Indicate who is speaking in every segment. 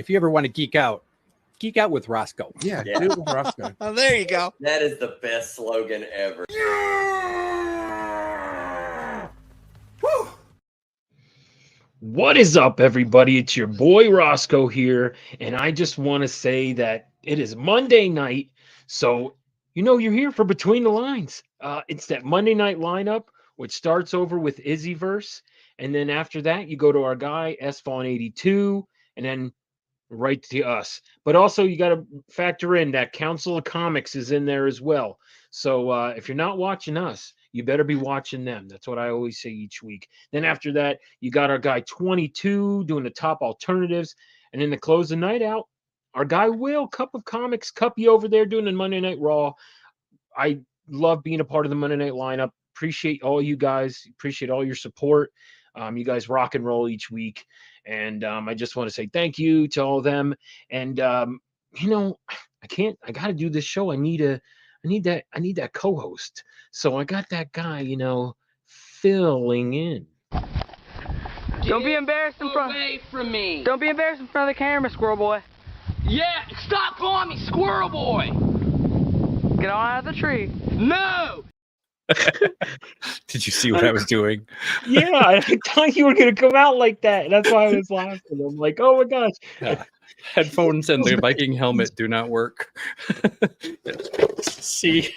Speaker 1: If you ever want to geek out with Rosko.
Speaker 2: Yeah, do it with Rosko.
Speaker 3: Oh, there you go.
Speaker 4: That is the best slogan ever.
Speaker 5: What is up, everybody? It's your boy Rosko here, and I just want to say that it is Monday night, so you're here for Between the Lines. It's that Monday night lineup, which starts over with Izzyverse, and then after that, you go to our guy SFawn82, and then right to us. But also, you got to factor in that Council of Comics is in there as well. So if you're not watching us, you better be watching them. That's what I always say each week. Then after that, you got our guy 22 doing the top alternatives. And then to close the night out, our guy Will, Cup of Comics, Cuppy over there doing the Monday Night Raw. I love being a part of the Monday Night lineup. Appreciate all you guys. Appreciate all your support. You guys rock and roll each week. And I just want to say thank you to all of them. And, I got to do this show. I need that co-host. So I got that guy, filling in.
Speaker 6: Don't be embarrassed in front.
Speaker 7: Away from me.
Speaker 6: Don't be embarrassed in front of the camera, squirrel boy.
Speaker 7: Yeah, stop calling me squirrel boy.
Speaker 6: Get on out of the tree.
Speaker 7: No.
Speaker 1: Did you see what I was doing?
Speaker 5: Yeah, I thought you were going to come out like that. That's why I was laughing. I'm like, oh my gosh.
Speaker 1: Yeah. Headphones and the Viking helmet do not work. See?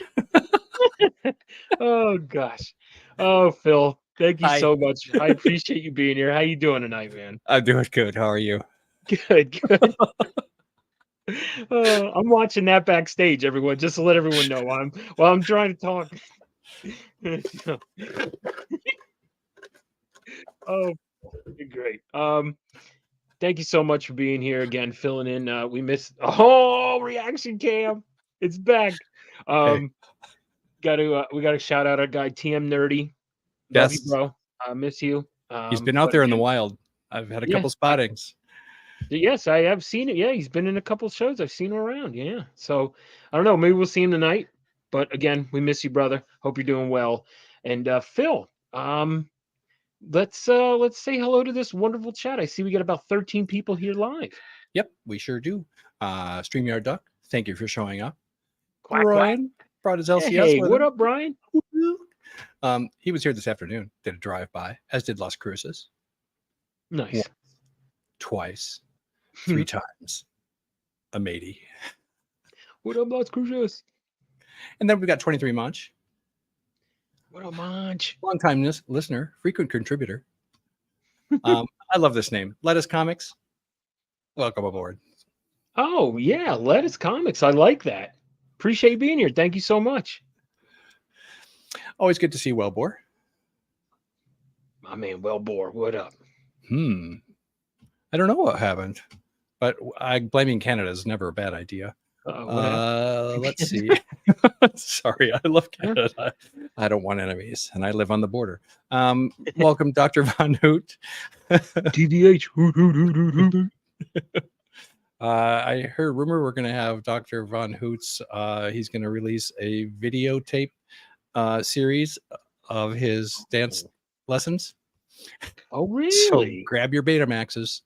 Speaker 5: Oh gosh. Oh, Phil, thank you
Speaker 1: Hi.
Speaker 5: so much. I appreciate you being here. How you doing tonight, man?
Speaker 1: I'm doing good. How are you?
Speaker 5: Good. I'm watching that backstage, everyone, just to let everyone know while I'm trying to talk. Oh, great. Thank you so much for being here again, filling in. We missed reaction cam. It's back. We got to shout out our guy TM Nerdy. Love
Speaker 1: Yes,
Speaker 5: you, bro. I miss you.
Speaker 1: he's been out there in the wild. I've had a couple spottings.
Speaker 5: Yes, I have seen it. Yeah, he's been in a couple shows. I've seen him around. Yeah. So I don't know. Maybe we'll see him tonight. But again, we miss you, brother. Hope you're doing well. And Phil, let's say hello to this wonderful chat. I see we got about 13 people here live.
Speaker 1: Yep, we sure do. StreamYard Duck, thank you for showing up.
Speaker 5: Quack,
Speaker 1: Brian brought his LCS.
Speaker 5: Hey,
Speaker 1: with
Speaker 5: what
Speaker 1: him.
Speaker 5: up, Brian?
Speaker 1: He was here this afternoon, did a drive-by, as did Las Cruces.
Speaker 5: Nice.
Speaker 1: Once, twice, 3 times. A matey.
Speaker 5: What up, Las Cruces?
Speaker 1: And then we got 23 Munch.
Speaker 5: What up, Munch?
Speaker 1: Long-time listener, frequent contributor. I love this name. Lettuce Comics. Welcome aboard.
Speaker 5: Oh, yeah. Lettuce Comics. I like that. Appreciate you being here. Thank you so much.
Speaker 1: Always good to see Wellbore.
Speaker 5: My man, Wellbore. What up?
Speaker 1: I don't know what happened, but blaming Canada is never a bad idea. Let's see. Sorry, I love Canada. I don't want enemies, and I live on the border. Welcome, Dr. Von Hoot.
Speaker 5: TVH.
Speaker 1: I heard rumor we're going to have Dr. Von Hoot's. He's going to release a videotape series of his dance lessons.
Speaker 5: Oh, really?
Speaker 1: So grab your Betamaxes.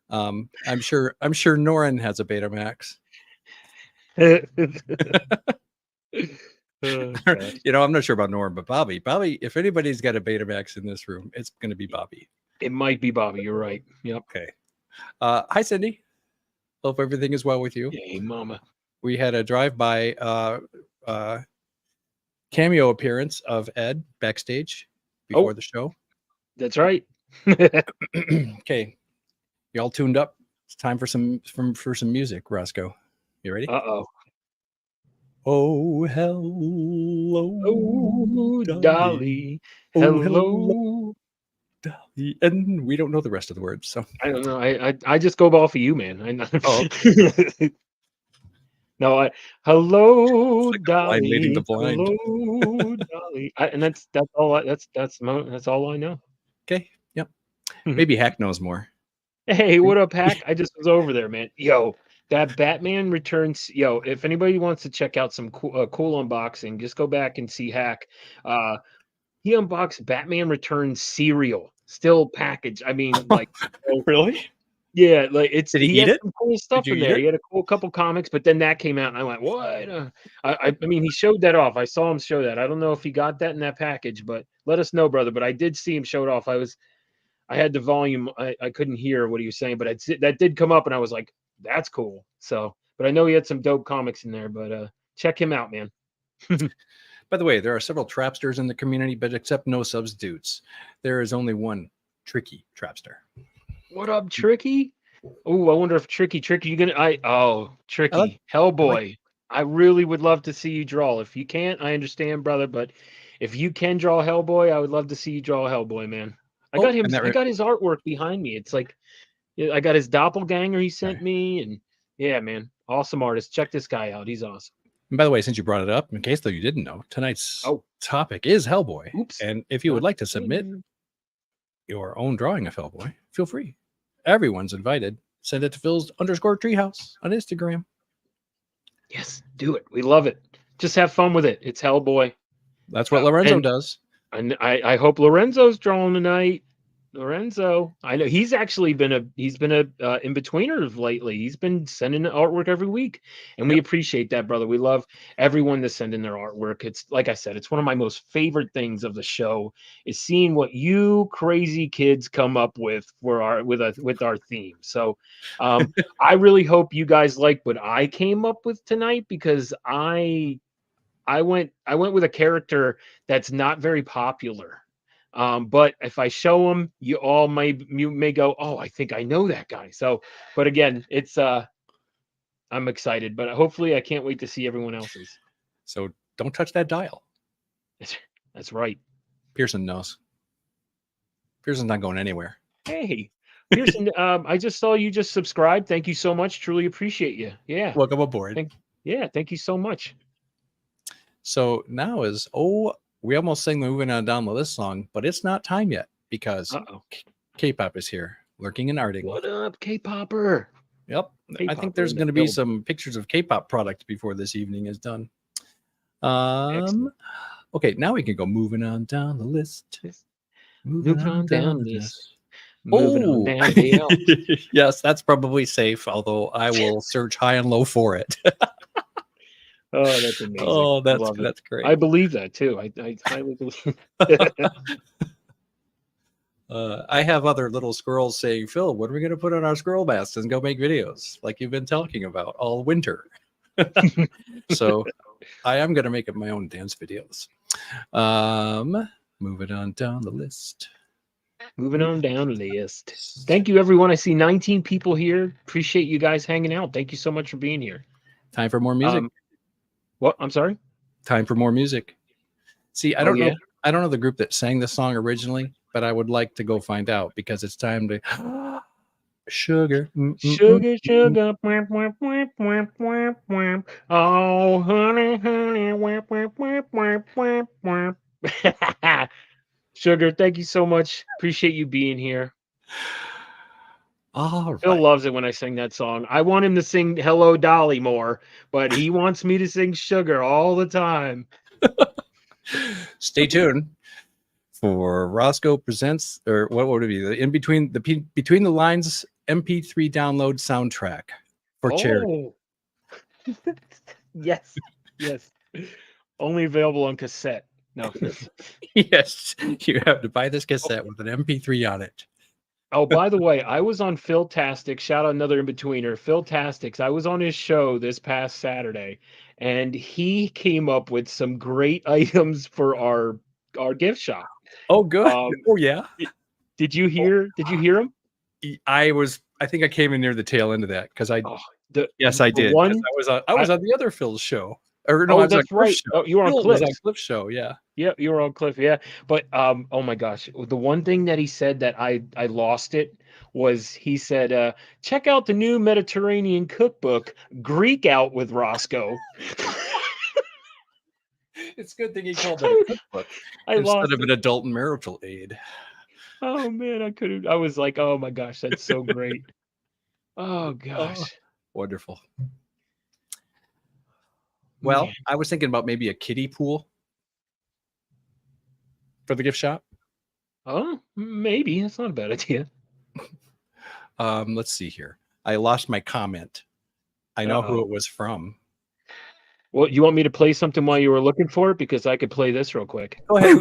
Speaker 1: I'm sure Norin has a Betamax. I'm not sure about Norm, but Bobby, if anybody's got a Betamax in this room, it's going to be Bobby.
Speaker 5: It might be Bobby. You're right. Yep.
Speaker 1: Okay. Hi, Cindy. Hope everything is well with you.
Speaker 5: Hey, mama.
Speaker 1: We had a drive-by cameo appearance of Ed backstage before the show.
Speaker 5: That's right.
Speaker 1: Okay. You all tuned up? It's time for some music, Rosko. You ready?
Speaker 5: Uh-oh.
Speaker 1: Oh, hello,
Speaker 5: Dolly. Hello,
Speaker 1: Dolly. And we don't know the rest of the words, so
Speaker 5: I don't know. I just go off of you, man. I know.
Speaker 1: Oh.
Speaker 5: No, hello,
Speaker 1: like
Speaker 5: Dolly.
Speaker 1: leading the blind.
Speaker 5: Hello, Dolly. That's all. That's all I know.
Speaker 1: Okay. Yep. Maybe Hack knows more.
Speaker 5: Hey, what up, Hack? I just was over there, man. Yo, that Batman Returns. Yo, if anybody wants to check out some cool unboxing, just go back and see Hack. He unboxed Batman Returns cereal, still packaged. I mean, like,
Speaker 1: Really?
Speaker 5: Yeah, like it's
Speaker 1: Did he
Speaker 5: he
Speaker 1: eat
Speaker 5: had
Speaker 1: it?
Speaker 5: some cool stuff
Speaker 1: you
Speaker 5: in
Speaker 1: eat
Speaker 5: there.
Speaker 1: it?
Speaker 5: He had a cool couple comics, but then that came out, and I went, "What?" I mean, he showed that off. I saw him show that. I don't know if he got that in that package, but let us know, brother. But I did see him show it off. I had the volume. I couldn't hear what he was saying, but that did come up, and I was like, "That's cool." So, but I know he had some dope comics in there. But check him out, man.
Speaker 1: By the way, there are several trapsters in the community, but except no substitutes. There is only one tricky trapster.
Speaker 5: What up, Tricky? Oh, I wonder if Tricky, you gonna Tricky, Hellboy. I really would love to see you draw. If you can't, I understand, brother. But if you can draw Hellboy, I would love to see you draw Hellboy, man. I got him.
Speaker 1: and that
Speaker 5: I got his artwork behind me. It's like I got his doppelganger he sent
Speaker 1: Okay.
Speaker 5: me, and yeah, man, awesome artist. Check this guy out. He's awesome.
Speaker 1: And by the way, since you brought it up, in case though you didn't know, tonight's
Speaker 5: Oh.
Speaker 1: topic is Hellboy.
Speaker 5: Oops.
Speaker 1: And if you would like to submit your own drawing of Hellboy, feel free. Everyone's invited. Send it to Phil's_treehouse on Instagram.
Speaker 5: Yes, do it. We love it. Just have fun with it. It's Hellboy.
Speaker 1: That's what Lorenzo
Speaker 5: and-
Speaker 1: does.
Speaker 5: And I hope Lorenzo's drawing tonight. Lorenzo, I know he's actually been a in-betweener lately. He's been sending artwork every week, and we appreciate that, brother. We love everyone to send in their artwork. It's like I said, it's one of my most favorite things of the show is seeing what you crazy kids come up with with our theme. So I really hope you guys like what I came up with tonight, because I went with a character that's not very popular. But if I show them, you may go, "Oh, I think I know that guy." So, but again, it's I'm excited, but hopefully I can't wait to see everyone else's.
Speaker 1: So don't touch that dial.
Speaker 5: That's right.
Speaker 1: Pearson knows. Pearson's not going anywhere.
Speaker 5: Hey, Pearson, I just saw you just subscribed. Thank you so much. Truly appreciate you. Yeah.
Speaker 1: Welcome aboard.
Speaker 5: Thank you so much.
Speaker 1: So now we almost sang the moving on down the list song, but it's not time yet because K-pop is here, lurking and arting.
Speaker 5: What up, K-popper?
Speaker 1: Yep. I think
Speaker 5: K-popper
Speaker 1: there's
Speaker 5: in the
Speaker 1: going to be
Speaker 5: building.
Speaker 1: some pictures of K-pop product before this evening is done. Okay, now we can go moving on down the list.
Speaker 5: Moving on down the list. Moving on down the list.
Speaker 1: Yes, that's probably safe, although I will search high and low for it.
Speaker 5: Oh, that's amazing.
Speaker 1: Oh,
Speaker 5: I love it.
Speaker 1: that's great.
Speaker 5: I believe that too. I highly believe.
Speaker 1: I have other little squirrels saying, "Phil, when are we going to put on our squirrel masks and go make videos like you've been talking about all winter?" So I am going to make up my own dance videos. Moving on down the list.
Speaker 5: Moving on down the list. Thank you, everyone. I see 19 people here. Appreciate you guys hanging out. Thank you so much for being here.
Speaker 1: Time for more music.
Speaker 5: What? I'm sorry.
Speaker 1: Time for more music. See, I don't know.
Speaker 5: Yeah?
Speaker 1: I don't know the group that sang this song originally, but I would like to go find out because it's time to sugar.
Speaker 5: Sugar, sugar. Wham, wham, wham, wham, wham, wham. Oh, honey, honey. Wham, wham, wham, wham, wham, wham. Sugar, thank you so much. Appreciate you being here.
Speaker 1: All right.
Speaker 5: Phil loves it when I sing that song. I want him to sing Hello Dolly more, but he wants me to sing Sugar all the time.
Speaker 1: Stay tuned for Rosko presents, or what would it be? The between the lines MP3 download soundtrack for charity.
Speaker 5: Yes. Only available on cassette. No.
Speaker 1: Yes, you have to buy this cassette with an MP3 on it.
Speaker 5: Oh, by the way, I was on Philtastic. Shout out another in-betweener, Philtastics. I was on his show this past Saturday, and he came up with some great items for our gift shop.
Speaker 1: Oh, good. Oh, yeah.
Speaker 5: Did you hear him?
Speaker 1: I think I came in near the tail end of that because I did. I was on the other Phil's show. Or no,
Speaker 5: that's right.
Speaker 1: Show.
Speaker 5: Oh, you were on
Speaker 1: Cliff's show, yeah.
Speaker 5: Yeah, you were on Cliff, yeah. But oh my gosh, the one thing that he said that I lost it was he said, check out the new Mediterranean cookbook, Greek Out with Rosko.
Speaker 1: It's a good thing he called it a cookbook instead of an adult and marital aid.
Speaker 5: Oh man, I was like, oh my gosh, that's so great. Oh gosh.
Speaker 1: Wonderful. Well,
Speaker 5: Man.
Speaker 1: I was thinking about maybe a kiddie pool for the gift shop.
Speaker 5: Oh, maybe that's not a bad idea.
Speaker 1: Let's see here. I lost my comment. I know who
Speaker 5: Uh-oh.
Speaker 1: it was from.
Speaker 5: Well, you want me to play something while you were looking for it? Because I could play this real quick.
Speaker 1: Go ahead.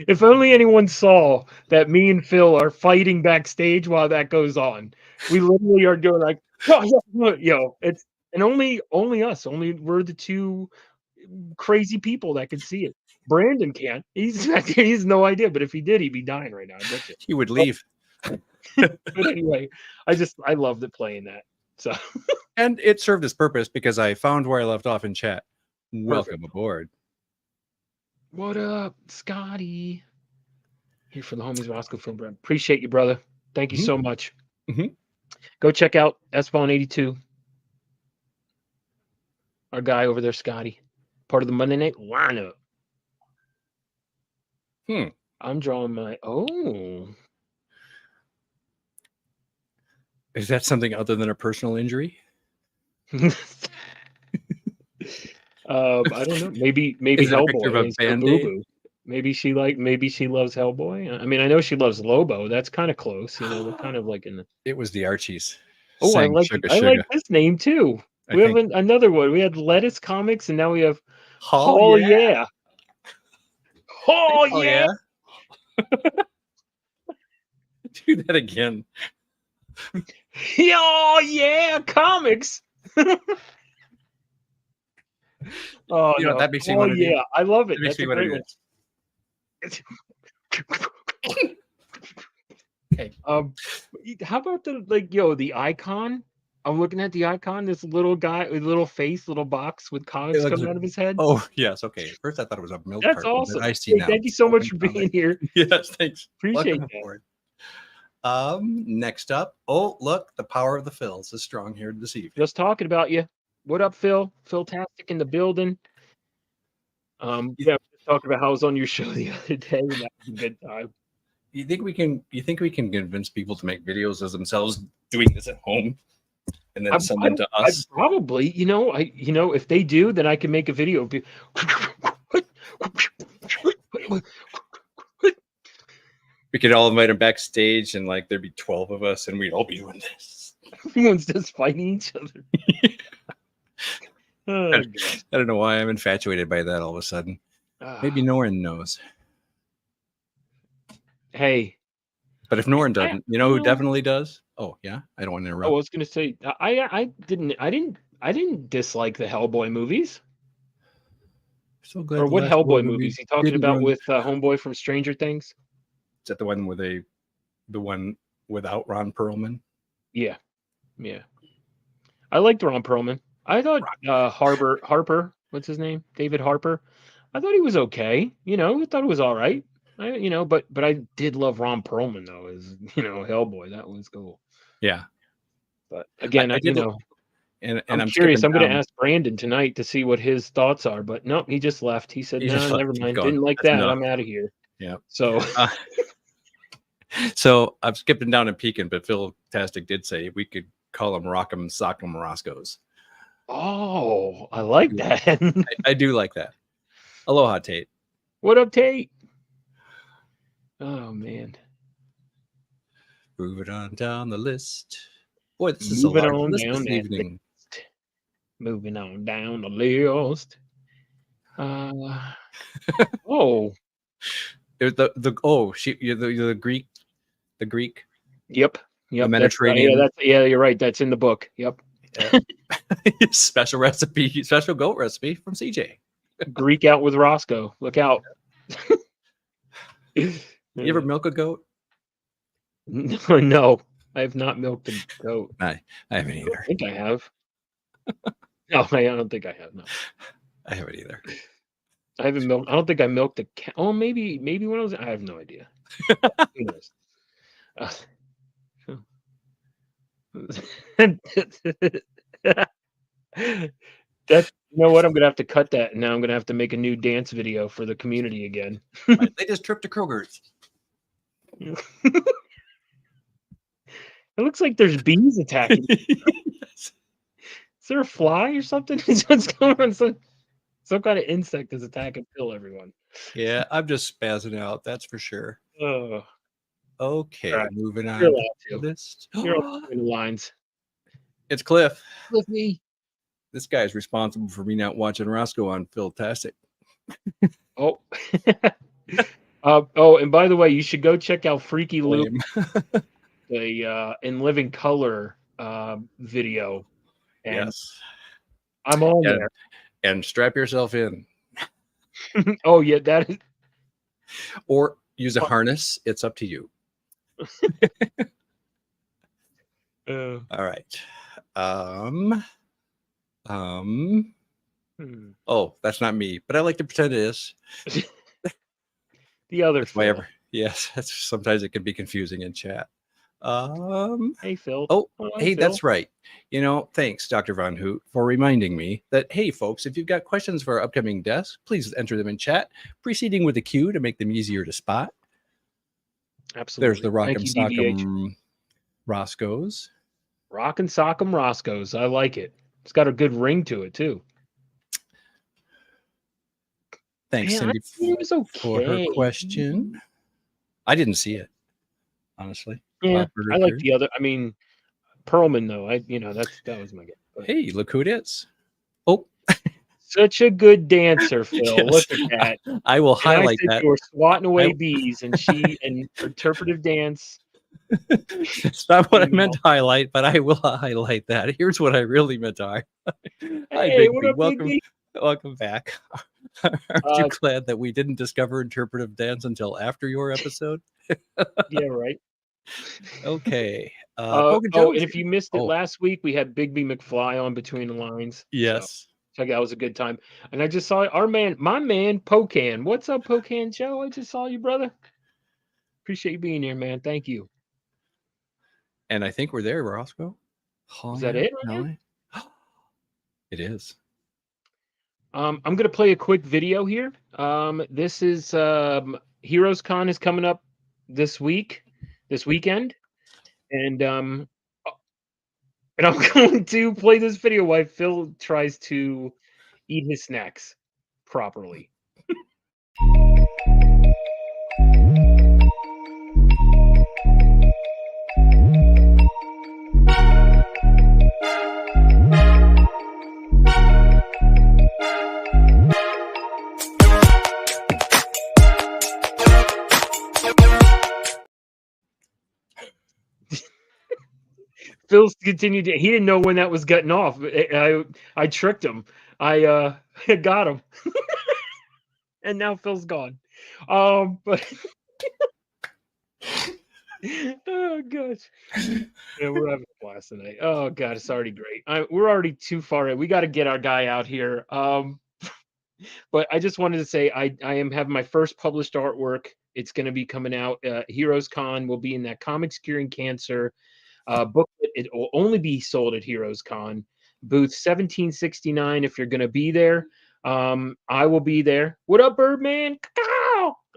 Speaker 5: If only anyone saw that me and Phil are fighting backstage while that goes on. We literally are doing like, it's and only us. Only we're the two crazy people that can see it. Brandon can't. He's no idea. But if he did, he'd be dying right now. I bet you.
Speaker 1: He would leave.
Speaker 5: But anyway, I loved it playing that. So
Speaker 1: And it served its purpose because I found where I left off in chat. Welcome aboard.
Speaker 5: what up, Scotty? Here for the homies Rosko Film Brand. Appreciate you, brother. Thank you so much.
Speaker 1: Mhm.
Speaker 5: Go check out S-Spawn82. Our guy over there, Scotty. Part of the Monday Night lineup. I'm drawing my
Speaker 1: Is that something other than a personal injury?
Speaker 5: I don't know. Maybe
Speaker 1: Is it a picture of
Speaker 5: Hellboy
Speaker 1: a
Speaker 5: is her
Speaker 1: Band-Aid?
Speaker 5: boo-boo. Maybe she loves Hellboy. I mean, I know she loves Lobo. That's kind of close. You know, we're kind of like in the.
Speaker 1: It was the Archies.
Speaker 5: Oh,
Speaker 1: Sang Sugar
Speaker 5: I
Speaker 1: Sugar.
Speaker 5: like this name too.
Speaker 1: I
Speaker 5: We have
Speaker 1: think.
Speaker 5: another one. We had Lettuce Comics, and now we have
Speaker 1: Oh,
Speaker 5: yeah. Oh,
Speaker 1: Oh,
Speaker 5: yeah.
Speaker 1: Do that again.
Speaker 5: Oh yeah, comics. Oh
Speaker 1: You know,
Speaker 5: no.
Speaker 1: that makes me
Speaker 5: Oh
Speaker 1: wanna do-
Speaker 5: yeah, I love it.
Speaker 1: It makes
Speaker 5: That's
Speaker 1: me
Speaker 5: a
Speaker 1: want to
Speaker 5: great
Speaker 1: do
Speaker 5: one.
Speaker 1: Okay.
Speaker 5: How about the icon? I'm looking at the icon. This little guy, little face, little box with comics
Speaker 1: looks
Speaker 5: coming
Speaker 1: like-
Speaker 5: out of his head.
Speaker 1: Oh, yes. Okay. At first, I thought it was a milk
Speaker 5: That's
Speaker 1: carton,
Speaker 5: awesome.
Speaker 1: but I see
Speaker 5: Hey,
Speaker 1: now.
Speaker 5: thank you so much for
Speaker 1: Open
Speaker 5: being
Speaker 1: comic.
Speaker 5: here.
Speaker 1: Yes, thanks.
Speaker 5: Appreciate
Speaker 1: Welcome
Speaker 5: that.
Speaker 1: aboard. Next up. Oh, look, the power of the Phils is strong here this evening.
Speaker 5: Just talking about you. What up, Phil? Phil-tastic in the building. Yeah, we were just talking about how I was on your show the other day, and that was a good time.
Speaker 1: You think we can convince people to make videos of themselves doing this at home and then send them to us?
Speaker 5: Probably, if they do, then I can make a video.
Speaker 1: We could all invite them backstage and like there'd be 12 of us and we'd all be doing this.
Speaker 5: Everyone's just fighting each other. Oh, God.
Speaker 1: I don't know why I'm infatuated by that all of a sudden. Maybe Norrin knows.
Speaker 5: Hey,
Speaker 1: But if Norrin doesn't, you know who
Speaker 5: no.
Speaker 1: definitely does? Oh, yeah. I don't want to
Speaker 5: I
Speaker 1: interrupt.
Speaker 5: was gonna say I didn't dislike the Hellboy movies.
Speaker 1: So glad
Speaker 5: Or
Speaker 1: the
Speaker 5: what
Speaker 1: last
Speaker 5: Hellboy
Speaker 1: one
Speaker 5: movies? He talking
Speaker 1: didn't
Speaker 5: about
Speaker 1: run-
Speaker 5: with Homeboy from Stranger Things?
Speaker 1: Is that the one where the one without Ron Perlman?
Speaker 5: Yeah. I liked Ron Perlman. I thought Harper, what's his name? David Harper. I thought he was okay. I thought it was all right. But I did love Ron Perlman though, as Hellboy. That was cool.
Speaker 1: Yeah.
Speaker 5: But again,
Speaker 1: I did
Speaker 5: and
Speaker 1: I'm
Speaker 5: I'm curious. I'm
Speaker 1: skipping
Speaker 5: going to
Speaker 1: down.
Speaker 5: ask Brandon tonight to see what his thoughts are. But no, he just left. He said,
Speaker 1: He
Speaker 5: "No,
Speaker 1: just left.
Speaker 5: never
Speaker 1: He's
Speaker 5: mind.
Speaker 1: gone.
Speaker 5: Didn't like
Speaker 1: That's
Speaker 5: that.
Speaker 1: enough."
Speaker 5: I'm out of here."
Speaker 1: Yeah.
Speaker 5: So
Speaker 1: So I'm skipping down and peeking, but Phil Tastic did say we could call them Rock'em Sock'em Roskos.
Speaker 5: oh, I like that.
Speaker 1: I do like that. Aloha, Tate.
Speaker 5: What up, Tate? Oh man.
Speaker 1: Moving on down the list. Boy, this is
Speaker 5: Moving
Speaker 1: a large
Speaker 5: on
Speaker 1: list
Speaker 5: down
Speaker 1: this
Speaker 5: that
Speaker 1: evening.
Speaker 5: Moving on down the list. Oh,
Speaker 1: You're the Greek. The Greek.
Speaker 5: yep.
Speaker 1: The
Speaker 5: That's,
Speaker 1: Mediterranean.
Speaker 5: you're right. That's in the book. Yep.
Speaker 1: Special goat recipe from CJ.
Speaker 5: Greek out with Rosko. Look out.
Speaker 1: You ever milk a goat?
Speaker 5: No, I have not milked a goat.
Speaker 1: I haven't
Speaker 5: I
Speaker 1: either.
Speaker 5: think I have. No, I don't think I have. No,
Speaker 1: I haven't either.
Speaker 5: I haven't milked. I don't think I milked a cow. Oh, maybe when I was. I have no idea. Who knows? That's what I'm gonna have to cut that. And now I'm gonna have to make a new dance video for the community again.
Speaker 1: My latest trip to Kroger's.
Speaker 5: It looks like there's bees attacking. Is there a fly or something? What's going on? Some kind of insect is attacking Phil, everyone.
Speaker 1: Yeah, I'm just spazzing out. That's for sure.
Speaker 5: Oh,
Speaker 1: Okay,
Speaker 5: right.
Speaker 1: moving on
Speaker 5: You're
Speaker 1: to
Speaker 5: allowed
Speaker 1: the list.
Speaker 5: you're on the lines.
Speaker 1: It's Cliff.
Speaker 5: With me.
Speaker 1: This guy's responsible for me not watching Rosko on Philtastic.
Speaker 5: Oh. Oh, and by the way, you should go check out Freaky Luke, the In Living Color video. And
Speaker 1: Yes.
Speaker 5: I'm on there.
Speaker 1: And strap yourself in.
Speaker 5: Oh, yeah, that is.
Speaker 1: Or use a harness. It's up to you. All right. Oh, that's not me, but I like to pretend it is.
Speaker 5: The other
Speaker 1: That's
Speaker 5: Phil.
Speaker 1: why yes, that's sometimes it can be confusing in chat.
Speaker 5: Hey, Phil.
Speaker 1: Oh,
Speaker 5: Hello,
Speaker 1: hey,
Speaker 5: Phil.
Speaker 1: that's right. You know, thanks, Dr. Von Hoot, for reminding me that, hey, folks, if you've got questions for our upcoming desk, please enter them in chat, preceding with a cue to make them easier to spot.
Speaker 5: Absolutely.
Speaker 1: There's the Rock
Speaker 5: Thank
Speaker 1: 'em
Speaker 5: you,
Speaker 1: Sock
Speaker 5: DVH.
Speaker 1: 'em Roskos.
Speaker 5: Rock and Sock 'em Roscoe's. I like it. It's got a good ring to it, too.
Speaker 1: Thanks,
Speaker 5: Man,
Speaker 1: Cindy,
Speaker 5: it was
Speaker 1: for her
Speaker 5: okay.
Speaker 1: question. I didn't see it, honestly.
Speaker 5: Yeah,
Speaker 1: Burger
Speaker 5: I like
Speaker 1: Theory.
Speaker 5: the other. I mean, Perlman, though. That was my guess. But
Speaker 1: Hey, look who it is. Oh,
Speaker 5: such a good dancer, Phil.
Speaker 1: Yes.
Speaker 5: Look at that.
Speaker 1: I will
Speaker 5: And
Speaker 1: highlight
Speaker 5: I said
Speaker 1: that.
Speaker 5: you were swatting away
Speaker 1: I-
Speaker 5: bees, and she and interpretive dance.
Speaker 1: It's not what I meant to highlight, but I will highlight that. Here's what I really meant to highlight. Hi,
Speaker 5: Hey,
Speaker 1: Bigby.
Speaker 5: what up,
Speaker 1: Welcome,
Speaker 5: Bigby?
Speaker 1: welcome back. Aren't you glad that we didn't discover interpretive dance until after your episode?
Speaker 5: Yeah, right.
Speaker 1: Okay.
Speaker 5: Oh, and if you missed it
Speaker 1: Oh.
Speaker 5: last week, we had Bigby McFly on Between the Lines.
Speaker 1: Yes.
Speaker 5: So that was a good time. And I just saw my man, Pocan. What's up, Pocan Joe? I just saw you, brother. Appreciate you being here, man. Thank you.
Speaker 1: And I think we're there, Roscoe.
Speaker 5: Is that it right now?
Speaker 1: It is.
Speaker 5: I'm going to play a quick video here. This is Heroes Con is coming up this weekend. And I'm going to play this video while Phil tries to eat his snacks properly. Phil continued to, he didn't know when that was getting off. I tricked him. I got him. And now Phil's gone. But oh gosh. Yeah, we're having a blast tonight. Oh god, it's already great. We're already too far in. We got to get our guy out here. But I just wanted to say I am having my first published artwork. It's going to be coming out. Heroes Con will be in that Comics Curing Cancer booklet. It will only be sold at Heroes Con, booth 1769. If you're going to be there, I will be there. What up, Birdman?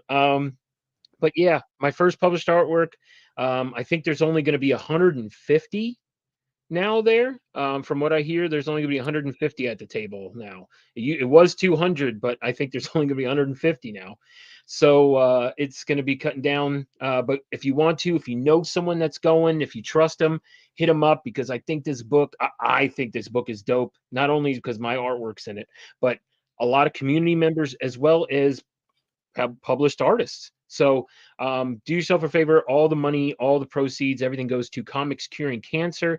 Speaker 5: But yeah, my first published artwork. I think there's only going to be 150 now there. From what I hear, there's only going to be 150 at the table now. It was 200, but I think there's only going to be 150 now. So it's going to be cutting down. But if you want to, if you know someone that's going, if you trust them, hit them up, because I think this book, I think this book is dope. Not only because my artwork's in it, but a lot of community members as well as published artists. So do yourself a favor. All the money, all the proceeds, everything goes to Comics Curing Cancer.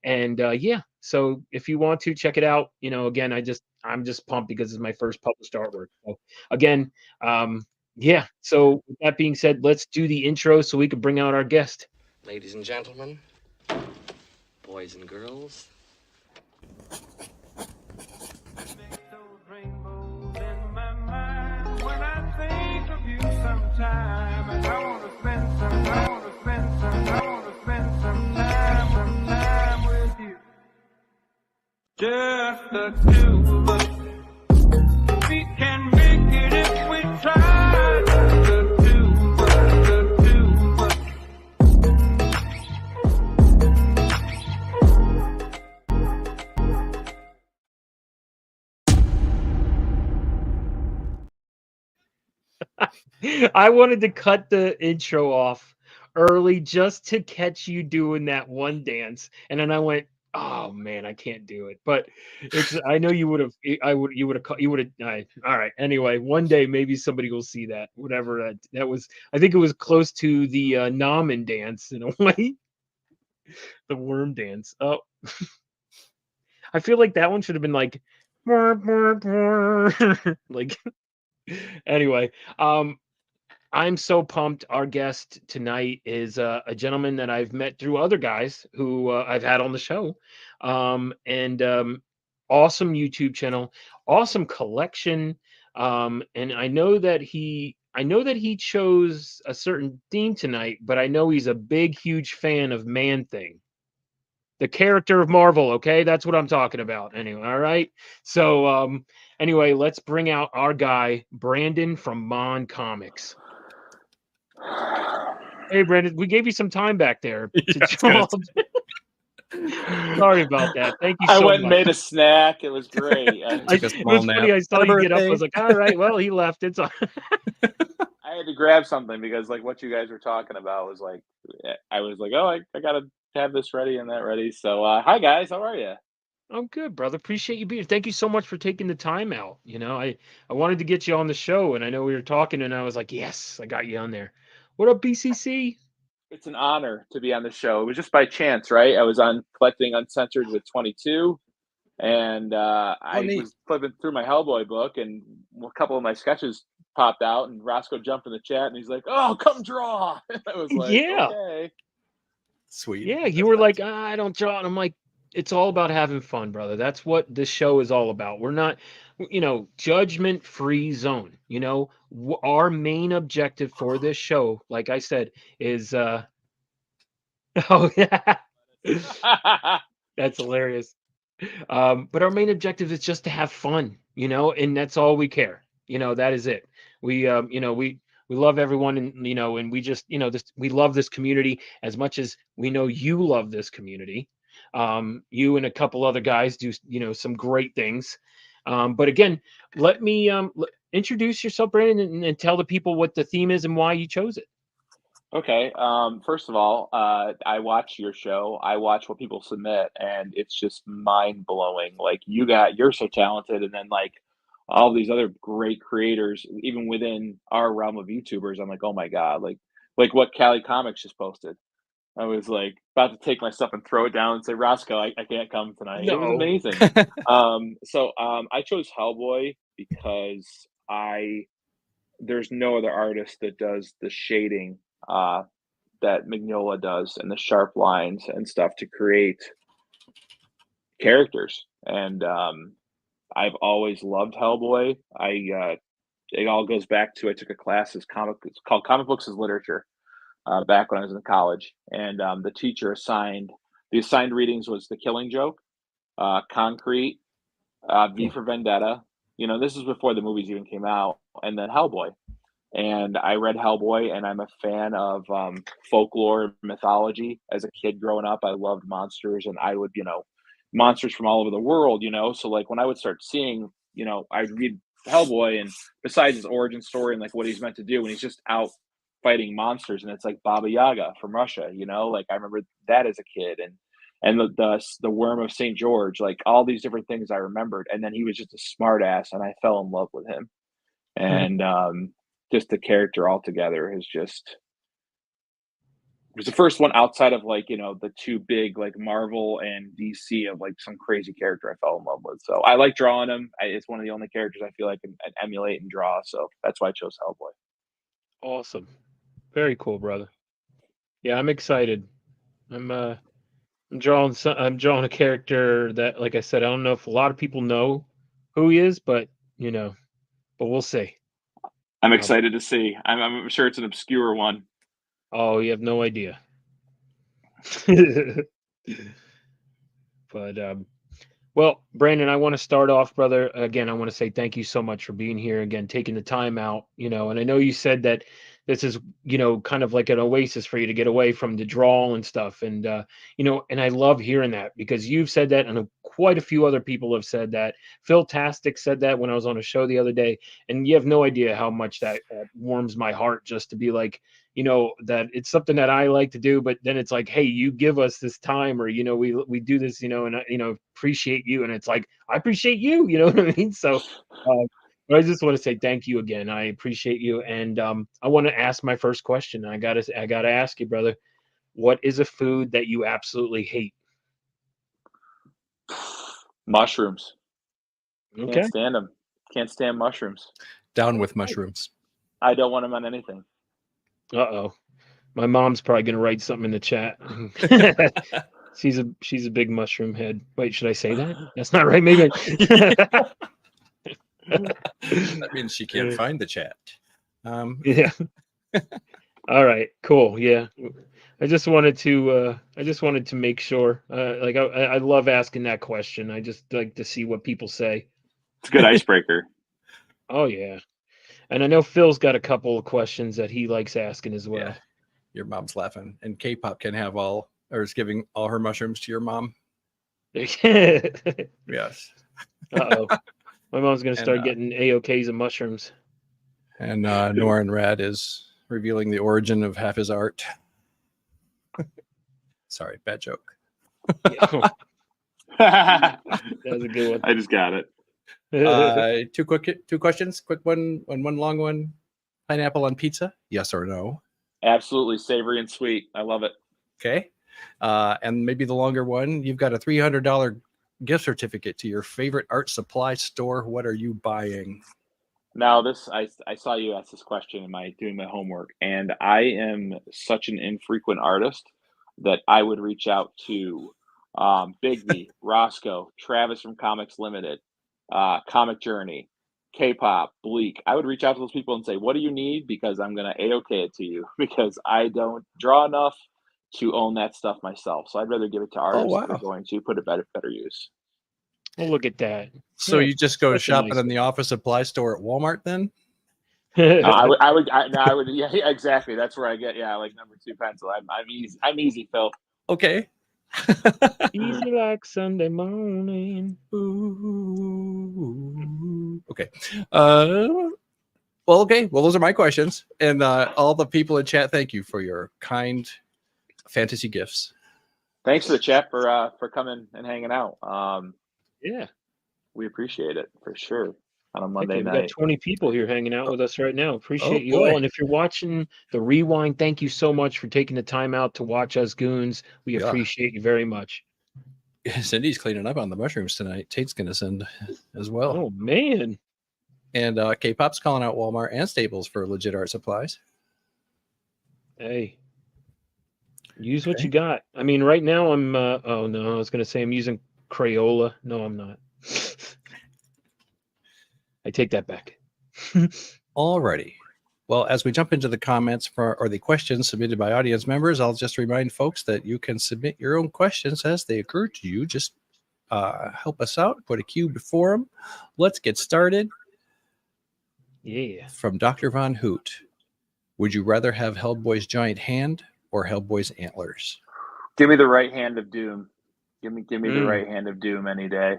Speaker 5: And yeah, so if you want to check it out, again, I'm just pumped because it's my first published artwork. So again, yeah. So with that being said, let's do the intro so we can bring out our guest.
Speaker 2: Ladies and gentlemen, boys and girls.
Speaker 3: Just the two of us. We can make it if we try. The two of us, the two of us.
Speaker 5: I wanted to cut the intro off early just to catch you doing that one dance, and then I went, "Oh man, I can't do it." But it's I know you would have. You would have. You would have. All right. Anyway, one day maybe somebody will see that. Whatever that was. I think it was close to the Namen dance in a way. The worm dance. Oh, I feel like that one should have been like, like. Anyway, I'm so pumped. Our guest tonight is a gentleman that I've met through other guys who I've had on the show. And awesome YouTube channel, awesome collection. And I know that he chose a certain theme tonight, but I know he's a big, huge fan of Man-Thing, the character of Marvel. Okay, that's what I'm talking about. Anyway, all right. So anyway, let's bring out our guy Brandon from MON Comics. Hey, Brandon, we gave you some time back there to
Speaker 1: Yeah, I was
Speaker 5: draw. Sorry about that. Thank you
Speaker 8: I
Speaker 5: so
Speaker 8: went and
Speaker 5: much.
Speaker 8: made a snack. It was great.
Speaker 1: Took a
Speaker 5: It
Speaker 1: small
Speaker 5: was funny.
Speaker 1: nap.
Speaker 5: I saw
Speaker 1: Happy
Speaker 5: you get up. I
Speaker 1: birthday.
Speaker 5: was like, all right, well, he left. It's all.
Speaker 8: I had to grab something because like what you guys were talking about was like I was like, oh, I gotta have this ready and that ready. So hi guys, how are you?
Speaker 5: I'm good, brother. Appreciate you being here. Thank you so much for taking the time out. You know, I wanted to get you on the show, and I know we were talking, and I was like, yes, I got you on there. What up, BCC?
Speaker 8: It's an honor to be on the show. It was just by chance, right? I was on collecting uncensored with 22, and I
Speaker 1: neat.
Speaker 8: was flipping through my Hellboy book, and a couple of my sketches popped out, and Rosko jumped in the chat, and he's like, "Oh, come draw!" I was like,
Speaker 5: Yeah.
Speaker 8: "Okay."
Speaker 1: Sweet.
Speaker 5: Yeah, you
Speaker 1: That's
Speaker 5: were
Speaker 1: nice.
Speaker 5: like, I don't draw. And I'm like, it's all about having fun, brother. That's what this show is all about. We're not, judgment free zone. Our main objective for this show, like I said, is, oh, yeah, that's hilarious. But our main objective is just to have fun, and that's all we care. That is it. We love everyone, and and we just we love this community as much as we know you love this community. You and a couple other guys do some great things. But again, let me introduce yourself, Brandon, and tell the people what the theme is and why you chose it.
Speaker 8: Okay. First of all, I watch your show. I watch what people submit, and it's just mind blowing. Like you're so talented, and then like all these other great creators, even within our realm of YouTubers. I'm like, oh my god, like what Cali Comics just posted. I was like about to take my stuff and throw it down and say, Roscoe, I can't come tonight. It was
Speaker 5: No.
Speaker 8: amazing. I chose Hellboy because there's no other artist that does the shading that Mignola does and the sharp lines and stuff to create characters. And I've always loved Hellboy. It all goes back to I took a class it's called Comic Books as Literature back when I was in college, and the teacher the assigned readings was The Killing Joke, Concrete, V for Vendetta. This is before the movies even came out, and then Hellboy. And I read Hellboy, and I'm a fan of folklore mythology. As a kid growing up, I loved monsters, and I would, monsters from all over the world, So like when I would start seeing, I'd read Hellboy, and besides his origin story and like what he's meant to do, and he's just out fighting monsters, and it's like Baba Yaga from Russia, Like I remember that as a kid, and the worm of St. George, like all these different things I remembered. And then he was just a smart ass, and I fell in love with him. And just the character altogether is just it was the first one outside of like the two big like Marvel and DC of like some crazy character I fell in love with. So I like drawing him. It's one of the only characters I feel like I can emulate and draw. So that's why I chose Hellboy.
Speaker 5: Awesome. Very cool, brother. Yeah, I'm excited. I'm drawing a character that, like I said, I don't know if a lot of people know who he is, but but we'll see.
Speaker 8: I'm excited to see. I'm sure it's an obscure one.
Speaker 5: Oh, you have no idea. But well, Brandon, I want to start off, brother. Again, I want to say thank you so much for being here again, taking the time out, and I know you said that this is, kind of like an oasis for you to get away from the drawl and stuff. And, and I love hearing that because you've said that quite a few other people have said that. Phil Tastic said that when I was on a show the other day, and you have no idea how much that warms my heart just to be like, that it's something that I like to do, but then it's like, hey, you give us this time, or we do this, and I appreciate you, and it's like I appreciate you, you know what I mean? So but I just want to say thank you again. I appreciate you, and I want to ask my first question. I gotta ask you, brother, what is a food that you absolutely hate?
Speaker 8: Mushrooms.
Speaker 5: Okay.
Speaker 8: Can't stand them. Can't stand mushrooms.
Speaker 1: Down with mushrooms.
Speaker 8: I don't want them on anything.
Speaker 5: Uh-oh. My mom's probably gonna write something in the chat. She's a big mushroom head. Wait, should I say that? That's not right. Maybe.
Speaker 1: That means she can't find the chat.
Speaker 5: Yeah. All right. Cool. Yeah. I just wanted to make sure. I love asking that question. I just like to see what people say.
Speaker 8: It's a good icebreaker.
Speaker 5: Oh yeah. And I know Phil's got a couple of questions that he likes asking as well.
Speaker 1: Yeah. Your mom's laughing. And K-pop can have is giving all her mushrooms to your mom. Yes.
Speaker 5: Uh-oh. My mom's going to start getting AOKs of mushrooms.
Speaker 1: And Norin Rad is revealing the origin of half his art. Sorry, bad joke.
Speaker 5: That was a good one.
Speaker 8: I just got it.
Speaker 1: Two questions. Quick one and one long one. Pineapple on pizza? Yes or no?
Speaker 8: Absolutely savory and sweet. I love it.
Speaker 1: Okay. And maybe the longer one. You've got a $300 gift certificate to your favorite art supply store. What are you buying?
Speaker 8: Now, I saw you ask this question. Am I doing my homework? And I am such an infrequent artist that I would reach out to Bigby, Rosko, Travis from Comics Limited, Comic Journey, K-pop, Bleak. I would reach out to those people and say, what do you need? Because I'm going to A-OK it to you because I don't draw enough to own that stuff myself. So I'd rather give it to artists that are going to put it better Use.
Speaker 5: Well, look at that.
Speaker 1: So
Speaker 5: Yeah,
Speaker 1: you just go
Speaker 5: that's a
Speaker 1: shopping
Speaker 5: nice
Speaker 1: in the office supply store at Walmart then?
Speaker 8: I would. Yeah, exactly. That's where I get. Yeah, like number 2 pencil. I'm easy, Phil.
Speaker 1: Okay.
Speaker 5: Easy like Sunday morning.
Speaker 1: Ooh. Okay. Well, okay. Well, those are my questions. And all the people in chat, thank you for your kind fantasy gifts.
Speaker 8: Thanks to the chat for coming and hanging out.
Speaker 5: Yeah.
Speaker 8: We appreciate it for sure. On a Monday
Speaker 5: We've
Speaker 8: night.
Speaker 5: got 20 people here hanging out with us right now. Appreciate you all. And if you're watching the rewind, thank you so much for taking the time out to watch us goons. We appreciate you very much.
Speaker 1: Cindy's cleaning up on the mushrooms tonight. Tate's going to send as well.
Speaker 5: Oh, man.
Speaker 1: And K-pop's calling out Walmart and Staples for legit art supplies.
Speaker 5: Hey, use what you got. I mean, right now I'm, oh no, I was going to say I'm using Crayola. No, I'm not. I take that back.
Speaker 1: Alrighty. Well, as we jump into the comments or the questions submitted by audience members, I'll just remind folks that you can submit your own questions as they occur to you. Just help us out. Put a cue before them. Let's get started.
Speaker 5: Yeah.
Speaker 1: From Dr. Von Hoot. Would you rather have Hellboy's giant hand or Hellboy's antlers?
Speaker 8: Give me the right hand of doom. Give me the right hand of doom any day.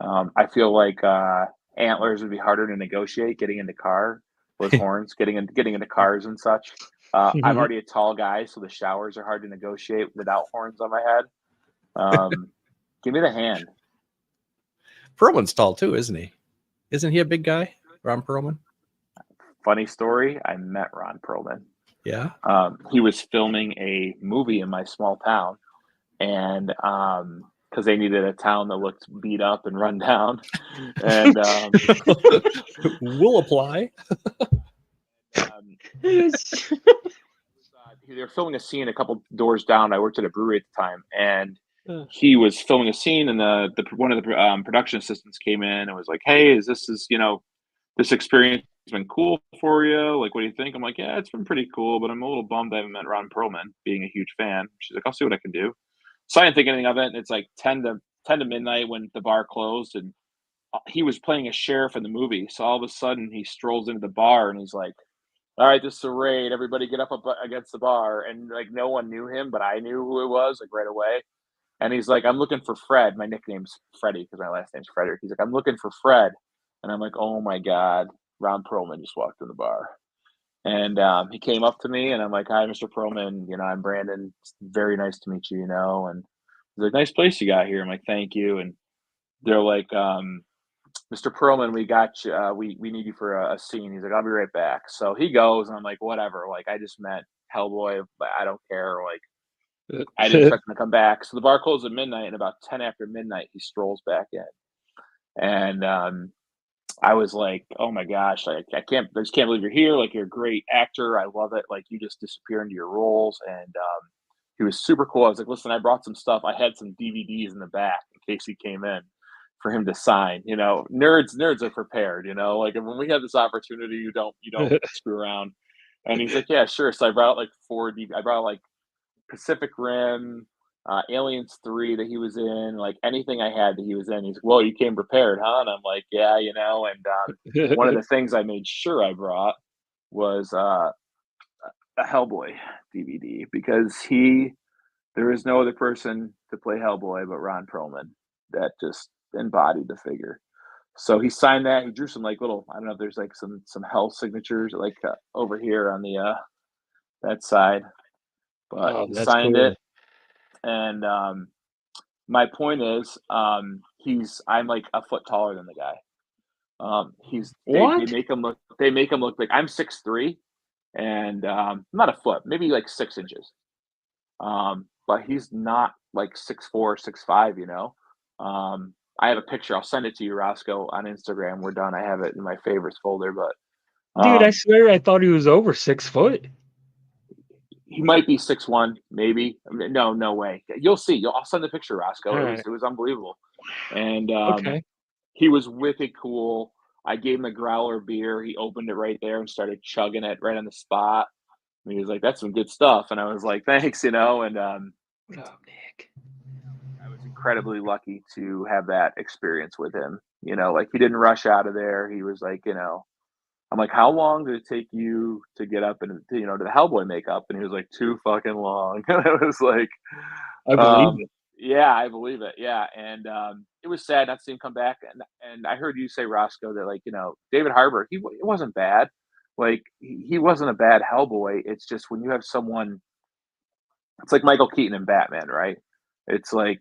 Speaker 8: I feel like antlers would be harder to negotiate. Getting into car, those horns, getting into cars and such. I'm already a tall guy, so the showers are hard to negotiate without horns on my head. Give me the hand.
Speaker 1: Perlman's tall too, isn't he? Isn't he a big guy, Ron Perlman?
Speaker 8: Funny story. I met Ron Perlman.
Speaker 1: Yeah.
Speaker 8: He was filming a movie in my small town, and because they needed a town that looked beat up and run down, and
Speaker 1: we'll apply.
Speaker 8: They were filming a scene a couple doors down. I worked at a brewery at the time, and he was filming a scene, and one of the production assistants came in and was like, "Hey, this experience has been cool for you? Like, what do you think?" I'm like, "Yeah, it's been pretty cool, but I'm a little bummed I haven't met Ron Perlman, being a huge fan." She's like, "I'll see what I can do." So I didn't think anything of it. And it's like 10 to midnight when the bar closed, and he was playing a sheriff in the movie. So all of a sudden he strolls into the bar and he's like, "All right, this is a raid. Everybody get up against the bar." And like no one knew him, but I knew who it was like right away. And he's like, I'm looking for Fred. My nickname's Freddie because my last name's Frederick. He's like, I'm looking for Fred. And I'm like, oh my God, Ron Perlman just walked in the bar. And he came up to me and I'm like, hi, Mr. Perlman. I'm Brandon. It's very nice to meet you, And he's like, nice place you got here. I'm like, thank you. And they're like, Mr. Perlman, we got you. We need you for a scene. He's like, I'll be right back. So he goes, and I'm like, whatever. Like, I just met Hellboy, but I don't care. Like, I didn't expect him to come back. So the bar closed at midnight, and about 10 after midnight, he strolls back in. And I was like, oh my gosh, I just can't believe you're here. Like, you're a great actor. I love it. Like, you just disappear into your roles. And he was super cool. I was like, listen, I brought some stuff. I had some DVDs in the back in case he came in for him to sign. Nerds are prepared, like when we have this opportunity, you don't screw around. And he's like, yeah, sure. So I brought out like 4 I brought out like Pacific Rim, Aliens 3 that he was in, like anything I had that he was in. He's like, well, you came prepared, huh? And I'm like, yeah, and one of the things I made sure I brought was a Hellboy DVD because there is no other person to play Hellboy but Ron Perlman that just embodied the figure. So he signed that. He drew some like little, I don't know if there's like some hell signatures like over here on the that side, but he signed it. And my point is, I'm like a foot taller than the guy. They make him look like I'm 6'3", and not a foot, maybe like 6 inches. But he's not like 6'4", 6'5", I have a picture. I'll send it to you, Rosko, on Instagram. We're done. I have it in my favorites folder. But
Speaker 5: dude, I swear I thought he was over 6 foot.
Speaker 8: He might be 6'1", maybe. I mean, no way. You'll see. I'll send the picture, Rosko. It was unbelievable. And he was wicked cool. I gave him a growler beer. He opened it right there and started chugging it right on the spot. And he was like, "That's some good stuff." And I was like, "Thanks," And
Speaker 5: Nick.
Speaker 8: I was incredibly lucky to have that experience with him. Like he didn't rush out of there. He was like, I'm like, how long did it take you to get up and to the Hellboy makeup? And he was like, too fucking long. And I was like,
Speaker 5: I believe it.
Speaker 8: Yeah, I believe it. Yeah, and it was sad not to see him come back. And I heard you say, Rosko, that like David Harbour, it wasn't bad. Like he wasn't a bad Hellboy. It's just when you have someone, it's like Michael Keaton in Batman, right? It's like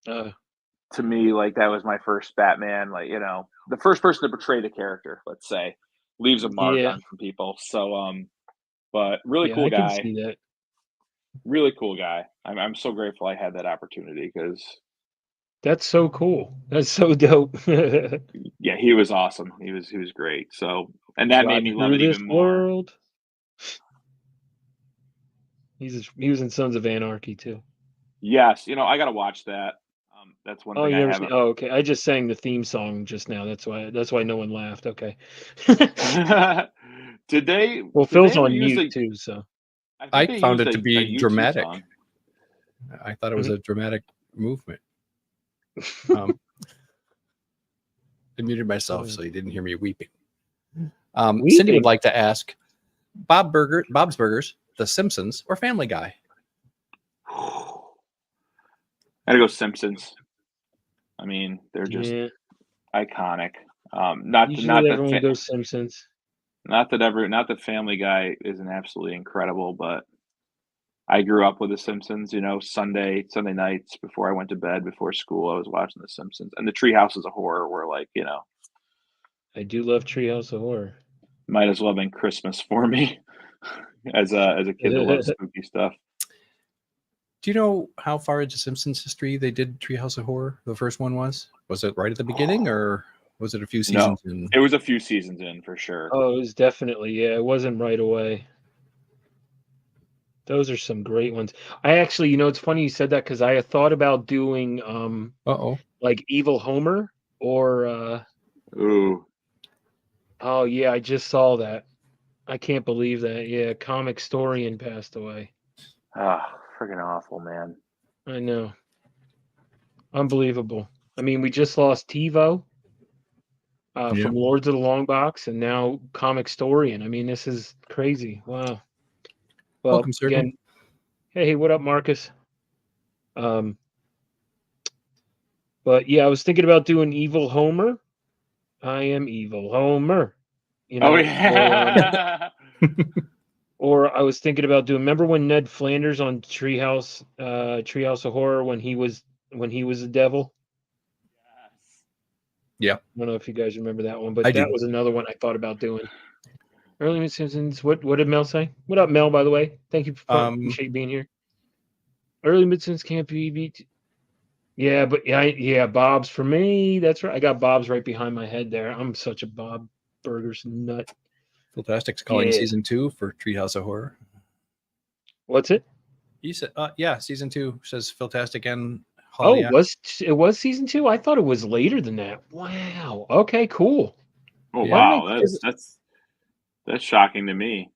Speaker 8: to me, like that was my first Batman. Like the first person to portray the character, let's say, leaves a mark on some people. So, but really cool guy.
Speaker 5: I can see that.
Speaker 8: Really cool guy. I'm so grateful I had that opportunity because
Speaker 5: that's so cool. That's so dope.
Speaker 8: Yeah, he was awesome. He was great. So, and that made me love it even more.
Speaker 5: He was in Sons of Anarchy too.
Speaker 8: Yes, I got to watch that. That's one thing I haven't.
Speaker 5: Oh, okay. I just sang the theme song just now. That's why no one laughed. Okay.
Speaker 8: Did they?
Speaker 5: Well, Phil's on mute too, so
Speaker 1: I found it to be dramatic. I thought it was a dramatic movement. I muted myself so you didn't hear me weeping. Cindy would like to ask Bob's Burgers, The Simpsons, or Family Guy?
Speaker 8: I gotta go Simpsons. I mean, they're just iconic. Not everyone goes Simpsons. Not that Family Guy isn't absolutely incredible, but I grew up with The Simpsons. Sunday nights before I went to bed before school, I was watching The Simpsons, and the Treehouse of Horror were like,
Speaker 5: I do love Treehouse of Horror.
Speaker 8: Might as well have been Christmas for me as a kid that loves spooky stuff.
Speaker 1: Do you know how far into Simpsons history they did Treehouse of Horror? The first one was it right at the beginning, or was it a few seasons in?
Speaker 8: It was a few seasons in for sure.
Speaker 5: Oh, it was definitely, it wasn't right away. Those are some great ones. I actually, it's funny you said that because I had thought about doing like Evil Homer or
Speaker 8: Ooh.
Speaker 5: Oh yeah, I just saw that. I can't believe that. Yeah, Comic Storian passed away.
Speaker 8: Freaking awful, man.
Speaker 5: I know. Unbelievable. I mean, we just lost TiVo from Lords of the Long Box, and now Comic Storian. I mean, this is crazy. Wow. Well,
Speaker 1: welcome, sir.
Speaker 5: Again, hey, what up, Marcus? But yeah, I was thinking about doing Evil Homer. I am Evil Homer. You know,
Speaker 8: Oh yeah.
Speaker 5: or I was thinking about doing. Remember when Ned Flanders on Treehouse of Horror when he was a devil?
Speaker 1: Yeah,
Speaker 5: I don't know if you guys remember that one, but
Speaker 1: I
Speaker 5: that
Speaker 1: do.
Speaker 5: was another one I thought about doing. Early Mid Simpsons. What did Mel say? What up, Mel? By the way, thank you for appreciate being here. Early Mid Simpsons can't be beat. Yeah, but yeah, Bob's for me. That's right. I got Bob's right behind my head there. I'm such a Bob Burgers nut.
Speaker 1: Fantastic's calling
Speaker 5: Yeah.
Speaker 1: season 2 for Treehouse of Horror.
Speaker 5: What's it?
Speaker 1: He said, yeah, season 2 says Fantastic and
Speaker 5: Oh,
Speaker 1: Holly.
Speaker 5: it was season 2? I thought it was later than that. Wow. Okay, cool.
Speaker 8: Oh
Speaker 1: Yeah.
Speaker 8: wow, that's shocking to me.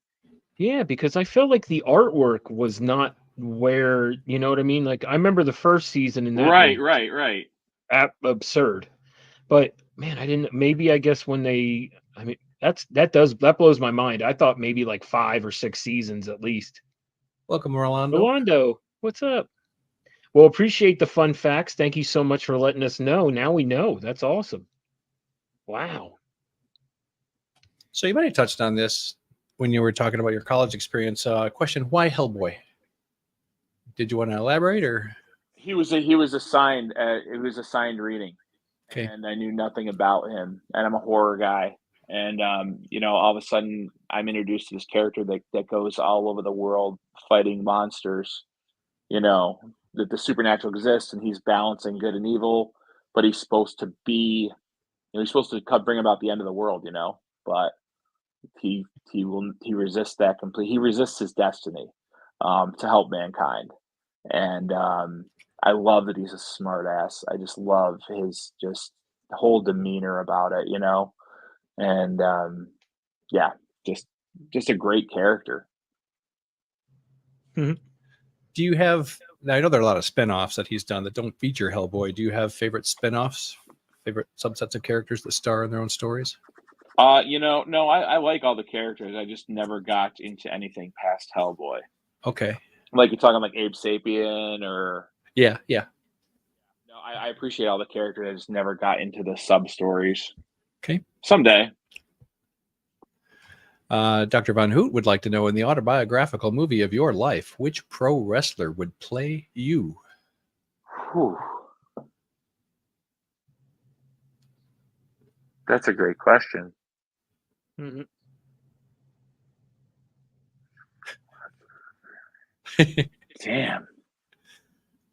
Speaker 5: Yeah, because I felt like the artwork was not where, you know what I mean? Like I remember the first season in that
Speaker 8: Right.
Speaker 5: absurd. But man, I didn't maybe I guess when they I mean that blows my mind. I thought maybe like 5 or 6 seasons at least.
Speaker 1: Welcome, Rolando.
Speaker 5: Rolando, what's up? Well, appreciate the fun facts. Thank you so much for letting us know. Now we know. That's awesome. Wow.
Speaker 1: So you might have touched on this when you were talking about your college experience. Question: why Hellboy? Did you want to elaborate, or
Speaker 8: He was assigned. It was assigned reading,
Speaker 1: okay?
Speaker 8: and I knew nothing about him. And I'm a horror guy, and all of a sudden I'm introduced to this character that goes all over the world fighting monsters. That the supernatural exists, and he's balancing good and evil, but he's supposed to be. He's supposed to bring about the end of the world. But he resists that completely. He resists his destiny to help mankind. And I love that he's a smart ass. I just love his just whole demeanor about it, and yeah, just a great character.
Speaker 1: Do you have? Now, I know there are a lot of spin-offs that he's done that don't feature Hellboy. Do you have favorite spin-offs, favorite subsets of characters that star in their own stories?
Speaker 8: No, I like all the characters. I just never got into anything past Hellboy.
Speaker 1: Okay.
Speaker 8: Like you're talking like Abe Sapien or
Speaker 1: Yeah.
Speaker 8: no, I appreciate all the characters. I just never got into the sub stories.
Speaker 1: Okay.
Speaker 8: Someday.
Speaker 1: Dr. Von Hoot would like to know, in the autobiographical movie of your life, which pro wrestler would play you?
Speaker 8: Whew. That's a great question.
Speaker 5: Mm-hmm.
Speaker 8: Damn.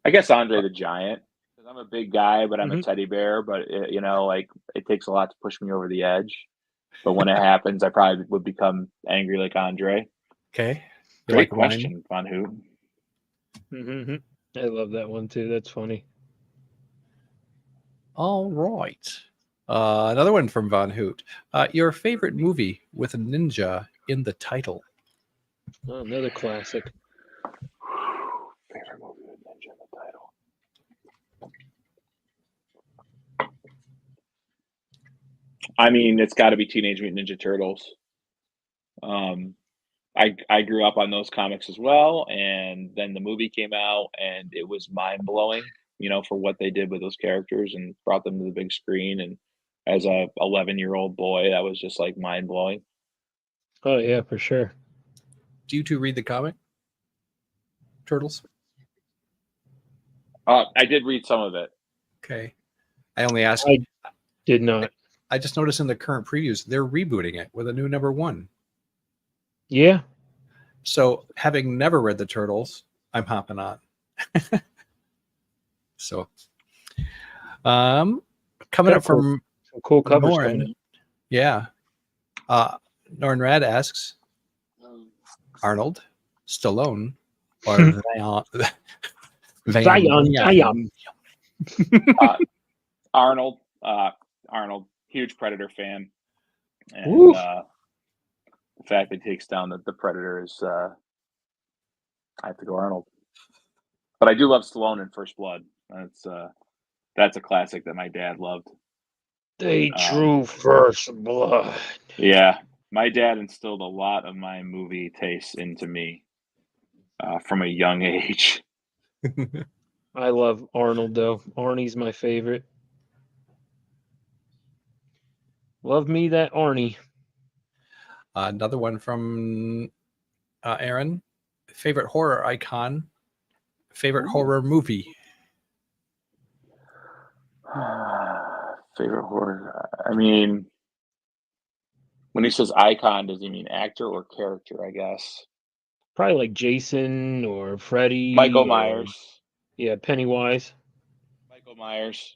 Speaker 8: I guess Andre the Giant. Because I'm a big guy, but I'm a teddy bear. But it takes a lot to push me over the edge. But when it happens, I probably would become angry like Andre.
Speaker 1: Okay.
Speaker 8: Great question, Von Hoot.
Speaker 5: Mm-hmm. I love that one too. That's funny.
Speaker 1: All right. Another one from Von Hoot. Your favorite movie with a ninja in the title?
Speaker 5: Oh, another classic.
Speaker 8: Favorite movie with ninja in the title. I mean, it's got to be Teenage Mutant Ninja Turtles. I grew up on those comics as well, and then the movie came out, and it was mind blowing, for what they did with those characters and brought them to the big screen. And as a 11-year-old boy, that was just like mind blowing.
Speaker 5: Oh yeah, for sure.
Speaker 1: Do you two read the comic Turtles?
Speaker 8: I did read some of it.
Speaker 1: Okay. I only asked.
Speaker 5: I did not.
Speaker 1: I just noticed in the current previews they're rebooting it with a new #1.
Speaker 5: Yeah.
Speaker 1: So, having never read the Turtles, I'm hopping on. So, coming up from
Speaker 5: some cool covers.
Speaker 1: Norn, yeah. Norn Rad asks, Arnold, Stallone, or
Speaker 5: Zion.
Speaker 8: Arnold, huge Predator fan, and the fact that he takes down the Predator is, I have to go Arnold. But I do love Stallone in First Blood. That's a classic that my dad loved.
Speaker 5: They drew First Blood.
Speaker 8: Yeah, my dad instilled a lot of my movie tastes into me from a young age.
Speaker 5: I love Arnold though. Arnie's my favorite. Love me that Arnie.
Speaker 1: Another one from Aaron. Favorite horror icon. Favorite horror movie.
Speaker 8: Favorite horror. I mean, when he says icon, does he mean actor or character? I guess
Speaker 5: Probably like Jason or Freddy.
Speaker 8: Michael
Speaker 5: or-
Speaker 8: Myers.
Speaker 5: Yeah, Pennywise.
Speaker 8: Michael Myers,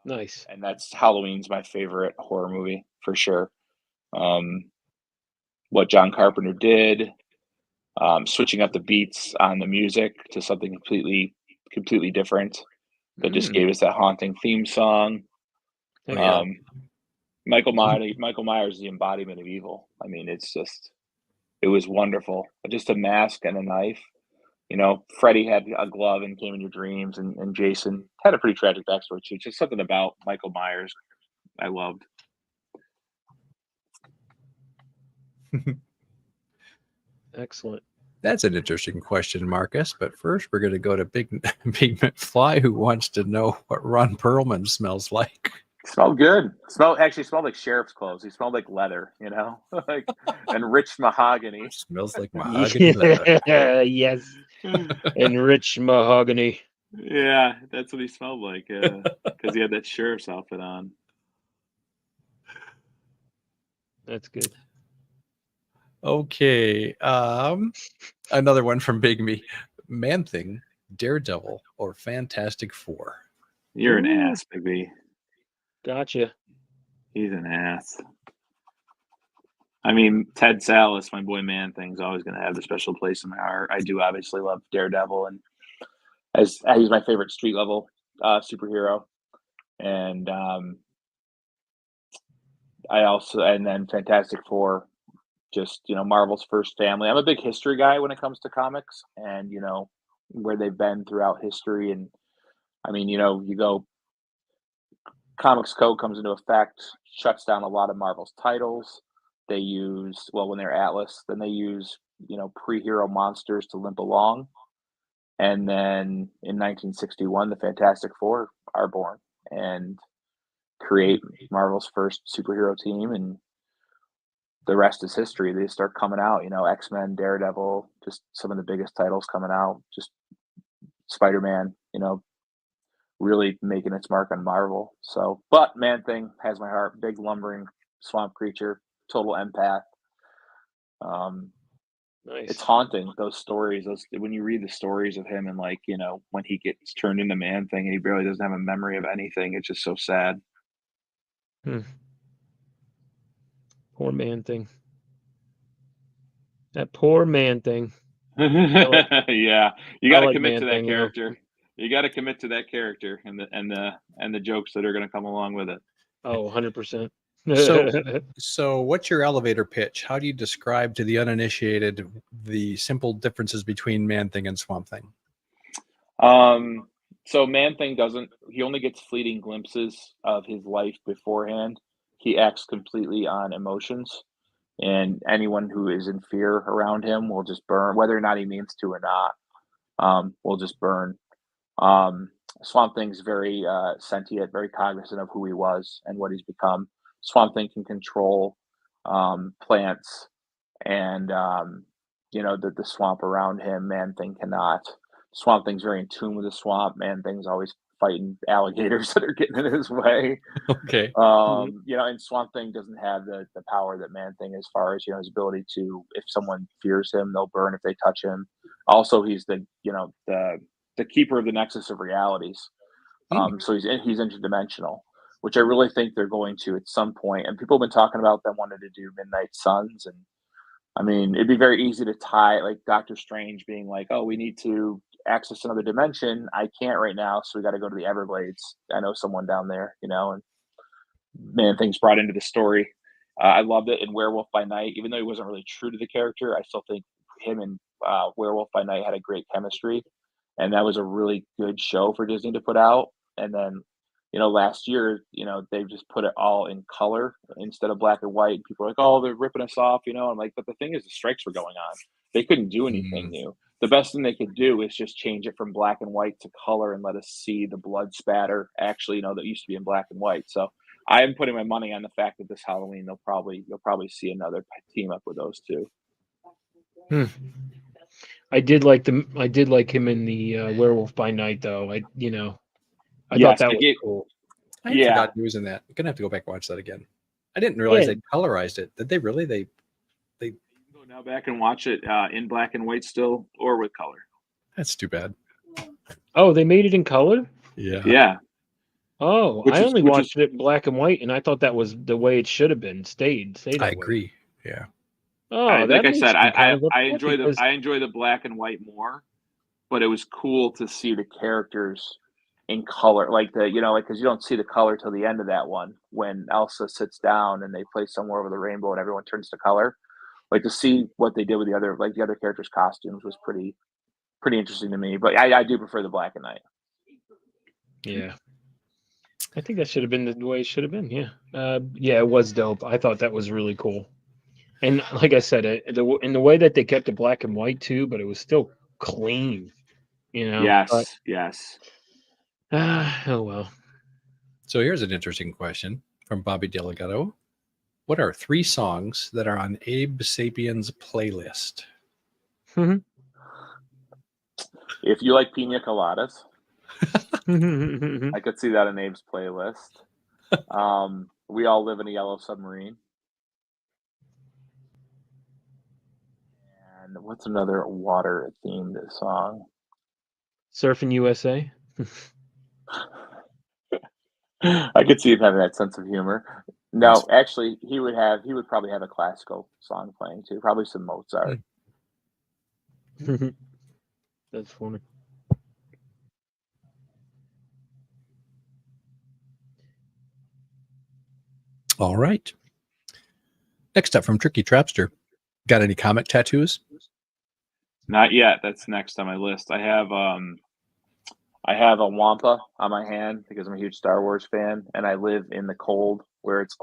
Speaker 5: Nice.
Speaker 8: and that's Halloween's my favorite horror movie for sure. What John Carpenter did, switching up the beats on the music to something completely different that just gave us that haunting theme song.
Speaker 5: Heck yeah.
Speaker 8: Michael Myers is the embodiment of evil. I mean, it was wonderful. Just a mask and a knife. You know, Freddy had a glove and came in your dreams, and Jason had a pretty tragic backstory too. Just something about Michael Myers I loved.
Speaker 5: Excellent.
Speaker 1: That's an interesting question, Marcus. But first, we're going to go to Big McFly, who wants to know what Ron Perlman smells like.
Speaker 8: Smelled good. Smelled like sheriff's clothes. He smelled like leather, you know, like and rich mahogany.
Speaker 1: Smells like mahogany leather.
Speaker 5: Yes. Enriched mahogany.
Speaker 8: Yeah, that's what he smelled like because he had that sheriff's outfit on.
Speaker 5: That's good.
Speaker 1: Okay. Another one from Big Me. Man-Thing, Daredevil, or Fantastic Four?
Speaker 8: You're an ass, baby.
Speaker 5: Gotcha.
Speaker 8: He's an ass. I mean, Ted Sallis, my boy Man-Thing's always going to have a special place in my heart. I do obviously love Daredevil, and as he's my favorite street level superhero. And and then Fantastic Four, just, you know, Marvel's first family. I'm a big history guy when it comes to comics, and, you know, where they've been throughout history. And I mean, you know, you go, Comics Code comes into effect, shuts down a lot of Marvel's titles. They use, well, when they're Atlas, then they use, you know, pre-hero monsters to limp along. And then in 1961, the Fantastic Four are born and create Marvel's first superhero team, and the rest is history. They start coming out, you know, X-Men, Daredevil, just some of the biggest titles coming out, just Spider-Man, you know, really making its mark on Marvel. So, but Man-Thing has my heart. Big lumbering swamp creature, total empath.
Speaker 5: Nice.
Speaker 8: It's haunting, those stories. When you read the stories of him, and, like, you know, when he gets turned into Man-Thing and he barely doesn't have a memory of anything, it's just so sad.
Speaker 5: Poor Man-Thing. That poor Man-Thing.
Speaker 8: Yeah, you got to
Speaker 5: like
Speaker 8: commit to that
Speaker 5: Man-Thing, though.
Speaker 8: character. You got to commit to that character and the jokes that are going to come along with it.
Speaker 5: Oh, 100%.
Speaker 1: So what's your elevator pitch? How do you describe to the uninitiated the simple differences between Man-Thing and Swamp Thing?
Speaker 8: So Man-Thing he only gets fleeting glimpses of his life beforehand. He acts completely on emotions, and anyone who is in fear around him will just burn, whether or not he means to or not, will just burn. Swamp Thing's very sentient, very cognizant of who he was and what he's become. Swamp Thing can control plants and you know, the swamp around him. Man-Thing cannot. Swamp Thing's very in tune with the swamp. Man-Thing's always fighting alligators that are getting in his way.
Speaker 1: Okay.
Speaker 8: You know, and Swamp Thing doesn't have the power that Man-Thing, as far as, you know, his ability to, if someone fears him, they'll burn if they touch him. Also, he's the keeper of the nexus of realities. So he's interdimensional, which I really think they're going to at some point. And people have been talking about them wanting to do Midnight Suns. And I mean, it'd be very easy to tie, like Doctor Strange being like, oh, we need to access another dimension. I can't right now, so we got to go to the Everglades. I know someone down there, you know, and Man-Thing's brought into the story. I loved it in Werewolf by Night. Even though he wasn't really true to the character, I still think him and Werewolf by Night had a great chemistry. And that was a really good show for Disney to put out. And then, you know, last year, you know, they just put it all in color instead of black and white. People are like, oh, they're ripping us off, you know. I'm like, but the thing is, the strikes were going on. They couldn't do anything new. the best thing they could do is just change it from black and white to color and let us see the blood spatter. Actually, that used to be in black and white. So I am putting my money on the fact that this Halloween you'll probably see another team up with those two.
Speaker 5: I did like him in the Werewolf by Night, though. I thought that was cool.
Speaker 1: I forgot he was in that. I'm gonna have to go back and watch that again. I didn't realize they colorized it. Did they really? They
Speaker 8: go now back and watch it in black and white still, or with color.
Speaker 1: That's too bad.
Speaker 5: Oh, they made it in color?
Speaker 8: Yeah.
Speaker 5: Oh, I only watched it in black and white, and I thought that was the way it should have been. Stayed
Speaker 1: I agree. Yeah.
Speaker 5: Oh,
Speaker 8: like I said, I enjoy the black and white more, but it was cool to see the characters in color, because you don't see the color till the end of that one when Elsa sits down and they play Somewhere Over the Rainbow and everyone turns to color. Like, to see what they did with the other characters' costumes was pretty interesting to me. But I do prefer the black and white.
Speaker 5: Yeah, I think that should have been the way it should have been. Yeah, it was dope. I thought that was really cool. And like I said, in the way that they kept it black and white too, but it was still clean.
Speaker 8: Yes, yes.
Speaker 5: Oh well.
Speaker 1: So here's an interesting question from Bobby Delgado. What are 3 songs that are on Abe Sapien's playlist?
Speaker 8: If you like pina coladas, I could see that on Abe's playlist. We All Live in a Yellow Submarine. And what's another water-themed song?
Speaker 5: Surfing USA.
Speaker 8: I could see him having that sense of humor. No, actually, he would probably have a classical song playing too. Probably some Mozart.
Speaker 5: That's funny.
Speaker 1: All right. Next up from Tricky Trapster. Got any comic tattoos?
Speaker 8: Not yet. That's next on my list. I have a Wampa on my hand because I'm a huge Star Wars fan, and I live in the cold where it's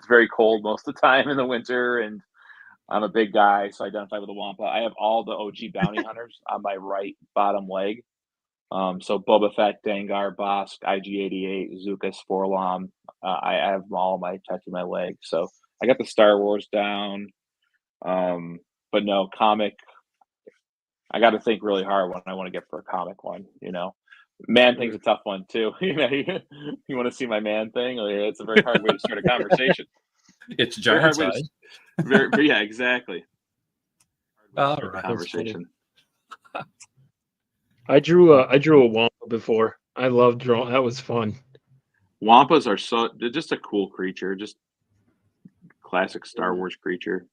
Speaker 8: very cold most of the time in the winter, and I'm a big guy, so I identify with the Wampa. I have all the OG bounty hunters on my right bottom leg. So Boba Fett, Dengar, Bosk, IG-88, Zuka, Sporlam. I have them all tattooed my leg. So I got the Star Wars down. But no, comic, I got to think really hard when I want to get for a comic one, Man thing's a tough one too. You want to see my man thing? It's a very hard way to start a conversation.
Speaker 1: It's giant size.
Speaker 8: Yeah, exactly.
Speaker 1: All right.
Speaker 8: Conversation.
Speaker 5: I drew a Wampa before. I love drawing. That was fun.
Speaker 8: Wampas they're just a cool creature, just classic Star Wars creature.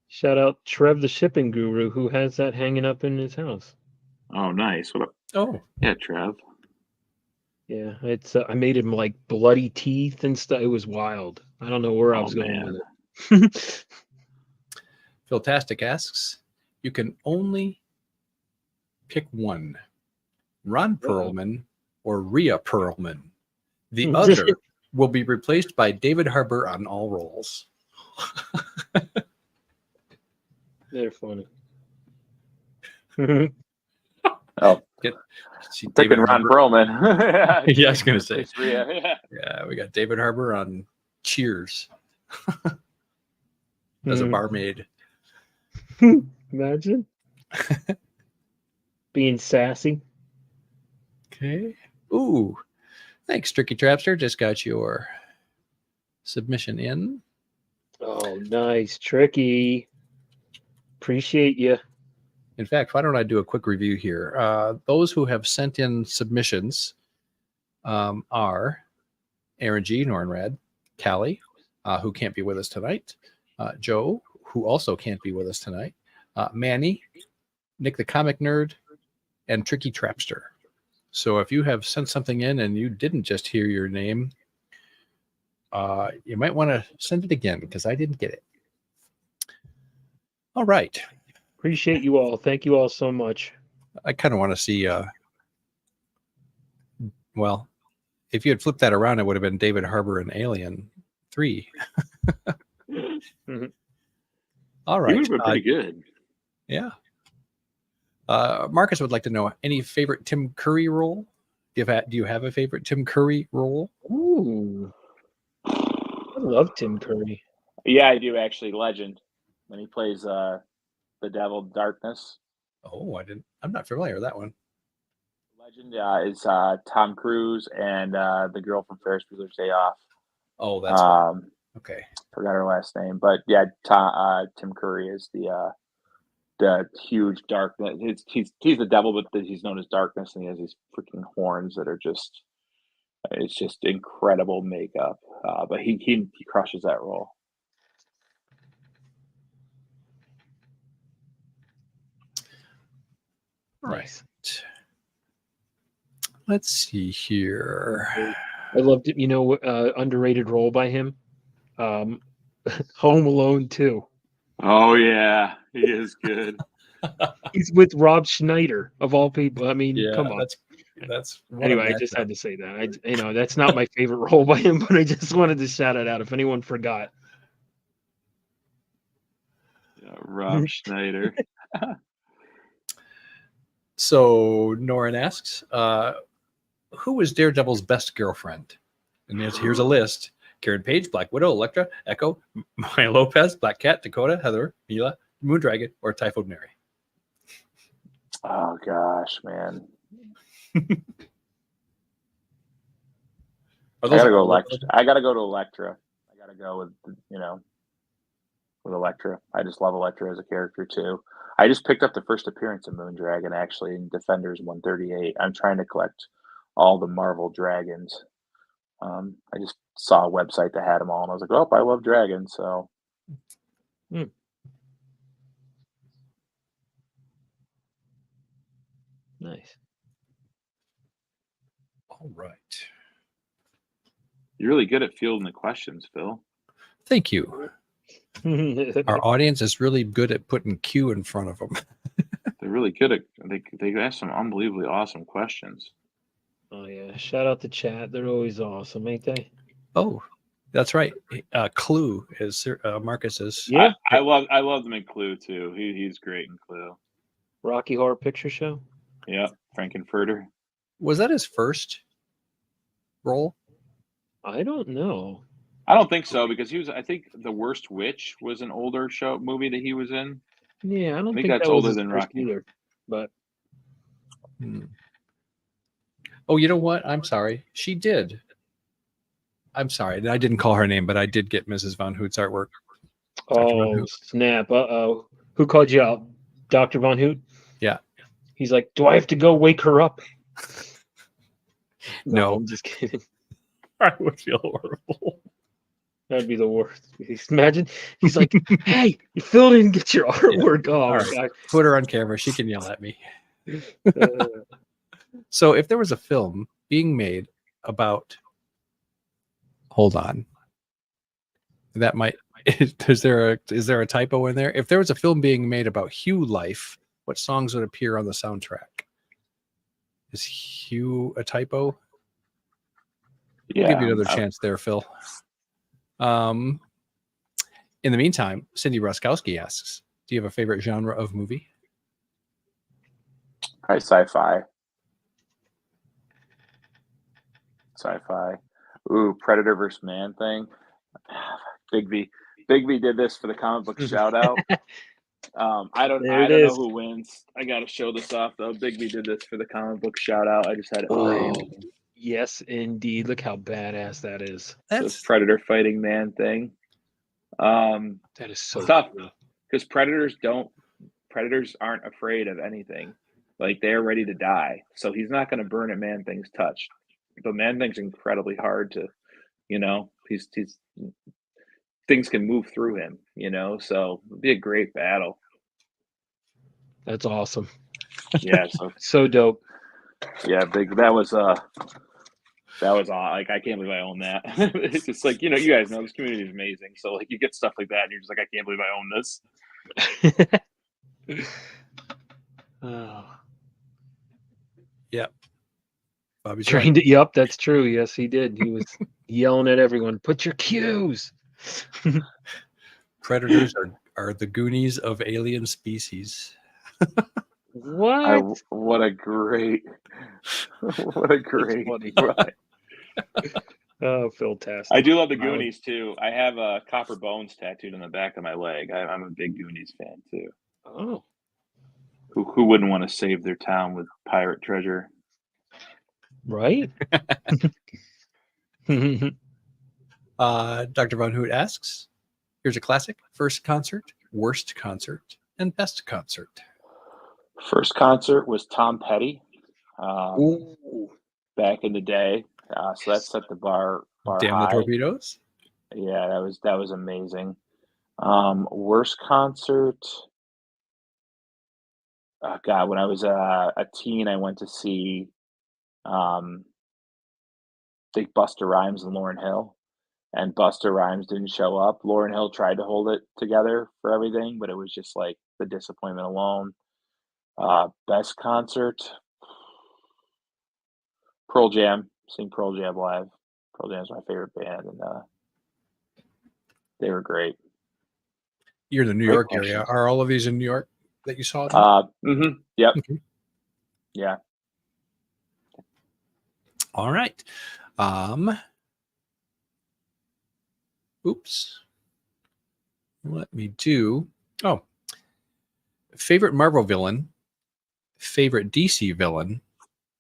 Speaker 5: Shout out Trev the shipping guru who has that hanging up in his house.
Speaker 8: Oh, nice. What up?
Speaker 1: Oh,
Speaker 8: yeah, Trev.
Speaker 5: Yeah, it's I made him like bloody teeth and stuff. It was wild. I don't know where I was going with it.
Speaker 1: Philtastic asks, you can only pick one. Ron Perlman or Rhea Perlman. The other will be replaced by David Harbour on all roles.
Speaker 5: They're funny.
Speaker 8: Oh,
Speaker 1: David
Speaker 8: Ron Perlman.
Speaker 1: Yeah, I was going to say.
Speaker 8: Rhea.
Speaker 1: Yeah, we got David Harbour on Cheers as a barmaid.
Speaker 5: Imagine being sassy.
Speaker 1: Okay. Ooh, thanks, Tricky Trapster. Just got your submission in.
Speaker 5: Oh, nice, Tricky. Appreciate you.
Speaker 1: In fact, why don't I do a quick review here? Those who have sent in submissions are Aaron G. Nornrad, Callie, who can't be with us tonight, Joe, who also can't be with us tonight, Manny, Nick the Comic Nerd, and Tricky Trapster. So if you have sent something in and you didn't just hear your name, you might want to send it again because I didn't get it. All right.
Speaker 5: Appreciate you all. Thank you all so much.
Speaker 1: I kind of want to see, well, if you had flipped that around, it would have been David Harbour and Alien 3.
Speaker 5: Mm-hmm.
Speaker 1: All right.
Speaker 8: You would have been pretty good.
Speaker 1: Yeah. Marcus would like to know any favorite Tim Curry role. Do you have a favorite Tim Curry role?
Speaker 5: Ooh, I love Tim Curry.
Speaker 8: Yeah, I do actually. Legend when he plays the Devil Darkness.
Speaker 1: Oh, I'm not familiar with that one.
Speaker 8: Legend is Tom Cruise and the girl from Ferris Bueller's Day Off.
Speaker 1: Oh, that's right. Okay.
Speaker 8: Forgot her last name, but yeah, Tim Curry is the huge darkness. He's the devil, but he's known as Darkness, and he has these freaking horns that are it's just incredible makeup. But he crushes that role.
Speaker 5: Nice.
Speaker 1: Let's see here.
Speaker 5: I loved it. Underrated role by him. Home Alone 2.
Speaker 8: Oh yeah, he is good.
Speaker 5: He's with Rob Schneider of all people. I mean, come on.
Speaker 1: That's
Speaker 5: anyway. I just had to say that. That's not my favorite role by him, but I just wanted to shout it out if anyone forgot.
Speaker 8: Yeah, Rob Schneider.
Speaker 1: So Norin asks, who was Daredevil's best girlfriend? And here's a list: Karen Page, Black Widow, Elektra, Echo, Maya Lopez, Black Cat, Dakota, Heather, Mila, Moondragon, or Typhoid Mary.
Speaker 8: Oh gosh, man. I gotta go Elektra. I gotta go to Elektra. I gotta go with with Elektra. I just love Elektra as a character too. I just picked up the first appearance of Moondragon actually in Defenders 138. I'm trying to collect all the Marvel dragons. I just saw a website that had them all, and I was like, "Oh, I love dragons." So,
Speaker 5: Nice.
Speaker 1: All right.
Speaker 8: you're really good at fielding the questions, Phil.
Speaker 1: Thank you. Our audience is really good at putting Q in front of them.
Speaker 8: They're really good at they ask some unbelievably awesome questions.
Speaker 5: Oh yeah, shout out the chat. They're always awesome, ain't they?
Speaker 1: Oh, that's right. Clue is Marcus's.
Speaker 5: Yeah,
Speaker 8: I love them in Clue too. He's great in Clue.
Speaker 5: Rocky Horror Picture Show.
Speaker 8: Yeah, Frankenfurter.
Speaker 1: Was that his first role?
Speaker 5: I don't know.
Speaker 8: I don't think so because I think The Worst Witch was an older movie that he was in.
Speaker 5: Yeah, I don't think
Speaker 8: that's
Speaker 5: that
Speaker 8: older
Speaker 5: was
Speaker 8: than
Speaker 5: his first
Speaker 8: Rocky
Speaker 5: either. But
Speaker 1: Oh, you know what? I'm sorry. She did. I'm sorry. I didn't call her name, but I did get Mrs. Von Hoot's artwork.
Speaker 5: oh snap! Who called you out? Dr. Von Hoot?
Speaker 1: Yeah.
Speaker 5: He's like, do I have to go wake her up?
Speaker 1: No.
Speaker 5: I'm just kidding.
Speaker 1: I would feel horrible.
Speaker 5: That'd be the worst. Imagine he's like, "Hey, you Phil didn't get your artwork." Oh,
Speaker 1: All
Speaker 5: my
Speaker 1: right.
Speaker 5: God.
Speaker 1: Put her on camera. She can yell at me.
Speaker 5: Uh,
Speaker 1: So if there was a film being made about, hold on, that might, is there a typo in there? If there was a film being made about Hugh life, what songs would appear on the soundtrack? Is Hugh a typo? We'll give you another chance there, Phil. In the meantime, Cindy Ruskowski asks, do you have a favorite genre of movie?
Speaker 8: Probably sci-fi. Sci-fi. Ooh, Predator versus Man thing. Big V did this for the comic book shout out. I don't know who wins. I gotta show this off though. Big V did this for the comic book shout out. I just had it framed.
Speaker 5: Yes, indeed. Look how badass that is.
Speaker 8: That's Predator fighting Man thing.
Speaker 5: That is so
Speaker 8: tough
Speaker 5: cool.
Speaker 8: because predators aren't afraid of anything. Like they're ready to die. So he's not going to burn at Man Thing's touch. But Man Thing's incredibly hard to, he's things can move through him, so it'd be a great battle.
Speaker 5: That's awesome.
Speaker 8: Yeah.
Speaker 5: So dope.
Speaker 8: Yeah, that was like I can't believe I own that. It's just like, you guys know this community is amazing. So like you get stuff like that and you're just like, I can't believe I own this.
Speaker 5: Oh.
Speaker 1: Yep. Bobby's
Speaker 5: Trained it. Yep, that's true. Yes, he did. He was yelling at everyone, put your cues.
Speaker 1: Predators are the Goonies of alien species.
Speaker 5: What?
Speaker 8: What a great, what a great.
Speaker 5: funny.
Speaker 8: Right.
Speaker 5: Oh, fantastic.
Speaker 8: I do love the
Speaker 5: I would-
Speaker 8: Goonies too. I have Copper Bones tattooed on the back of my leg. I'm a big Goonies fan too.
Speaker 5: Oh,
Speaker 8: Who wouldn't want to save their town with pirate treasure?
Speaker 5: right.
Speaker 1: Dr. Von Hoot asks, here's a classic: first concert, worst concert, and best concert.
Speaker 8: First concert was Tom Petty,
Speaker 1: Ooh,
Speaker 8: back in the day. So that set the bar
Speaker 1: damn
Speaker 8: high.
Speaker 1: the torpedoes.
Speaker 8: Yeah, that was amazing. Worst concert. Oh God, when I was a teen, I went to see Big Busta Rhymes and Lauryn Hill, and Busta Rhymes didn't show up. Lauryn Hill tried to hold it together for everything, but it was just like the disappointment alone. Best concert, Pearl Jam. Seen Pearl Jam live. Pearl Jam's my favorite band, and they were great.
Speaker 1: You're in the New
Speaker 8: Great
Speaker 1: York area.
Speaker 8: questions.
Speaker 1: Are all of these in New York that you saw?
Speaker 8: Yep.
Speaker 1: Okay.
Speaker 8: Yeah.
Speaker 1: All right. Oops. Let me do. Oh, favorite Marvel villain, favorite DC villain,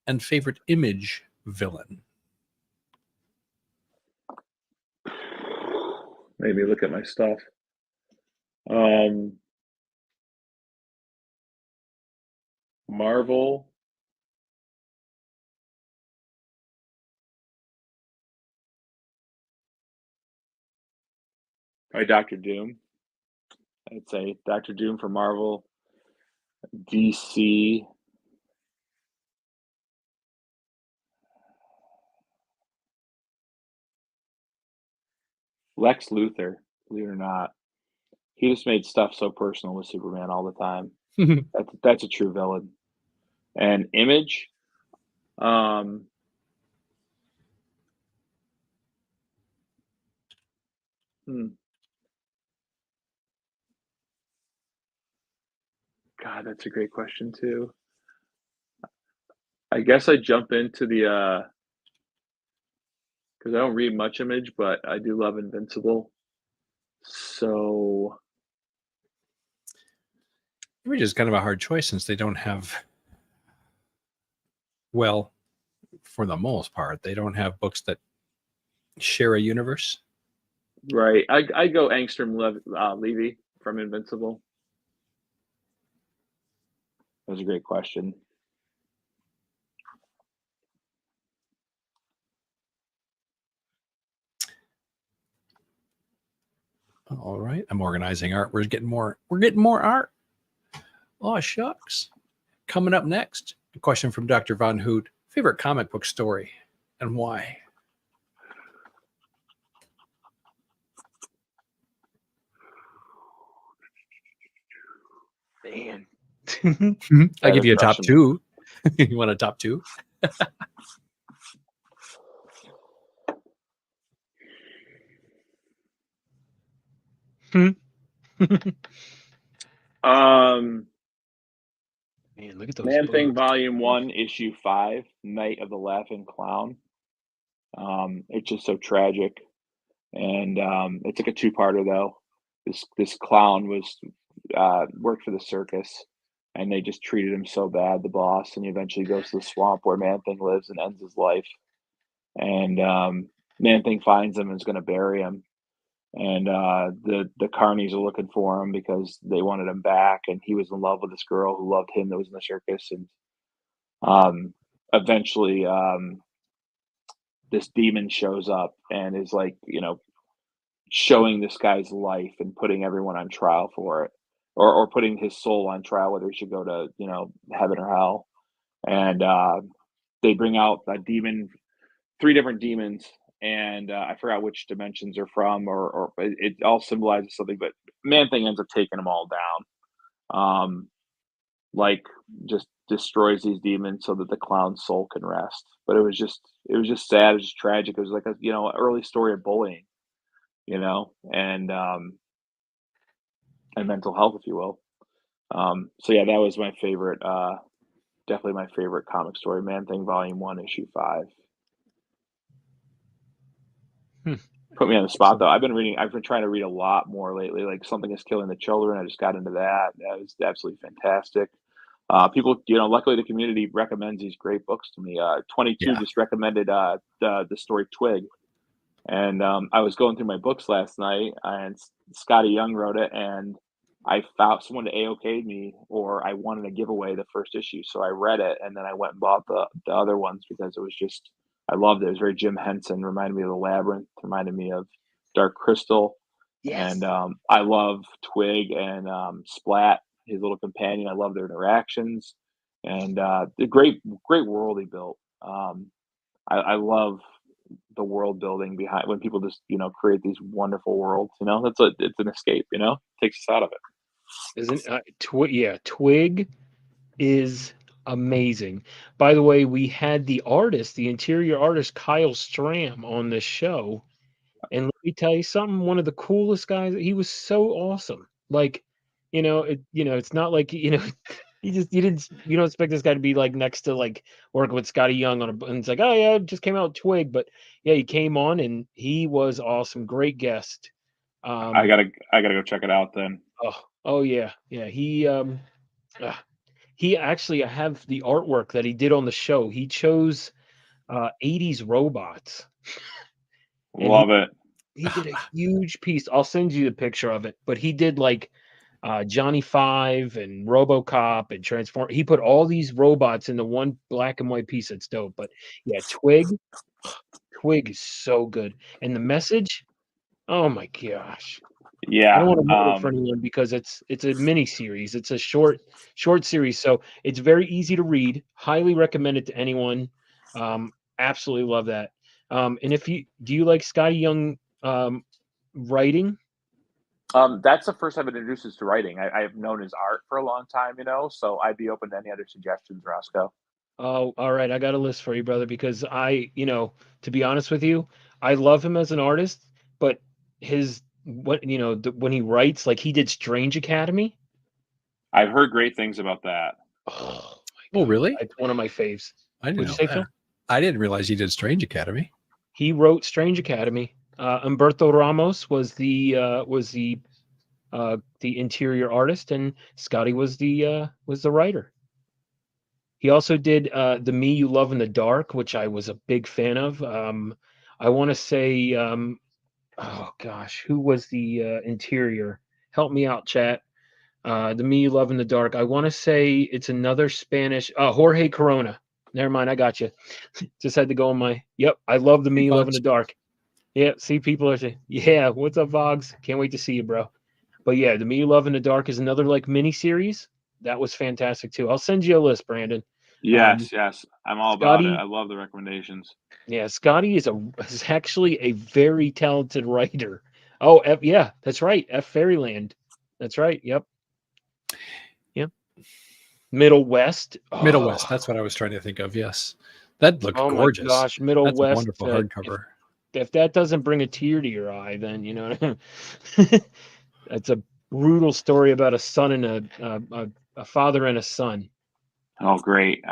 Speaker 1: and favorite Image villain.
Speaker 8: Maybe look at my stuff. Marvel. Probably Doctor Doom. I'd say Doctor Doom for Marvel. DC. Lex Luthor, believe it or not. He just made stuff so personal with Superman all the time. That's a true villain. And Image. God, that's a great question too. I guess I jump into the because I don't read much Image, but I do love Invincible. So
Speaker 1: Image is kind of a hard choice since they don't have, well, for the most part, they don't have books that share a universe.
Speaker 8: right, I go Angstrom Levy from Invincible. That was a great question.
Speaker 1: All right, I'm organizing art. We're getting more art. Oh shucks. Coming up next, a question from Dr. Von Hoot. Favorite comic book story and why?
Speaker 8: Man,
Speaker 1: I give
Speaker 8: is
Speaker 1: you a top
Speaker 8: crushing me.
Speaker 1: two. You want a top two?
Speaker 5: Man, look at those
Speaker 8: Man Thing
Speaker 5: books.
Speaker 8: Volume 1, Issue 5, Night of the Laughing Clown. It's just so tragic. And it's like a two-parter though. This clown was worked for the circus, and they just treated him so bad, the boss, and he eventually goes to the swamp where Man Thing lives and ends his life. And Man Thing finds him and is going to bury him. And the carnies are looking for him because they wanted him back, and he was in love with this girl who loved him that was in the circus. And eventually, this demon shows up and is like, showing this guy's life and putting everyone on trial for it, or putting his soul on trial, whether he should go to heaven or hell. And they bring out a demon, 3 different demons, and I forgot which dimensions are from, or it all symbolizes something. But Man Thing ends up taking them all down, like just destroys these demons so that the clown's soul can rest. But it was just sad. It was just tragic. It was like a early story of bullying, and mental health, if you will. So yeah, that was my favorite. Definitely my favorite comic story, Man Thing Volume 1, Issue 5. Put me on the spot though. I've been trying to read a lot more lately. Like Something is Killing the Children. I just got into that. That was absolutely fantastic. People, luckily the community recommends these great books to me. 22
Speaker 1: Yeah.
Speaker 8: just recommended the story Twig, and I was going through my books last night, and Scotty Young wrote it, and I found someone to AOK'd me, or I wanted a giveaway the first issue, so I read it, and then I went and bought the other ones because it was just I loved it. It was very Jim Henson, reminded me of The Labyrinth, reminded me of Dark Crystal, and I love Twig and Splat, his little companion. I love their interactions, and the great world he built. I love the world building behind when people just create these wonderful worlds. It's an escape. Takes us out of it.
Speaker 5: Isn't Twig is amazing. By the way, we had the interior artist Kyle Stram on this show, and let me tell you something. One of the coolest guys. He was so awesome. Like, it's not like you don't expect this guy to be like next to like working with Scotty Young on and it's like, oh yeah, it just came out Twig, but yeah, he came on and he was awesome. Great guest.
Speaker 8: I gotta go check it out then.
Speaker 5: Oh yeah. He actually, I have the artwork that he did on the show. He chose 80s robots.
Speaker 8: Love it.
Speaker 5: He did a huge piece. I'll send you the picture of it. But he did like Johnny Five and RoboCop and Transform. He put all these robots into one black and white piece. That's dope. But yeah, Twig is so good. And the message, oh my gosh.
Speaker 8: Yeah.
Speaker 5: I don't want to ruin it for anyone because it's a mini series. It's a short series, so it's very easy to read. Highly recommend it to anyone. Absolutely love that. And do you like Scotty Young writing?
Speaker 8: That's the first I've been introduced to writing. I've known his art for a long time, so I'd be open to any other suggestions, Rosko.
Speaker 5: Oh, all right. I got a list for you, brother, because to be honest with you, I love him as an artist, but when he writes, like he did Strange Academy.
Speaker 8: I've heard great things about that.
Speaker 5: Oh
Speaker 1: really?
Speaker 5: It's one of my faves.
Speaker 1: I didn't
Speaker 5: What'd
Speaker 1: know
Speaker 5: you say,
Speaker 1: that.
Speaker 5: Phil?
Speaker 1: I didn't realize he did Strange Academy.
Speaker 5: He wrote Strange Academy. Humberto Ramos was the interior artist, and Scotty was the writer. He also did the Me You Love in the Dark, which I was a big fan of. I want to say, oh gosh, who was the interior? Help me out, chat. The Me You Love in the Dark. I want to say it's another Spanish. Jorge Corona. Never mind, I got you. Just had to go on my. Yep, I love the Me You Love in the Dark. Yeah, see, people are saying, yeah, what's up, Vogs? Can't wait to see you, bro. But yeah, the Me You Love in the Dark is another like mini series. That was fantastic too. I'll send you a list, Brandon.
Speaker 8: Yes, I'm all about it. I love the recommendations.
Speaker 5: Yeah, Scotty is actually a very talented writer. Oh, yeah, that's right. Fairyland. That's right. Yep. Middle West.
Speaker 1: Middle West. That's what I was trying to think of. Yes, that looks gorgeous.
Speaker 5: Oh my gosh, Middle
Speaker 1: That's
Speaker 5: West.
Speaker 1: a wonderful hardcover.
Speaker 5: If that doesn't bring a tear to your eye, then you know that's a brutal story about a son and a father and a son.
Speaker 8: Oh, great.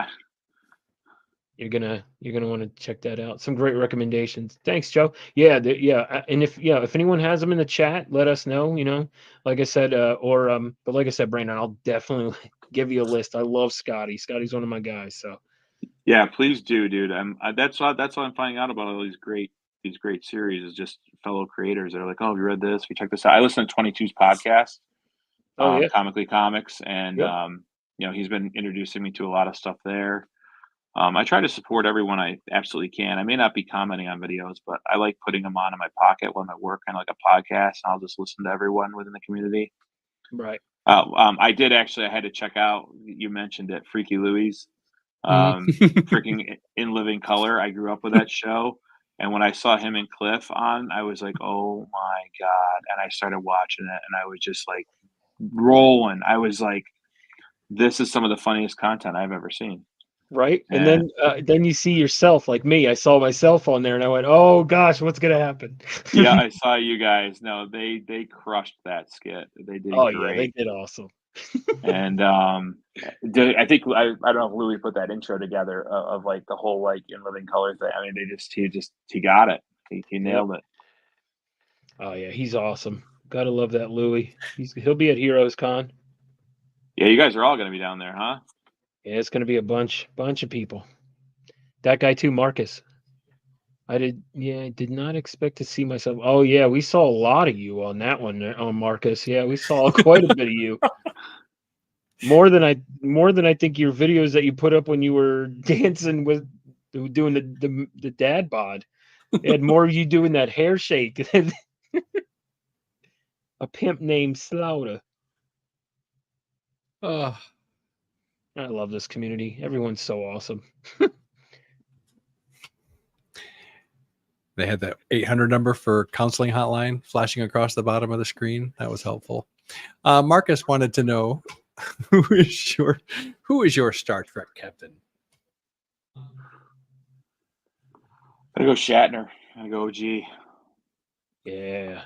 Speaker 5: You're gonna want to check that out. Some great recommendations. Thanks, Joe. Yeah, and if anyone has them in the chat, let us know. Like I said, but like I said, Brandon, I'll definitely give you a list. I love Scotty. Scotty's one of my guys. So
Speaker 8: yeah, please do, dude. That's what I'm finding out about all these great series is just fellow creators that are like, oh, have you read this? We check this out. I listen to 22's podcast, Comically Comics, and he's been introducing me to a lot of stuff there. I try to support everyone I absolutely can. I may not be commenting on videos, but I like putting them on in my pocket when I work, kind of like a podcast, and I'll just listen to everyone within the community.
Speaker 5: Right.
Speaker 8: I did actually. I had to check out. You mentioned it, Freaky Louie's, freaking In Living Color. I grew up with that show, and when I saw him and Cliff on, I was like, "Oh my god!" And I started watching it, and I was just like rolling. I was like, "This is some of the funniest content I've ever seen."
Speaker 5: Right. And then you see yourself like me. I saw myself on there and I went, oh gosh, what's going to happen?
Speaker 8: Yeah, I saw you guys. No, they crushed that skit. They did great.
Speaker 5: Yeah, they did awesome.
Speaker 8: And I think I don't know if Louis put that intro together of like the whole like In Living Color thing. I mean, he got it. He nailed it.
Speaker 5: Oh yeah, he's awesome. Gotta love that Louis. He'll be at Heroes Con.
Speaker 8: Yeah, you guys are all going to be down there, huh?
Speaker 5: Yeah, it's gonna be a bunch of people. That guy too, Marcus. I did not expect to see myself. Oh yeah, we saw a lot of you on that one, on Marcus. Yeah, we saw quite a bit of you. More than I think your videos that you put up when you were dancing with doing the dad bod. They had more of you doing that hair shake than a pimp named Slaughter.
Speaker 1: Oh,
Speaker 5: I love this community. Everyone's so awesome.
Speaker 1: they had that 800 number for counseling hotline flashing across the bottom of the screen. That was helpful. Marcus wanted to know who is your Star Trek captain?
Speaker 8: I go Shatner. I go OG.
Speaker 5: Yeah.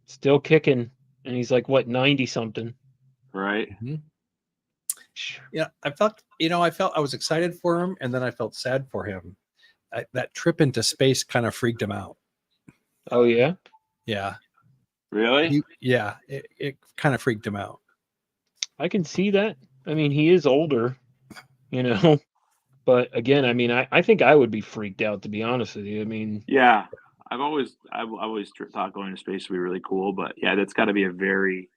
Speaker 5: Still kicking. And he's like, what, 90 something?
Speaker 8: Right.
Speaker 1: Mm-hmm. Yeah, I was excited for him, and then I felt sad for him. That trip into space kind of freaked him out.
Speaker 5: Oh yeah.
Speaker 8: Yeah. Really?
Speaker 1: It kind of freaked him out.
Speaker 5: I can see that. I mean, he is older, but again, I mean, I think I would be freaked out, to be honest with you. I mean,
Speaker 8: yeah, I've always thought going to space would be really cool, but yeah, that's got to be a very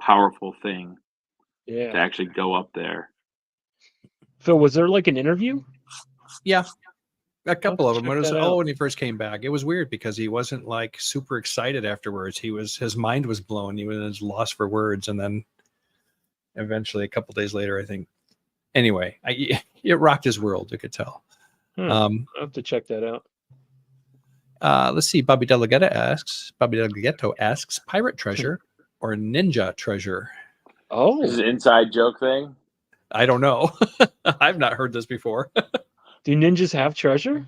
Speaker 8: powerful thing.
Speaker 5: Yeah.
Speaker 8: To actually go up there.
Speaker 5: Phil, was there like an interview?
Speaker 1: Yeah. A couple of them. When he first came back, it was weird because he wasn't like super excited afterwards. His mind was blown. He was lost for words, and then eventually, a couple days later, I think. Anyway, it rocked his world. You could tell.
Speaker 5: I'll have to check that out.
Speaker 1: Let's see. Bobby Delegato asks, pirate treasure or ninja treasure?
Speaker 5: Oh,
Speaker 8: this is an inside joke thing.
Speaker 1: I don't know. I've not heard this before.
Speaker 5: Do ninjas have treasure?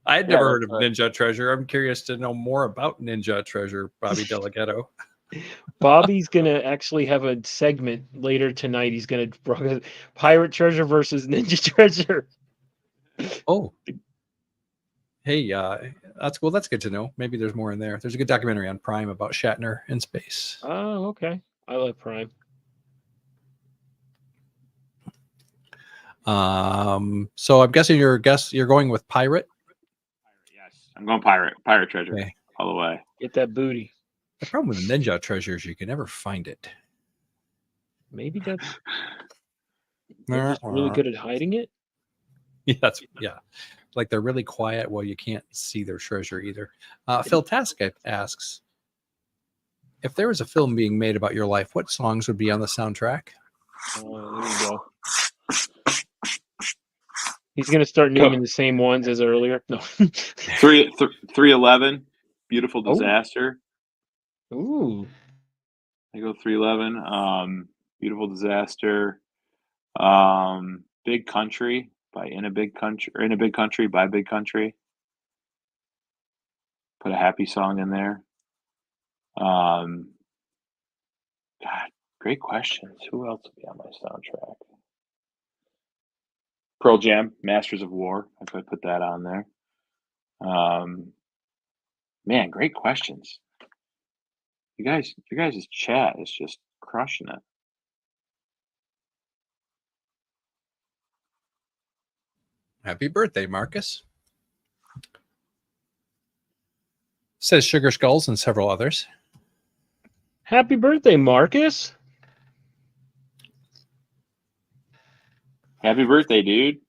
Speaker 1: I had never heard of ninja treasure. I'm curious to know more about ninja treasure, Bobby Delegato.
Speaker 5: Bobby's gonna actually have a segment later tonight. He's gonna pirate treasure versus ninja treasure.
Speaker 1: Oh, hey, that's cool. That's good to know. Maybe there's more in there. There's a good documentary on Prime about Shatner in space.
Speaker 5: Oh, okay. I like Prime.
Speaker 1: So I'm guessing you're going with pirate.
Speaker 8: Yes, I'm going pirate treasure all the way.
Speaker 5: Get that booty.
Speaker 1: The problem with ninja treasure is you can never find it.
Speaker 5: Maybe they're just really good at hiding it.
Speaker 1: Yeah. Like they're really quiet. Well, you can't see their treasure either. Phil Task asks, if there was a film being made about your life, what songs would be on the soundtrack?
Speaker 5: There you go. He's going to start naming the same ones as earlier. No.
Speaker 8: 311, Beautiful Disaster.
Speaker 5: Ooh.
Speaker 8: I go 311, Beautiful Disaster. Big Country by In a Big Country by Big Country. Put a happy song in there. God, great questions. Who else would be on my soundtrack? Pearl Jam, Masters of War. I could put that on there. Man, great questions. You guys' chat is just crushing it.
Speaker 1: Happy birthday, Marcus. Says Sugar Skulls and several others.
Speaker 5: Happy birthday, Marcus.
Speaker 8: Happy birthday, dude.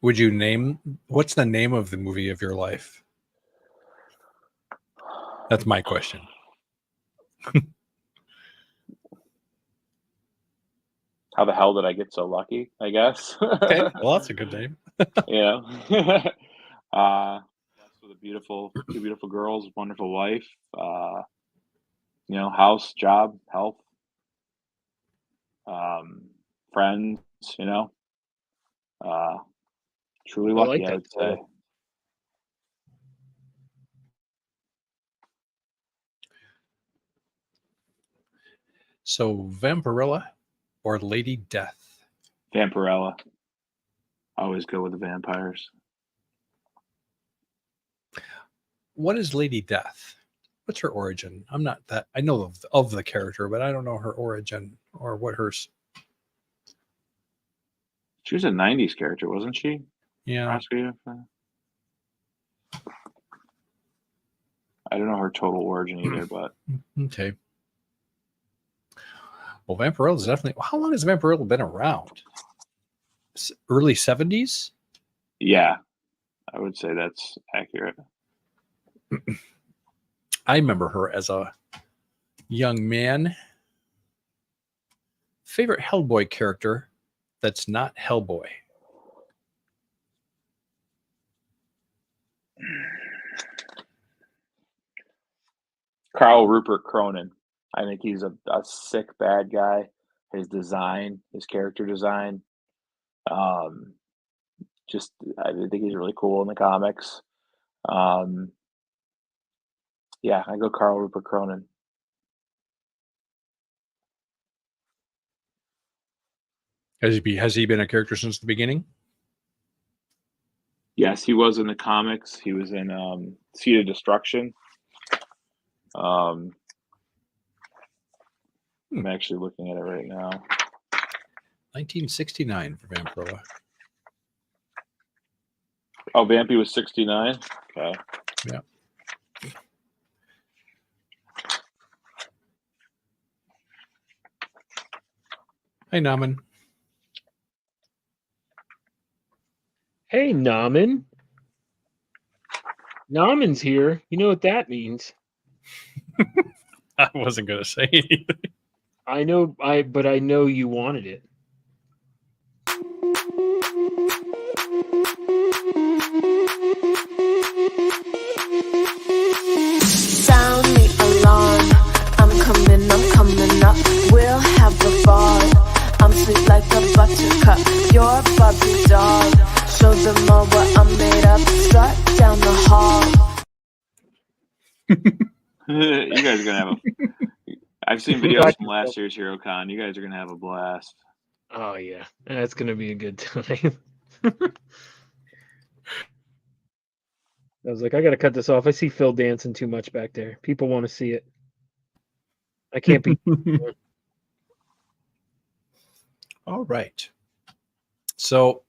Speaker 1: What's the name of the movie of your life? That's my question.
Speaker 8: How the hell did I get so lucky, I guess?
Speaker 1: Okay, well, that's a good name.
Speaker 8: Yeah. With two beautiful girls, wonderful wife, house, job, health, friends, truly lucky, I would say.
Speaker 1: So Vampirella or Lady Death?
Speaker 8: Vampirella. Always go with the vampires.
Speaker 1: What is Lady Death? What's her origin? I'm not that I know of the character, but I don't know her origin or what hers.
Speaker 8: She was a 90s character, wasn't she?
Speaker 1: Yeah.
Speaker 8: Rosko? I don't know her total origin either, but
Speaker 1: Okay. Well, Vampirella is definitely. How long has Vampirella been around? Early 70s?
Speaker 8: yeah, I would say that's accurate.
Speaker 1: I remember her as a young man. Favorite Hellboy character that's not Hellboy?
Speaker 8: Carl Rupert Cronin. I think he's a sick bad guy. His design, his character design, just I think he's really cool in the comics. Yeah, I go Carl Rupert Cronin.
Speaker 1: Has he been a character since the beginning?
Speaker 8: Yes, he was in the comics. He was in Seed of Destruction. I'm actually looking at it right now.
Speaker 1: 1969 for Vampirella.
Speaker 8: Oh, Vampy was 69? Okay.
Speaker 1: Yeah. Hey, Naman.
Speaker 5: Hey, Naman. Naman's here. You know what that means.
Speaker 1: I wasn't going to say anything.
Speaker 5: I know, but I know you wanted it.
Speaker 9: Sound the alarm. I'm coming up. We'll have a ball. I'm sweet like a buttercup. You're Barbie doll. Show them all what I'm made of. Strut down the hall.
Speaker 8: You guys are gonna have I've seen videos from last year's HeroCon. You guys are gonna have a blast.
Speaker 5: Oh yeah, that's gonna be a good time. I was like, I gotta cut this off. I see Phil dancing too much back there. People want to see it. I can't be.
Speaker 1: All right. So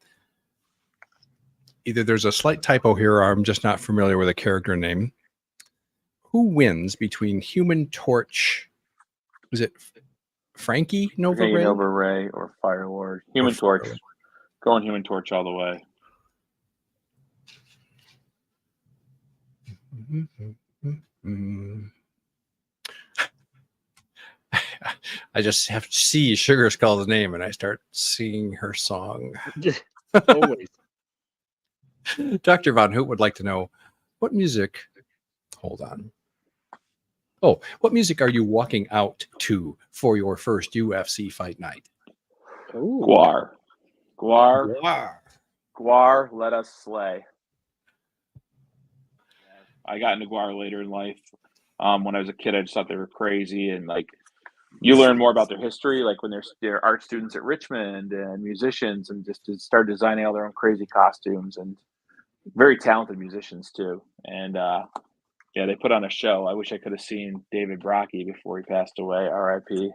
Speaker 1: either there's a slight typo here or I'm just not familiar with a character name. Who wins between Human Torch? Was it Frankie Nova Ray?
Speaker 8: Nova Ray or Firelord? Human Torch. Going Human Torch all the way.
Speaker 1: I just have to see Sugar Skull's name and I start singing her song.
Speaker 5: Always.
Speaker 1: Dr. Von Hoot would like to know what music. Hold on. Oh, what music are you walking out to for your first UFC fight night?
Speaker 5: Ooh.
Speaker 8: Guar.
Speaker 1: Wow.
Speaker 8: Guar, let us slay. I got into Guar later in life. When I was a kid, I just thought they were crazy, and like you learn more about their history, like when they're art students at Richmond and musicians, and just to start designing all their own crazy costumes, and very talented musicians too. And yeah, they put on a show. I wish I could have seen David Brocky before he passed away. R.I.P.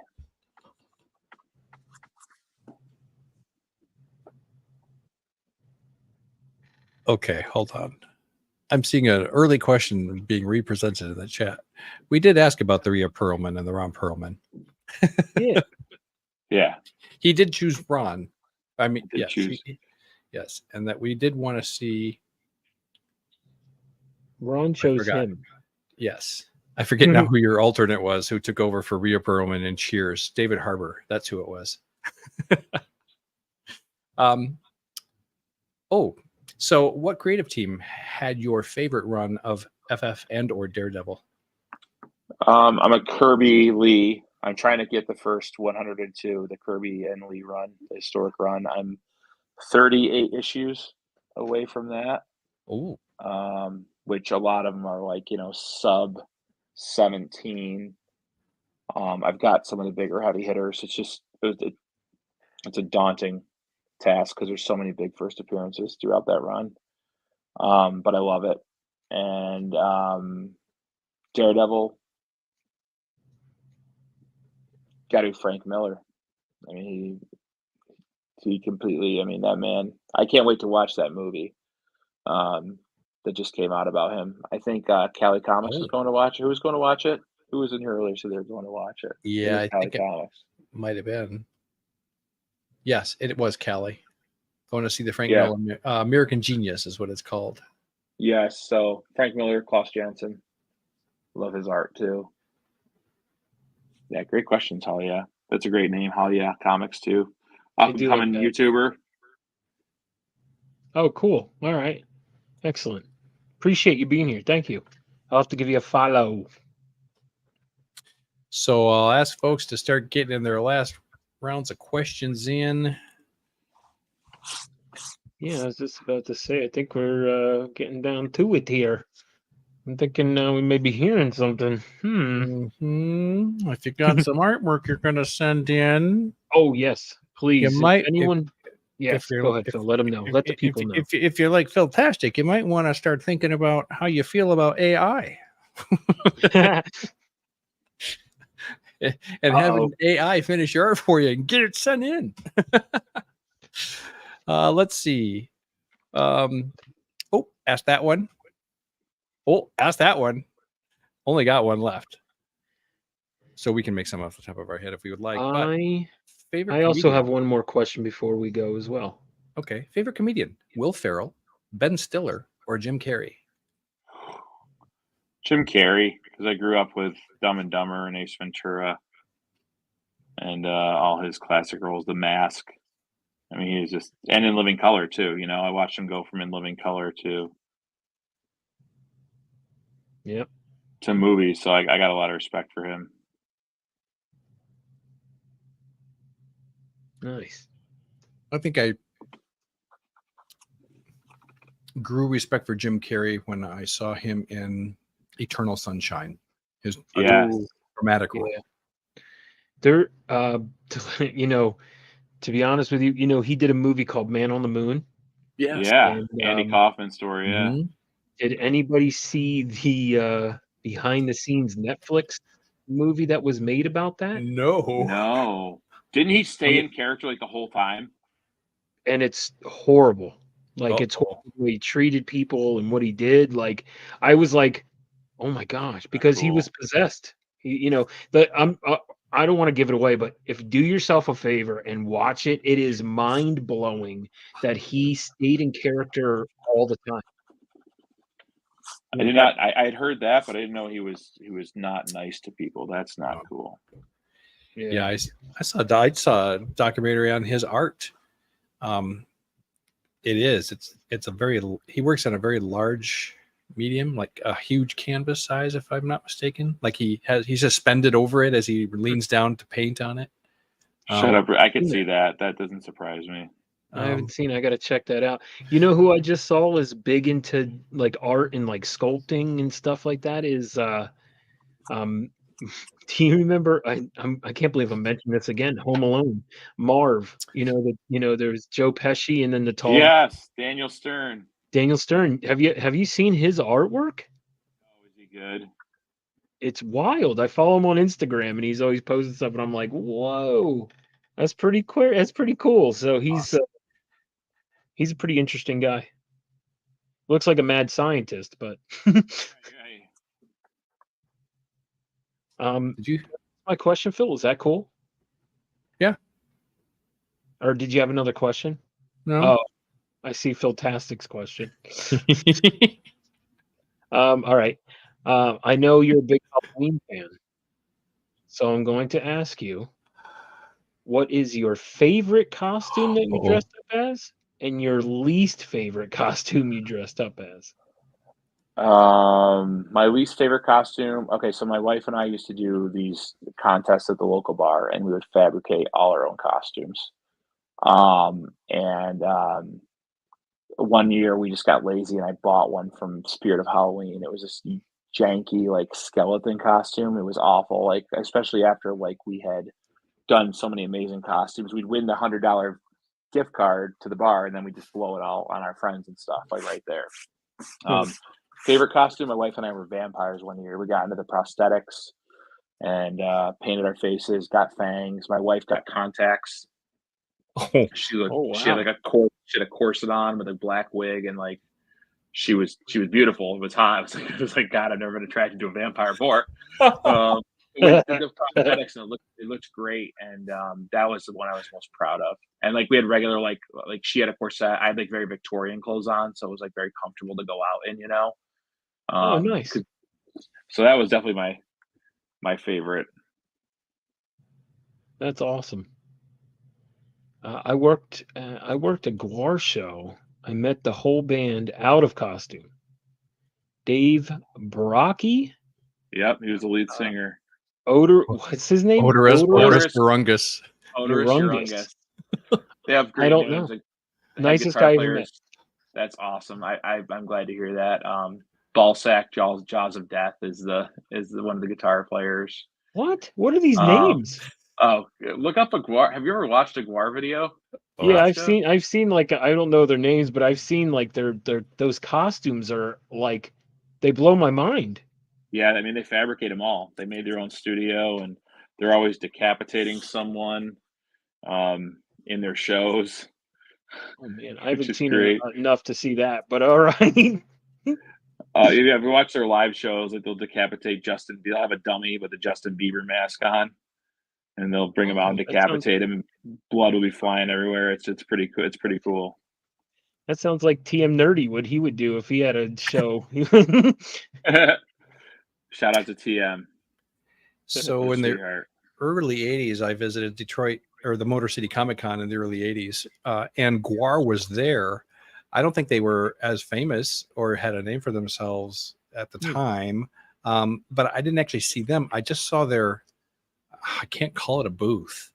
Speaker 1: Okay, hold on. I'm seeing an early question being represented in the chat. We did ask about the Rhea Perlman and the Ron Perlman.
Speaker 5: Yeah.
Speaker 8: Yeah.
Speaker 1: He did choose Ron. I mean, yes.
Speaker 8: choose.
Speaker 1: Yes. And that we did want to see.
Speaker 5: Ron chose him.
Speaker 1: Yes. I forget now who your alternate was, who took over for Rhea Perlman and Cheers. David Harbour. That's who it was. Oh, so what creative team had your favorite run of FF and or Daredevil?
Speaker 8: I'm a Kirby Lee. I'm trying to get the first 102, the Kirby and Lee run, the historic run. I'm 38 issues away from that.
Speaker 1: Oh,
Speaker 8: Which a lot of them are like, sub 17. I've got some of the bigger heavy hitters. It's a daunting task because there's so many big first appearances throughout that run. But I love it. And Daredevil, got to Frank Miller. I mean, he completely. I mean, that man. I can't wait to watch that movie that just came out about him. I think Cali Comics is
Speaker 1: Oh,
Speaker 8: going to watch it. Who's going to watch it? Who was in here earlier? So they're going to watch it. It
Speaker 1: yeah,
Speaker 8: was
Speaker 1: I
Speaker 8: Cali
Speaker 1: think it
Speaker 8: Comics.
Speaker 1: might have been. Yes, it was Callie. Going to see the Frank
Speaker 8: Yeah.
Speaker 1: Miller American Genius is what it's called.
Speaker 8: Yes. So Frank Miller, Klaus Janson. Love his art too. Yeah, great questions, Hell Yeah. That's a great name, Hell Yeah Comics too.
Speaker 5: I
Speaker 8: Up and
Speaker 5: do like
Speaker 8: coming
Speaker 5: that.
Speaker 8: YouTuber.
Speaker 5: Oh, cool. All right. Excellent. Appreciate you being here. Thank you. I'll have to give you a follow.
Speaker 1: So I'll ask folks to start getting in their last rounds of questions in.
Speaker 5: Yeah, I was just about to say, I think we're getting down to it here. I'm thinking we may be hearing something.
Speaker 1: If you got some artwork you're going to send in,
Speaker 5: Oh, yes. Please.
Speaker 1: you might.
Speaker 5: If anyone... Yes,
Speaker 1: you're,
Speaker 5: go ahead, Phil. Let them know. Let the people know.
Speaker 1: If you're like Philtastic, you might want to start thinking about how you feel about AI and having AI finish your art for you and get it sent in. Let's see. Ask that one. Ask that one. Only got one left. So we can make some off the top of our head if we would like.
Speaker 5: I also have one more question before we go as well.
Speaker 1: Okay. Favorite comedian? Will Ferrell, Ben Stiller, or Jim Carrey?
Speaker 8: Jim Carrey, because I grew up with Dumb and Dumber and Ace Ventura and all his classic roles, The Mask. I mean, he's just, and In Living Color too. You know, I watched him go from In Living Color to movies, so I got a lot of respect for him.
Speaker 5: Nice.
Speaker 1: I think I grew respect for Jim Carrey when I saw him in Eternal Sunshine. His dramatic role.
Speaker 5: There, you know, to be honest with you, you know, he did a movie called Man on the Moon.
Speaker 1: Yes.
Speaker 8: Yeah,
Speaker 5: And,
Speaker 8: Andy Kaufman story. Yeah.
Speaker 1: Mm-hmm.
Speaker 5: Did anybody see the behind the scenes Netflix movie that was made about that?
Speaker 8: No. Didn't he stay in character like the whole time?
Speaker 5: And it's horrible. Like it's horrible the way he treated people and what he did. Like I was like, oh my gosh, because he was possessed. You know, I don't want to give it away, but if do yourself a favor and watch it, it is mind blowing that he stayed in character all the time.
Speaker 8: I did not. I had heard that, but I didn't know he was not nice to people. That's not cool.
Speaker 1: Yeah, I saw a documentary on his art. It's a very, he works on a very large medium, like a huge canvas size, if I'm not mistaken. Like he's suspended over it as he leans down to paint on it.
Speaker 8: Shut up! I can see that. That doesn't surprise me.
Speaker 5: I haven't seen. I got to check that out. You know who I just saw is big into like art and like sculpting and stuff like that is do you remember I can't believe I'm mentioning this again, Home Alone. Marv, there's Joe Pesci and then the tall
Speaker 8: Daniel Stern.
Speaker 5: Daniel Stern. Have you seen his artwork?
Speaker 8: Oh, is he good?
Speaker 5: It's wild. I follow him on Instagram and he's always posting stuff and I'm like, whoa, that's pretty queer. That's pretty cool. So he's a pretty interesting guy. Looks like a mad scientist, but did you my question, Phil? Is that cool?
Speaker 1: Yeah.
Speaker 5: Or did you have another question?
Speaker 1: No.
Speaker 5: Oh, I see Philtastic's question. All right. I know you're a big Halloween fan. So I'm going to ask you, what is your favorite costume that you dressed up as? And your least favorite costume you dressed up as?
Speaker 8: My least favorite costume. Okay, so my wife and I used to do these contests at the local bar, and we would fabricate all our own costumes. One year we just got lazy, and I bought one from Spirit of Halloween. It was this janky like skeleton costume. It was awful. Like especially after like we had done so many amazing costumes, we'd win the $100 gift card to the bar, and then we just blow it all on our friends and stuff like right there. Favorite costume? My wife and I were vampires one year. We got into the prosthetics and painted our faces, got fangs. My wife got contacts.
Speaker 1: Oh,
Speaker 8: She looked.
Speaker 5: Oh,
Speaker 8: She had
Speaker 5: wow.
Speaker 8: like she had a corset on with a black wig, and like she was beautiful. It was hot. It was like God, I've never been attracted to a vampire before. We did the prosthetics, and it looked great, and that was the one I was most proud of. And like we had regular like she had a corset. I had like very Victorian clothes on, so it was like very comfortable to go out in, you know.
Speaker 5: Oh, nice.
Speaker 8: So that was definitely my favorite.
Speaker 5: That's awesome. I worked a Gwar show. I met the whole band out of costume. Dave Brockie,
Speaker 8: Yep, he was the lead singer.
Speaker 5: what's his name?
Speaker 1: Odorous
Speaker 8: Odorous.
Speaker 1: Urungus.
Speaker 8: Urungus. They have great
Speaker 5: I don't
Speaker 8: names.
Speaker 5: know.
Speaker 8: Like,
Speaker 5: Nicest
Speaker 8: guitar
Speaker 5: guy I ever
Speaker 8: players.
Speaker 5: met.
Speaker 8: That's awesome. I'm glad to hear that. Ballsack, Jaws of Death is one of the guitar players.
Speaker 5: What are these
Speaker 8: Um,
Speaker 5: names?
Speaker 8: Oh, look up a Gwar. Have you ever watched a Gwar video?
Speaker 5: Yeah,
Speaker 8: Rosko?
Speaker 5: I've seen like I don't know their names, but I've seen like their those costumes are like they blow my mind.
Speaker 8: Yeah, I mean they fabricate them all. They made their own studio, and they're always decapitating someone in their shows.
Speaker 5: Oh man, I
Speaker 8: Which
Speaker 5: haven't
Speaker 8: is
Speaker 5: seen
Speaker 8: great.
Speaker 5: enough to see that, but all right.
Speaker 8: If you ever watch their live shows, like they'll decapitate Justin. They'll have a dummy with a Justin Bieber mask on, and they'll bring him out and
Speaker 5: That sounds-
Speaker 8: decapitate him. Blood will be flying everywhere. It's pretty cool. It's pretty cool.
Speaker 5: That sounds like TM Nerdy, what he would do if he had a show.
Speaker 8: Shout out to TM.
Speaker 1: So in the
Speaker 8: Sweetheart.
Speaker 1: early 80s, I visited Detroit or the Motor City Comic Con in the early 80s, and Gwar was there. I don't think they were as famous or had a name for themselves at the time, but I didn't actually see them. I just saw their, I can't call it a booth.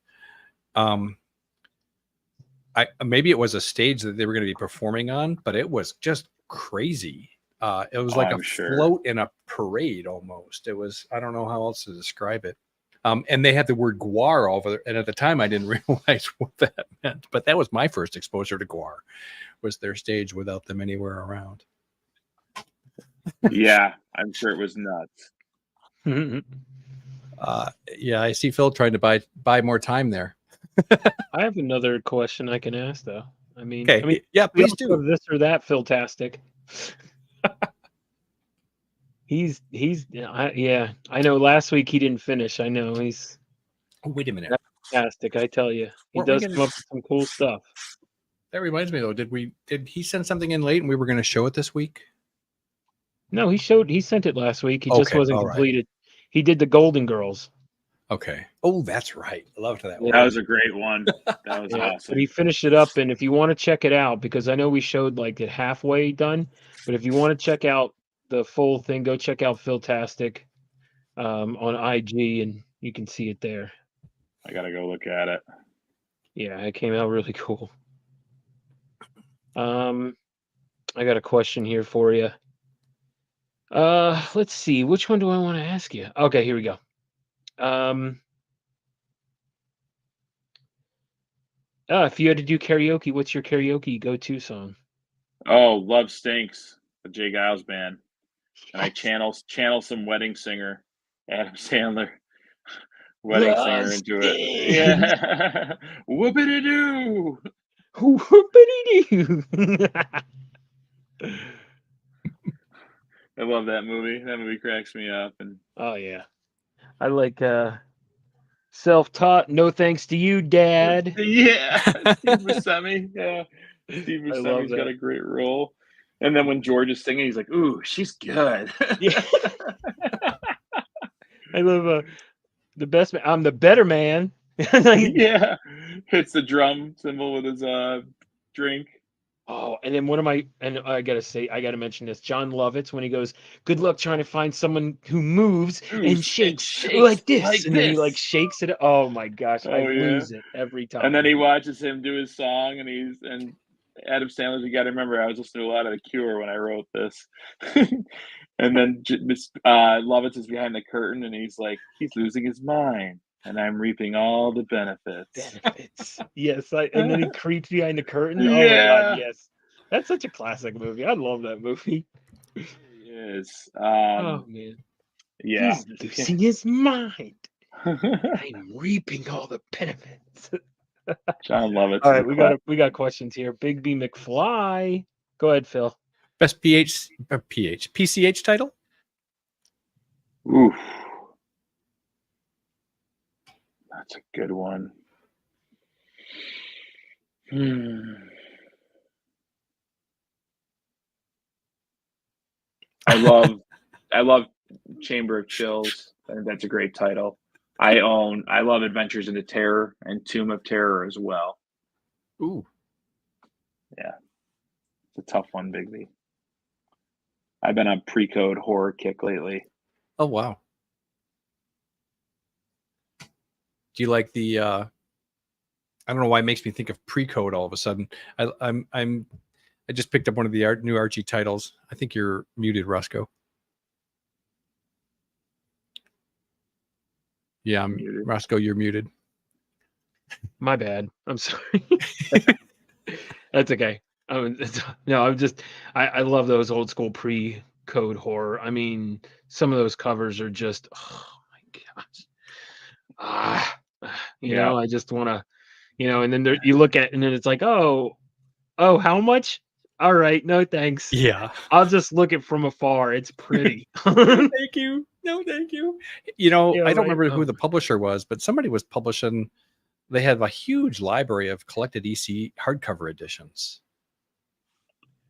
Speaker 1: Maybe it was a stage that they were going to be performing on, but it was just crazy. It was like
Speaker 8: I'm
Speaker 1: a
Speaker 8: sure.
Speaker 1: float in a parade almost. It was, I don't know how else to describe it. And they had the word Gwar all over there. And at the time I didn't realize what that meant, but that was my first exposure to Gwar, was their stage without them anywhere around.
Speaker 8: Yeah, I'm sure it was nuts.
Speaker 1: Yeah, I see Phil trying to buy more time there.
Speaker 5: I have another question I can ask though. I mean,
Speaker 1: yeah,
Speaker 5: we
Speaker 1: please
Speaker 5: don't
Speaker 1: do.
Speaker 5: go this or that, Phil-tastic. he's yeah. I know. Last week he didn't finish. I know he's.
Speaker 1: Oh, wait a minute.
Speaker 5: Fantastic! I tell you, he
Speaker 1: Weren't we
Speaker 5: does
Speaker 1: gonna-
Speaker 5: come up with some cool stuff.
Speaker 1: That reminds me though. Did he send something in late and we were going to show it this week?
Speaker 5: No, he sent it last week. He just
Speaker 1: Okay,
Speaker 5: wasn't
Speaker 1: all right.
Speaker 5: completed. He did the Golden Girls.
Speaker 1: Okay. Oh, that's right. I loved that one.
Speaker 8: That was a great one. That was
Speaker 5: Yeah,
Speaker 8: awesome.
Speaker 5: but he finished it up, and if you want to check it out, because I know we showed like it halfway done, but if you want to check out the full thing, go check out Phil-tastic on IG, and you can see it there.
Speaker 8: I gotta go look at it.
Speaker 5: Yeah, it came out really cool. I got a question here for you. Let's see, which one do I want to ask you? Okay, here we go. If you had to do karaoke, what's your karaoke go-to song?
Speaker 8: Oh, Love Stinks, the Jay Giles band. And I channel some wedding singer, Adam Sandler, wedding singer into it. Yeah. Whoopity doo.
Speaker 5: Whoopity-doo.
Speaker 8: I love that movie. That movie cracks me up. And
Speaker 5: Oh yeah, I like self-taught. No thanks to you, Dad.
Speaker 8: yeah, Steve Buscemi. Yeah, Steve
Speaker 5: I love
Speaker 8: Buscemi's got
Speaker 5: that.
Speaker 8: a great role. And then when George is singing, he's like, "Ooh, she's good."
Speaker 5: Yeah. I love the best man. I'm the better man.
Speaker 8: Yeah, hits the drum cymbal with his drink.
Speaker 5: Oh, and then I gotta mention this. John Lovitz, when he goes, "Good luck trying to find someone who moves and shakes like this," and then he like shakes it. Oh my gosh, I lose it every time.
Speaker 8: And then he watches him do his song, and Adam Sandler's. You got to remember, I was listening to a lot of The Cure when I wrote this, And then Lovitz is behind the curtain, and he's like, he's losing his mind, and I'm reaping all the benefits.
Speaker 5: Benefits. Yes, and then he creeps behind the curtain. Oh my
Speaker 8: Yeah.
Speaker 5: God, yes. That's such a classic movie. I love that movie.
Speaker 8: He is.
Speaker 5: Oh man.
Speaker 8: Yeah.
Speaker 5: He's losing his mind. I'm reaping all the benefits.
Speaker 8: John Lovitz.
Speaker 5: All right, we got questions here. Big B McFly. Go ahead, Phil.
Speaker 1: Best PCH title?
Speaker 8: Oof. That's a good one. I love Chamber of Chills. I think that's a great title. I love Adventures into Terror and Tomb of Terror as well.
Speaker 1: Ooh.
Speaker 8: Yeah. It's a tough one, Bigby. I've been on pre-code horror kick lately.
Speaker 1: Oh wow. Do you like the I don't know why it makes me think of pre-code all of a sudden. I just picked up one of the new Archie titles. I think you're muted, Rosko. Yeah, I'm muted. Rosko, you're muted.
Speaker 5: My bad. I'm sorry. That's okay. I love those old school pre-code horror. I mean, some of those covers are just, oh my gosh. You know, I just want to, and then you look at it and then it's like, oh, how much? All right, no thanks.
Speaker 1: Yeah.
Speaker 5: I'll just look it from afar. It's pretty.
Speaker 1: Thank you. No, thank you. I don't remember who the
Speaker 5: Oh.
Speaker 1: publisher was, but somebody was publishing. They have a huge library of collected EC hardcover editions.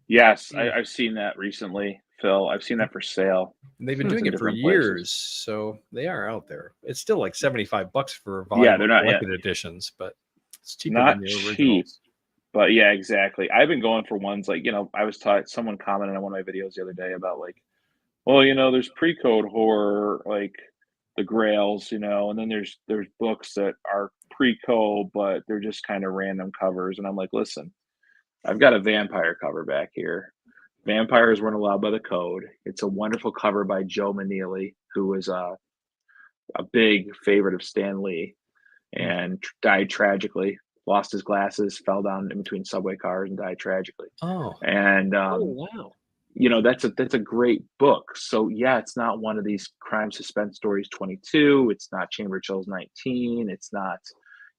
Speaker 8: Yes, I've seen that recently, Phil. I've seen that for sale.
Speaker 1: And they've been doing
Speaker 8: in
Speaker 1: it for
Speaker 8: different
Speaker 1: years,
Speaker 8: places.
Speaker 1: so they are out there. It's still like $75 for a volume
Speaker 8: Yeah, they're
Speaker 1: of
Speaker 8: not
Speaker 1: collected editions, but it's cheaper
Speaker 8: Not
Speaker 1: than the
Speaker 8: cheap.
Speaker 1: originals.
Speaker 8: But yeah, exactly. I've been going for ones like, I was taught, someone commented on one of my videos the other day about like, well, there's pre-code horror, like the Grails, and then there's books that are pre-code, but they're just kind of random covers. And I'm like, listen, I've got a vampire cover back here. Vampires weren't allowed by the code. It's a wonderful cover by Joe Maneely, who was a big favorite of Stan Lee and died tragically. Lost his glasses, fell down in between subway cars, and died tragically.
Speaker 1: Oh.
Speaker 8: And
Speaker 5: Wow.
Speaker 8: that's a great book. So yeah, it's not one of these crime suspense stories 22. It's not Chamber of Chills 19. It's not,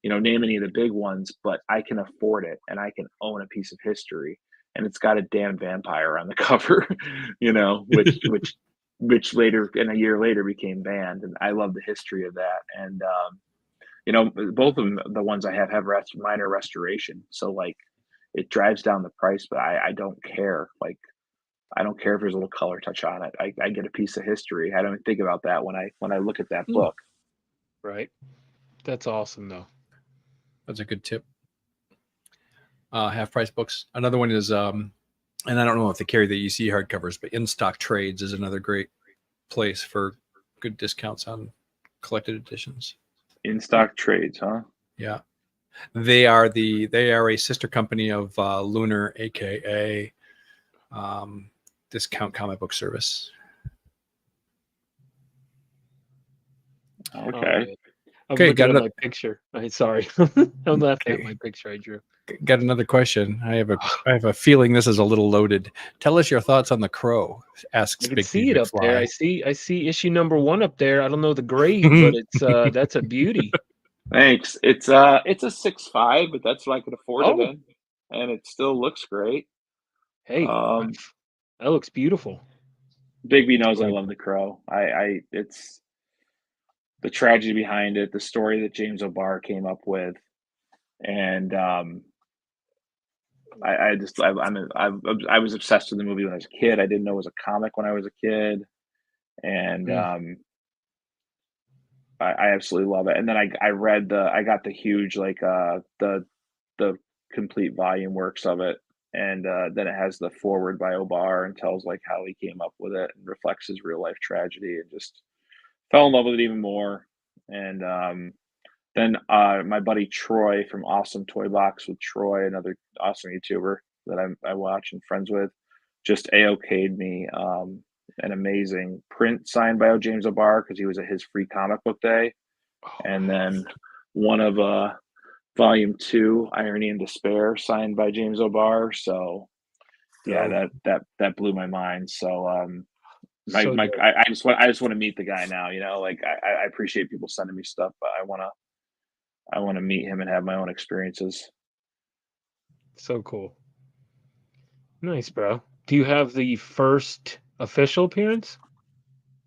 Speaker 8: name any of the big ones. But I can afford it, and I can own a piece of history, and it's got a damn vampire on the cover, which later, and a year later, became banned. And I love the history of that. And both of them, the ones I have minor restoration. So like, it drives down the price, but I don't care. Like, I don't care if there's a little color touch on it. I get a piece of history. I don't think about that when I look at that book.
Speaker 5: Right. That's awesome, though.
Speaker 1: That's a good tip. Half price books. Another one is, and I don't know if they carry the EC hardcovers, but In Stock Trades is another great place for good discounts on collected editions.
Speaker 8: In Stock Trades, huh?
Speaker 1: Yeah. They are a sister company of Lunar, aka Discount Comic Book Service.
Speaker 8: Okay.
Speaker 5: I'm
Speaker 1: Okay,
Speaker 5: looking
Speaker 1: got
Speaker 5: at
Speaker 1: another
Speaker 5: my picture. Sorry. I'm laughing at my picture I drew.
Speaker 1: Got another question. I have a feeling this is a little loaded. Tell us your thoughts on The Crow. Asks
Speaker 5: I can
Speaker 1: Big
Speaker 5: see it up
Speaker 1: McFly.
Speaker 5: there. I see issue number 1 up there. I don't know the grade, but it's that's a beauty.
Speaker 8: Thanks. It's a 6.5, but that's what I could afford
Speaker 5: Oh.
Speaker 8: it in, and it still looks great.
Speaker 5: Hey, that looks beautiful.
Speaker 8: Bigby knows I love The Crow. It's the tragedy behind it, the story that James O'Barr came up with, and I was obsessed with the movie when I was a kid. I didn't know it was a comic when I was a kid, and I absolutely love it. And then I got the huge the complete volume works of it, and then it has the forward by O'Barr and tells like how he came up with it and reflects his real life tragedy, and just fell in love with it even more. And then my buddy Troy from Awesome Toy Box with Troy, another awesome YouTuber that I watch and friends with, just AOK'd me an amazing print signed by James O'Barr because he was at his free comic book day, and then one of volume 2, Irony and Despair, signed by James O'Barr. So yeah, that blew my mind. So I just want to meet the guy now. Like I appreciate people sending me stuff, but I want to meet him and have my own experiences.
Speaker 5: So cool. Nice, bro. Do you have the first official appearance?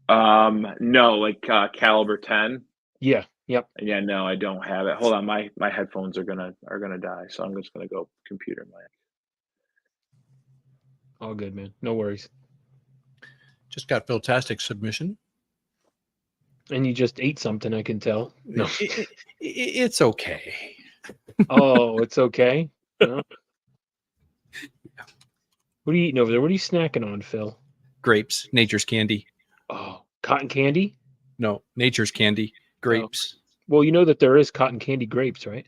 Speaker 8: No, like Caliber 10.
Speaker 5: Yeah. Yep.
Speaker 8: Yeah, no, I don't have it. Hold on, my headphones are gonna die, so I'm just gonna go computer land.
Speaker 5: All good, man. No worries.
Speaker 1: Just got Philtastic submission.
Speaker 5: And you just ate something, I can tell. No.
Speaker 1: It's okay.
Speaker 5: Oh, it's okay. No. What are you eating over there? What are you snacking on, Phil?
Speaker 1: Grapes, nature's candy.
Speaker 5: Oh, cotton candy?
Speaker 1: No, nature's candy. Grapes.
Speaker 5: Oh. Well, you know that there is cotton candy grapes, right?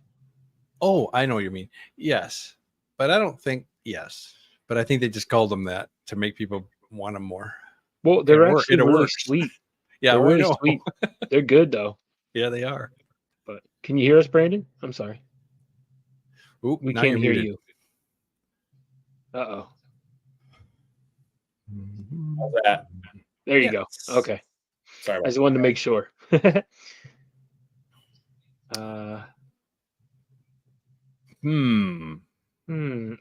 Speaker 1: Oh, I know what you mean. Yes. But I think they just called them that to make people want them more.
Speaker 5: Well, they're actually really sweet.
Speaker 1: Yeah,
Speaker 5: they're really sweet. They're good, though.
Speaker 1: Yeah, they are.
Speaker 5: But can you hear us, Brandon? I'm sorry.
Speaker 1: Ooh,
Speaker 5: we can't hear you. Uh-oh.
Speaker 8: How's that?
Speaker 5: There you go. Okay.
Speaker 8: Sorry about
Speaker 5: I just wanted to make sure.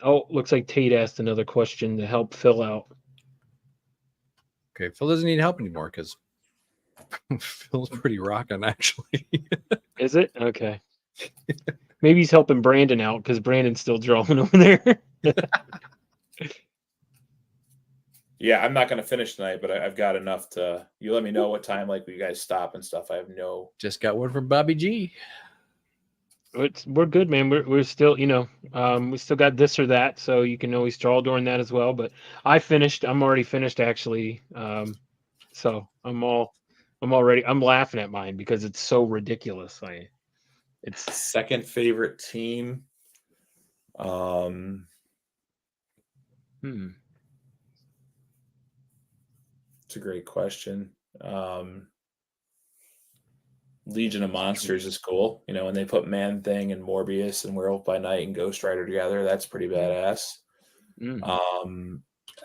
Speaker 5: Oh, looks like Tate asked another question to help Phil out.
Speaker 1: Okay, Phil doesn't need help anymore because Phil's pretty rocking, actually.
Speaker 5: Is it? Okay. Maybe he's helping Brandon out because Brandon's still drawing over there.
Speaker 10: Yeah, I'm not going to finish tonight, but I've got enough to. You let me know what time, like, you guys stop and stuff. I have no.
Speaker 1: Just got one from Bobby G.
Speaker 5: We're good, man. We're still, we still got this or that, so you can always draw during that as well. But I'm already finished actually. So I'm laughing at mine because it's so ridiculous. It's
Speaker 10: second favorite team. It's a great question. Legion of Monsters is cool. When they put Man-Thing and Morbius and Werewolf by Night and Ghost Rider together, that's pretty badass.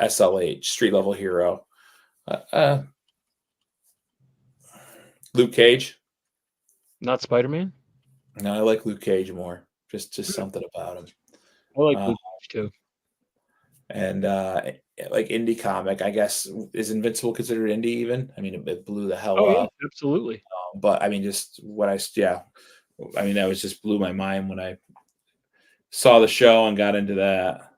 Speaker 10: SLH, Street Level Hero. Luke Cage.
Speaker 5: Not Spider-Man?
Speaker 10: No, I like Luke Cage more. Just something about him.
Speaker 5: I like Luke Cage too.
Speaker 10: And like indie comic, I guess, is Invincible considered indie even? I mean, it blew the hell up.
Speaker 5: Yeah, absolutely.
Speaker 10: But I mean, just what that was just blew my mind when I saw the show and got into that.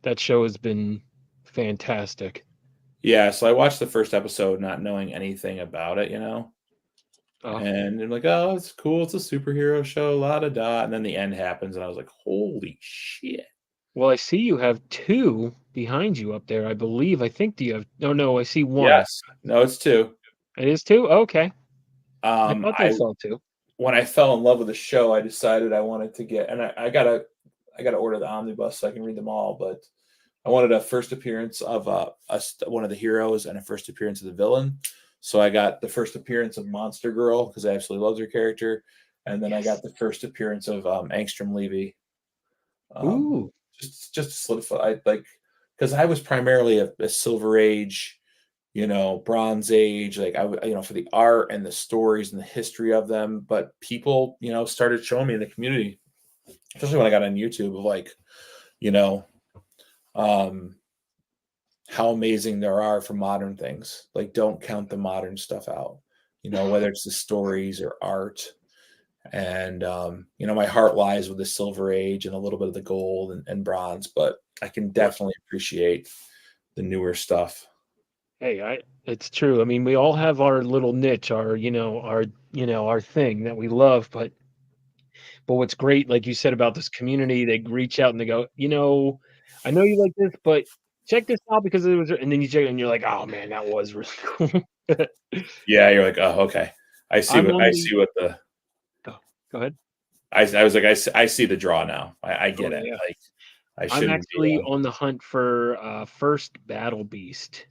Speaker 5: That show has been fantastic.
Speaker 10: Yeah, so I watched the first episode not knowing anything about it, and I'm like, oh, it's cool. It's a superhero show, la-da-da. And then the end happens, and I was like, holy shit.
Speaker 5: Well, I see you have 2 behind you up there, I believe. I think, do you have... No, I see 1.
Speaker 10: Yes. No, it's 2.
Speaker 5: It is 2? Okay. I thought I saw 2.
Speaker 10: When I fell in love with the show, I decided I wanted to get... And I gotta order the omnibus so I can read them all, but I wanted a first appearance of one of the heroes and a first appearance of the villain. So I got the first appearance of Monster Girl because I absolutely loved her character. And then I got the first appearance of Angstrom Levy.
Speaker 5: Ooh.
Speaker 10: Just to solidify, because I was primarily a Silver Age, Bronze Age, for the art and the stories and the history of them. But people, started showing me in the community, especially when I got on YouTube, of how amazing there are for modern things. Like, don't count the modern stuff out, whether it's the stories or art. And, my heart lies with the Silver Age and a little bit of the gold and bronze, but I can definitely appreciate the newer stuff.
Speaker 5: Hey, it's true. I mean, we all have our little niche, our thing that we love, but what's great, like you said about this community, they reach out and they go, I know you like this, but check this out because it was, and then you check it and you're like, oh man, that was really cool.
Speaker 10: Yeah. You're like, oh, okay. I see what the,
Speaker 5: Go ahead.
Speaker 10: I was like, I see the draw now. I get it.
Speaker 5: Yeah.
Speaker 10: I
Speaker 5: I'm
Speaker 10: shouldn't be
Speaker 5: actually
Speaker 10: one.
Speaker 5: on the hunt for first Battle Beast.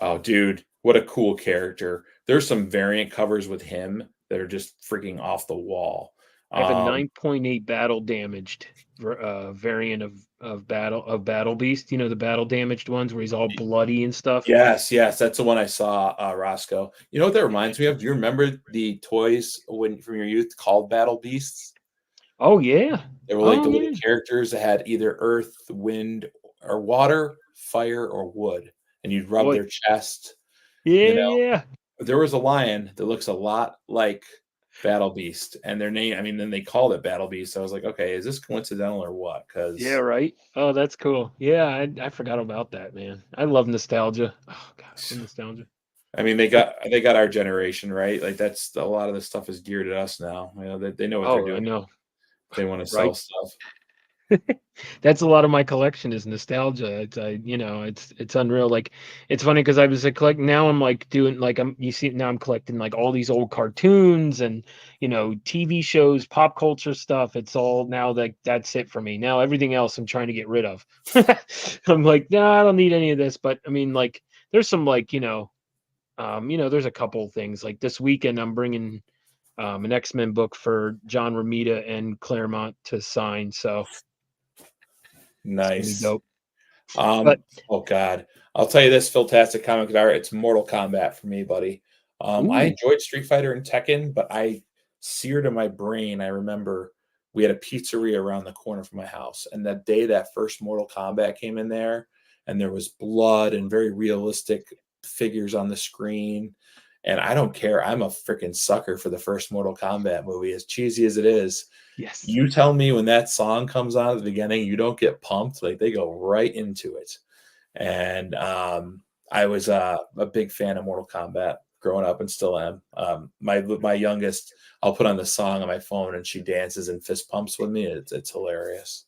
Speaker 10: Oh, dude, what a cool character. There's some variant covers with him that are just freaking off the wall.
Speaker 5: I have a 9.8 battle damaged variant of Battle Beast. You know, the battle damaged ones where he's all bloody and stuff.
Speaker 10: Yes, that's the one I saw, Rosko. You know what that reminds me of? Do you remember the toys from your youth called Battle Beasts?
Speaker 5: Oh yeah.
Speaker 10: They were like
Speaker 5: Oh,
Speaker 10: the
Speaker 5: yeah.
Speaker 10: little characters that had either earth, wind, or water, fire, or wood, and you'd rub
Speaker 5: Boy.
Speaker 10: their chest.
Speaker 5: Yeah,
Speaker 10: You know?
Speaker 5: yeah.
Speaker 10: There was a lion that looks a lot like Battle Beast, and their name, I mean, then they called it Battle Beast. So I was like, okay, is this coincidental or what? Because
Speaker 5: Yeah, right. Oh, that's cool. Yeah, I forgot about that, man. I love nostalgia. Oh god, I love nostalgia.
Speaker 10: I mean, they got our generation, right? Like that's a lot of this stuff is geared at us now. You know, they know what they're doing.
Speaker 5: I know.
Speaker 10: They want to sell stuff.
Speaker 5: That's a lot of my collection is nostalgia. It's unreal. Like it's funny because I was collecting. Now I'm like doing like now I'm collecting like all these old cartoons and TV shows, pop culture stuff. It's all now like that's it for me. Now everything else I'm trying to get rid of. I'm like, nah, I don't need any of this. But I mean, like there's some like there's a couple things like this weekend I'm bringing an X-Men book for John Romita and Claremont to sign. So.
Speaker 10: Nice.
Speaker 5: Dope.
Speaker 10: Oh God, I'll tell you this, Philtastic Comic Art. It's Mortal Kombat for me, buddy. I enjoyed Street Fighter and Tekken, but I seared in my brain. I remember we had a pizzeria around the corner from my house, and that day that first Mortal Kombat came in there, and there was blood and very realistic figures on the screen. And I don't care. I'm a freaking sucker for the first Mortal Kombat movie, as cheesy as it is.
Speaker 5: Yes.
Speaker 10: You tell me when that song comes on at the beginning, you don't get pumped. Like they go right into it. And I was a big fan of Mortal Kombat growing up and still am. My youngest, I'll put on the song on my phone and she dances and fist pumps with me. It's hilarious.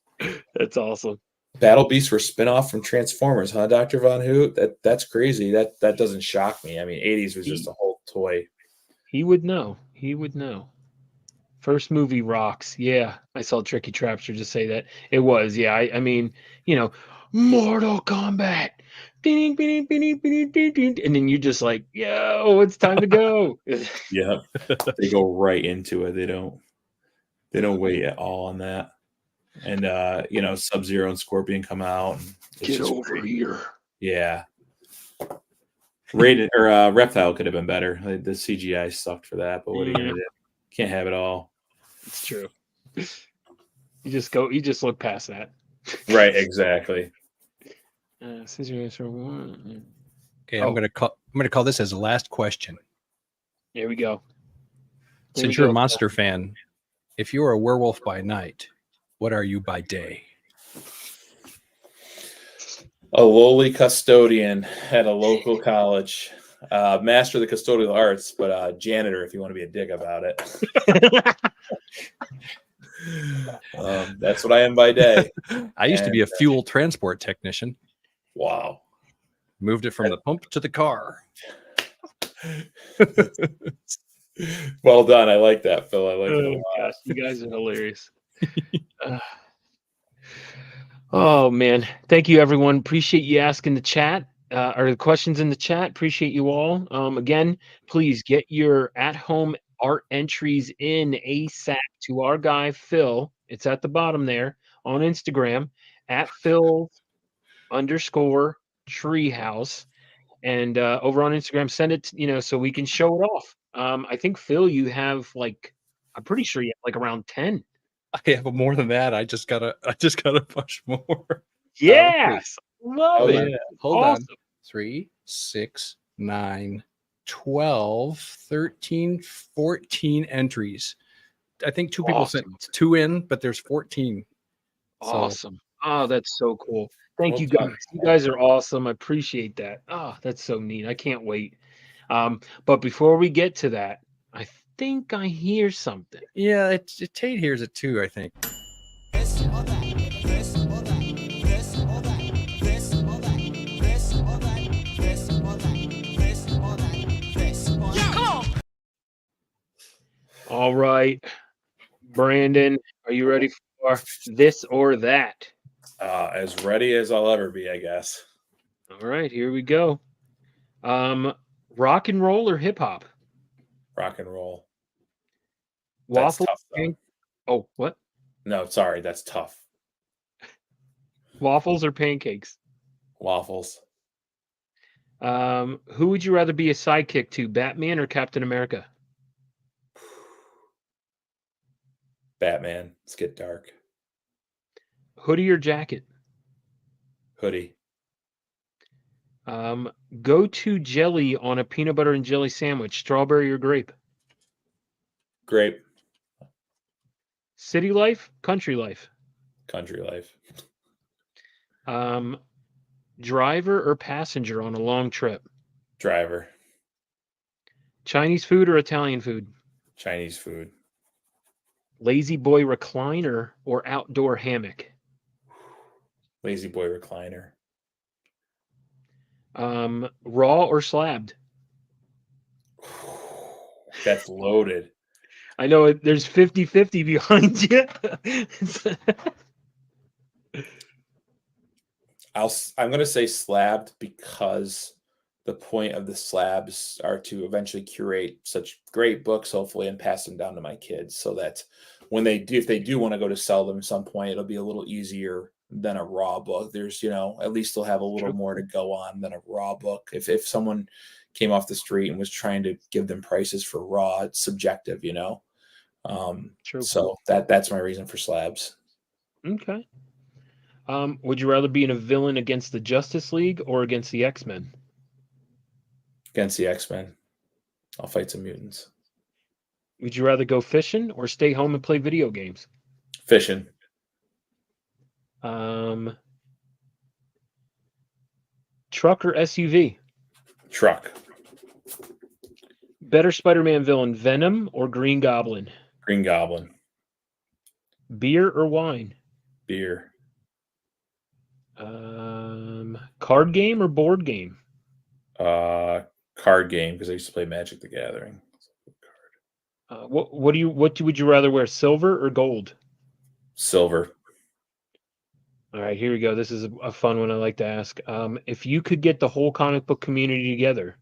Speaker 5: That's awesome.
Speaker 10: Battle Beasts were spinoff from Transformers, huh, Dr. Von Hoot? That's crazy. That doesn't shock me. I mean, 80s was just a whole toy.
Speaker 5: He would know. He would know. First movie rocks. Yeah. I saw Tricky Trapster just say that. It was. Yeah. I mean, Mortal Kombat. Ding, ding, ding, ding, ding, ding, and then you just like, yo, it's time to go.
Speaker 10: Yeah. They go right into it. They don't wait at all on that. And Sub-Zero and Scorpion come out. And
Speaker 5: Get over here.
Speaker 10: Yeah. Rated or Reptile could have been better. The CGI sucked for that, but what are you gonna do? Can't have it all.
Speaker 5: It's true. You just look past that.
Speaker 10: Right, exactly.
Speaker 1: Okay, I'm gonna call this as the last question.
Speaker 5: There we go.
Speaker 1: Since you're a monster fan, if you're a werewolf by night, what are you by day?
Speaker 10: A lowly custodian at a local college. Master of the custodial arts, but janitor if you want to be a dick about it. That's what I am by day.
Speaker 1: I used to be a fuel transport technician.
Speaker 10: Wow.
Speaker 1: Moved it from the pump to the car.
Speaker 10: Well done. I like that, Phil. I like it a lot.
Speaker 5: Gosh, you guys are hilarious. Oh man, thank you everyone. Appreciate you asking the chat or the questions in the chat. Appreciate you all. Again, please get your at-home art entries in ASAP to our guy Phil. It's at the bottom there on Instagram at Phil_treehouse, and over on Instagram, send it so we can show it off. I think Phil, you have I'm pretty sure you have around 10.
Speaker 1: I have more than that. I just gotta push more.
Speaker 5: Yes, love it.
Speaker 1: Yeah. Hold on. 3, 6, 9, 12, 13, 14 entries. I think 2 people sent 2 in, but there's 14.
Speaker 5: Awesome. Oh, that's so cool. Thank you guys. You guys are awesome. I appreciate that. Oh, that's so neat. I can't wait. But before we get to that, I think I hear something.
Speaker 1: Yeah, Tate hears it too, I think.
Speaker 5: All right, Brandon, are you ready for this or that?
Speaker 10: As ready as I'll ever be, I guess.
Speaker 5: All right, here we go. Rock and roll or hip hop?
Speaker 10: Rock and roll. That's
Speaker 5: Waffle.
Speaker 10: tough, though.
Speaker 5: Oh, what?
Speaker 10: No, sorry, that's tough.
Speaker 5: Waffles or pancakes?
Speaker 10: Waffles.
Speaker 5: Who would you rather be a sidekick to, Batman or Captain America?
Speaker 10: Batman. Let's get dark.
Speaker 5: Hoodie or jacket?
Speaker 10: Hoodie.
Speaker 5: Go-to jelly on a peanut butter and jelly sandwich, strawberry or grape?
Speaker 10: Grape.
Speaker 5: City life, country life?
Speaker 10: Country life.
Speaker 5: Driver or passenger on a long trip?
Speaker 10: Driver.
Speaker 5: Chinese food or Italian food?
Speaker 10: Chinese food.
Speaker 5: Lazy boy recliner or outdoor hammock?
Speaker 10: Lazy boy recliner.
Speaker 5: Raw or slabbed?
Speaker 10: That's loaded.
Speaker 5: I know there's 50-50 behind you.
Speaker 10: I'm going to say slabbed because the point of the slabs are to eventually curate such great books, hopefully, and pass them down to my kids so that when they do, if they do want to go to sell them at some point, it'll be a little easier than a raw book. There's, at least they'll have a little more to go on than a raw book. If someone came off the street and was trying to give them prices for raw, it's subjective,
Speaker 5: True.
Speaker 10: So that's my reason for slabs.
Speaker 5: Okay. Would you rather be in a villain against the Justice League or against the X-Men?
Speaker 10: Against the X-Men. I'll fight some mutants.
Speaker 5: Would you rather go fishing or stay home and play video games?
Speaker 10: Fishing.
Speaker 5: Truck or SUV?
Speaker 10: Truck.
Speaker 5: Better Spider-Man villain, Venom or Green Goblin?
Speaker 10: Green Goblin.
Speaker 5: Beer or wine?
Speaker 10: Beer.
Speaker 5: Card game or board game?
Speaker 10: Card game, because I used to play Magic the Gathering.
Speaker 5: What would you rather wear, silver or gold?
Speaker 10: Silver.
Speaker 5: All right, here we go. This is a fun one I like to ask. If you could get the whole comic book community together,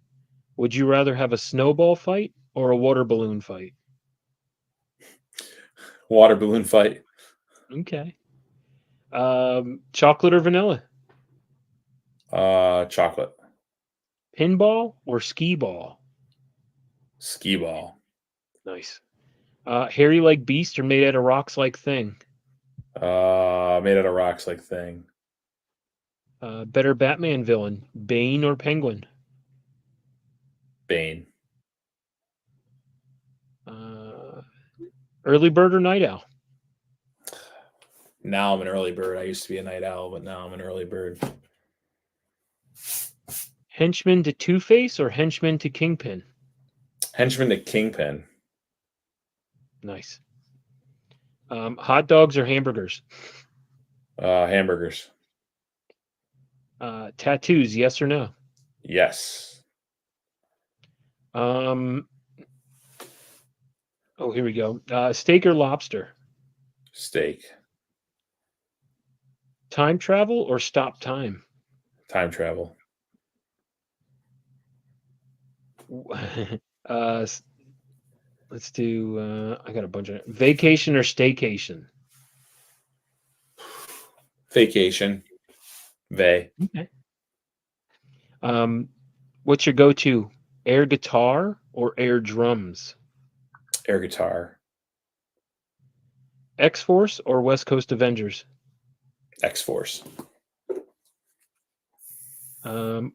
Speaker 5: would you rather have a snowball fight or a water balloon fight?
Speaker 10: Water balloon fight.
Speaker 5: Okay. Chocolate or vanilla?
Speaker 10: Chocolate.
Speaker 5: Pinball or skee ball?
Speaker 10: Skee ball.
Speaker 5: Nice. Hairy like beast or made out of rocks like thing?
Speaker 10: Made out of rocks like thing.
Speaker 5: Better Batman villain, Bane or Penguin?
Speaker 10: Bane.
Speaker 5: Early bird or night owl?
Speaker 10: Now I'm an early bird. I used to be a night owl, but now I'm an early bird.
Speaker 5: Henchman to Two-Face or henchman to Kingpin?
Speaker 10: Henchman to Kingpin.
Speaker 5: Nice. Hot dogs or hamburgers?
Speaker 10: Hamburgers.
Speaker 5: Tattoos, yes or no?
Speaker 10: Yes.
Speaker 5: Oh, here we go. Steak or lobster?
Speaker 10: Steak.
Speaker 5: Time travel or stop time?
Speaker 10: Time travel.
Speaker 5: Let's do, I got a bunch of vacation or staycation.
Speaker 10: Vacation. Vay.
Speaker 5: Okay. What's your go-to? Air guitar or air drums?
Speaker 10: Air guitar.
Speaker 5: X-Force or West Coast Avengers?
Speaker 10: X-Force.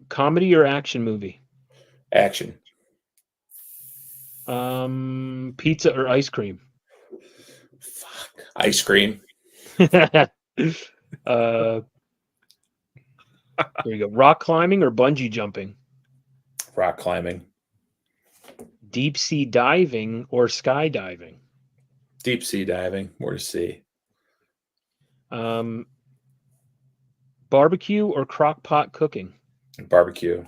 Speaker 5: Comedy or action movie?
Speaker 10: Action.
Speaker 5: Pizza or ice cream?
Speaker 10: Fuck. Ice cream.
Speaker 5: Here you go. Rock climbing or bungee jumping?
Speaker 10: Rock climbing.
Speaker 5: Deep sea diving or skydiving?
Speaker 10: Deep sea diving. More to see.
Speaker 5: Barbecue or crock pot cooking?
Speaker 10: Barbecue.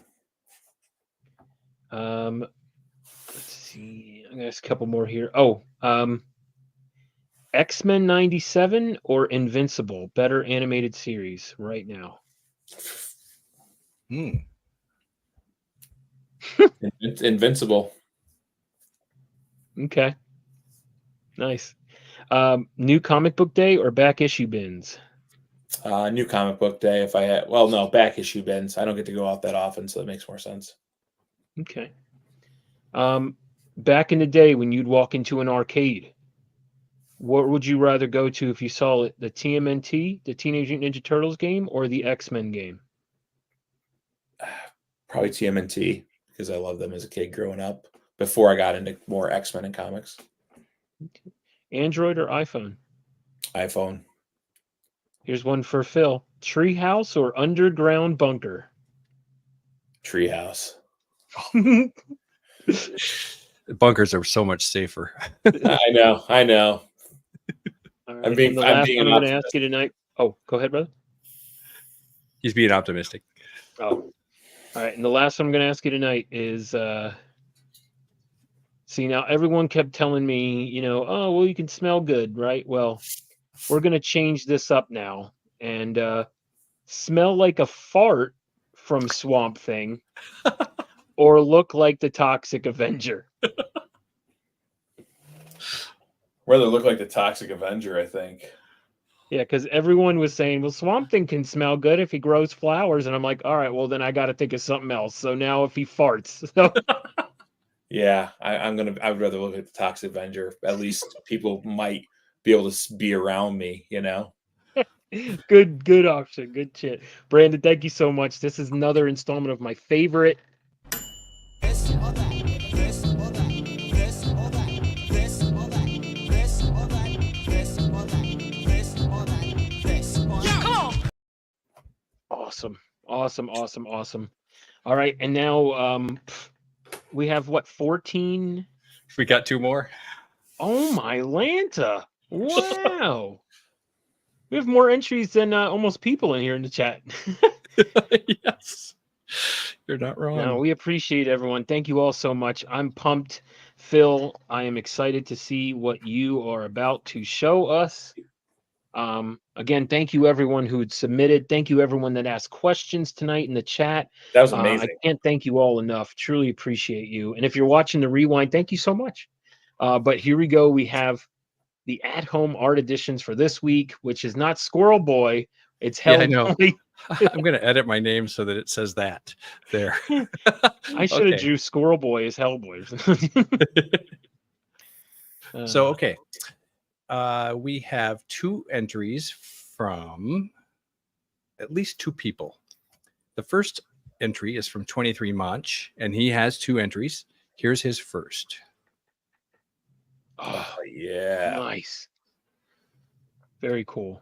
Speaker 5: Let's see. I'm gonna ask a couple more here. Oh, X-Men 97 or Invincible? Better animated series right now.
Speaker 10: Invincible.
Speaker 5: Okay. Nice. New comic book day or back issue bins?
Speaker 10: New comic book day. If I had, well, no, back issue bins. I don't get to go out that often, so that makes more sense.
Speaker 5: Okay. Back in the day when you'd walk into an arcade, what would you rather go to if you saw it? The TMNT, the Teenage Mutant Ninja Turtles game, or the X-Men game?
Speaker 10: Probably TMNT, because I loved them as a kid growing up before I got into more X-Men and comics.
Speaker 5: Okay. Android or iPhone?
Speaker 10: iPhone.
Speaker 5: Here's one for Phil. Treehouse or underground bunker?
Speaker 10: Treehouse.
Speaker 1: Bunkers are so much safer.
Speaker 10: I know.
Speaker 5: All right,
Speaker 10: I'm being
Speaker 5: I'm going to
Speaker 10: optimistic.
Speaker 5: ask you tonight. Oh, go ahead, brother.
Speaker 1: He's being optimistic.
Speaker 5: Oh, all right. And the last one I'm going to ask you tonight is, see, now everyone kept telling me, oh, well, you can smell good, right? Well, we're going to change this up now and smell like a fart from Swamp Thing or look like the Toxic Avenger.
Speaker 10: Rather look like the Toxic Avenger, I think.
Speaker 5: Yeah, because everyone was saying, well, Swamp Thing can smell good if he grows flowers. And I'm like, all right, well, then I got to think of something else. So now if he farts. So
Speaker 10: Yeah, I'd rather look at the Toxic Avenger. At least people might be able to be around me,
Speaker 5: Good option. Good shit. Brandon, thank you so much. This is another installment of my favorite. Awesome. All right, and now we have what, 14?
Speaker 1: We got 2 more.
Speaker 5: Oh my Lanta. Wow. We have more entries than almost people in here in the chat.
Speaker 1: Yes. You're not wrong.
Speaker 5: No, we appreciate everyone. Thank you all so much. I'm pumped. Phil, I am excited to see what you are about to show us. Again, thank you everyone who had submitted. Thank you everyone that asked questions tonight in the chat.
Speaker 10: That was amazing.
Speaker 5: I can't thank you all enough. Truly appreciate you. And if you're watching the rewind, thank you so much. But here we go. We have the at-home art editions for this week, which is not Squirrel Boy. It's Hellboy.
Speaker 1: I know. I'm going to edit my name so that it says that there.
Speaker 5: I should have drew Squirrel Boy as Hellboy.
Speaker 1: So, okay. We have 2 entries from at least 2 people. The first entry is from 23 Monch, and he has 2 entries. Here's his first.
Speaker 10: Oh, yeah.
Speaker 5: Nice. Very cool.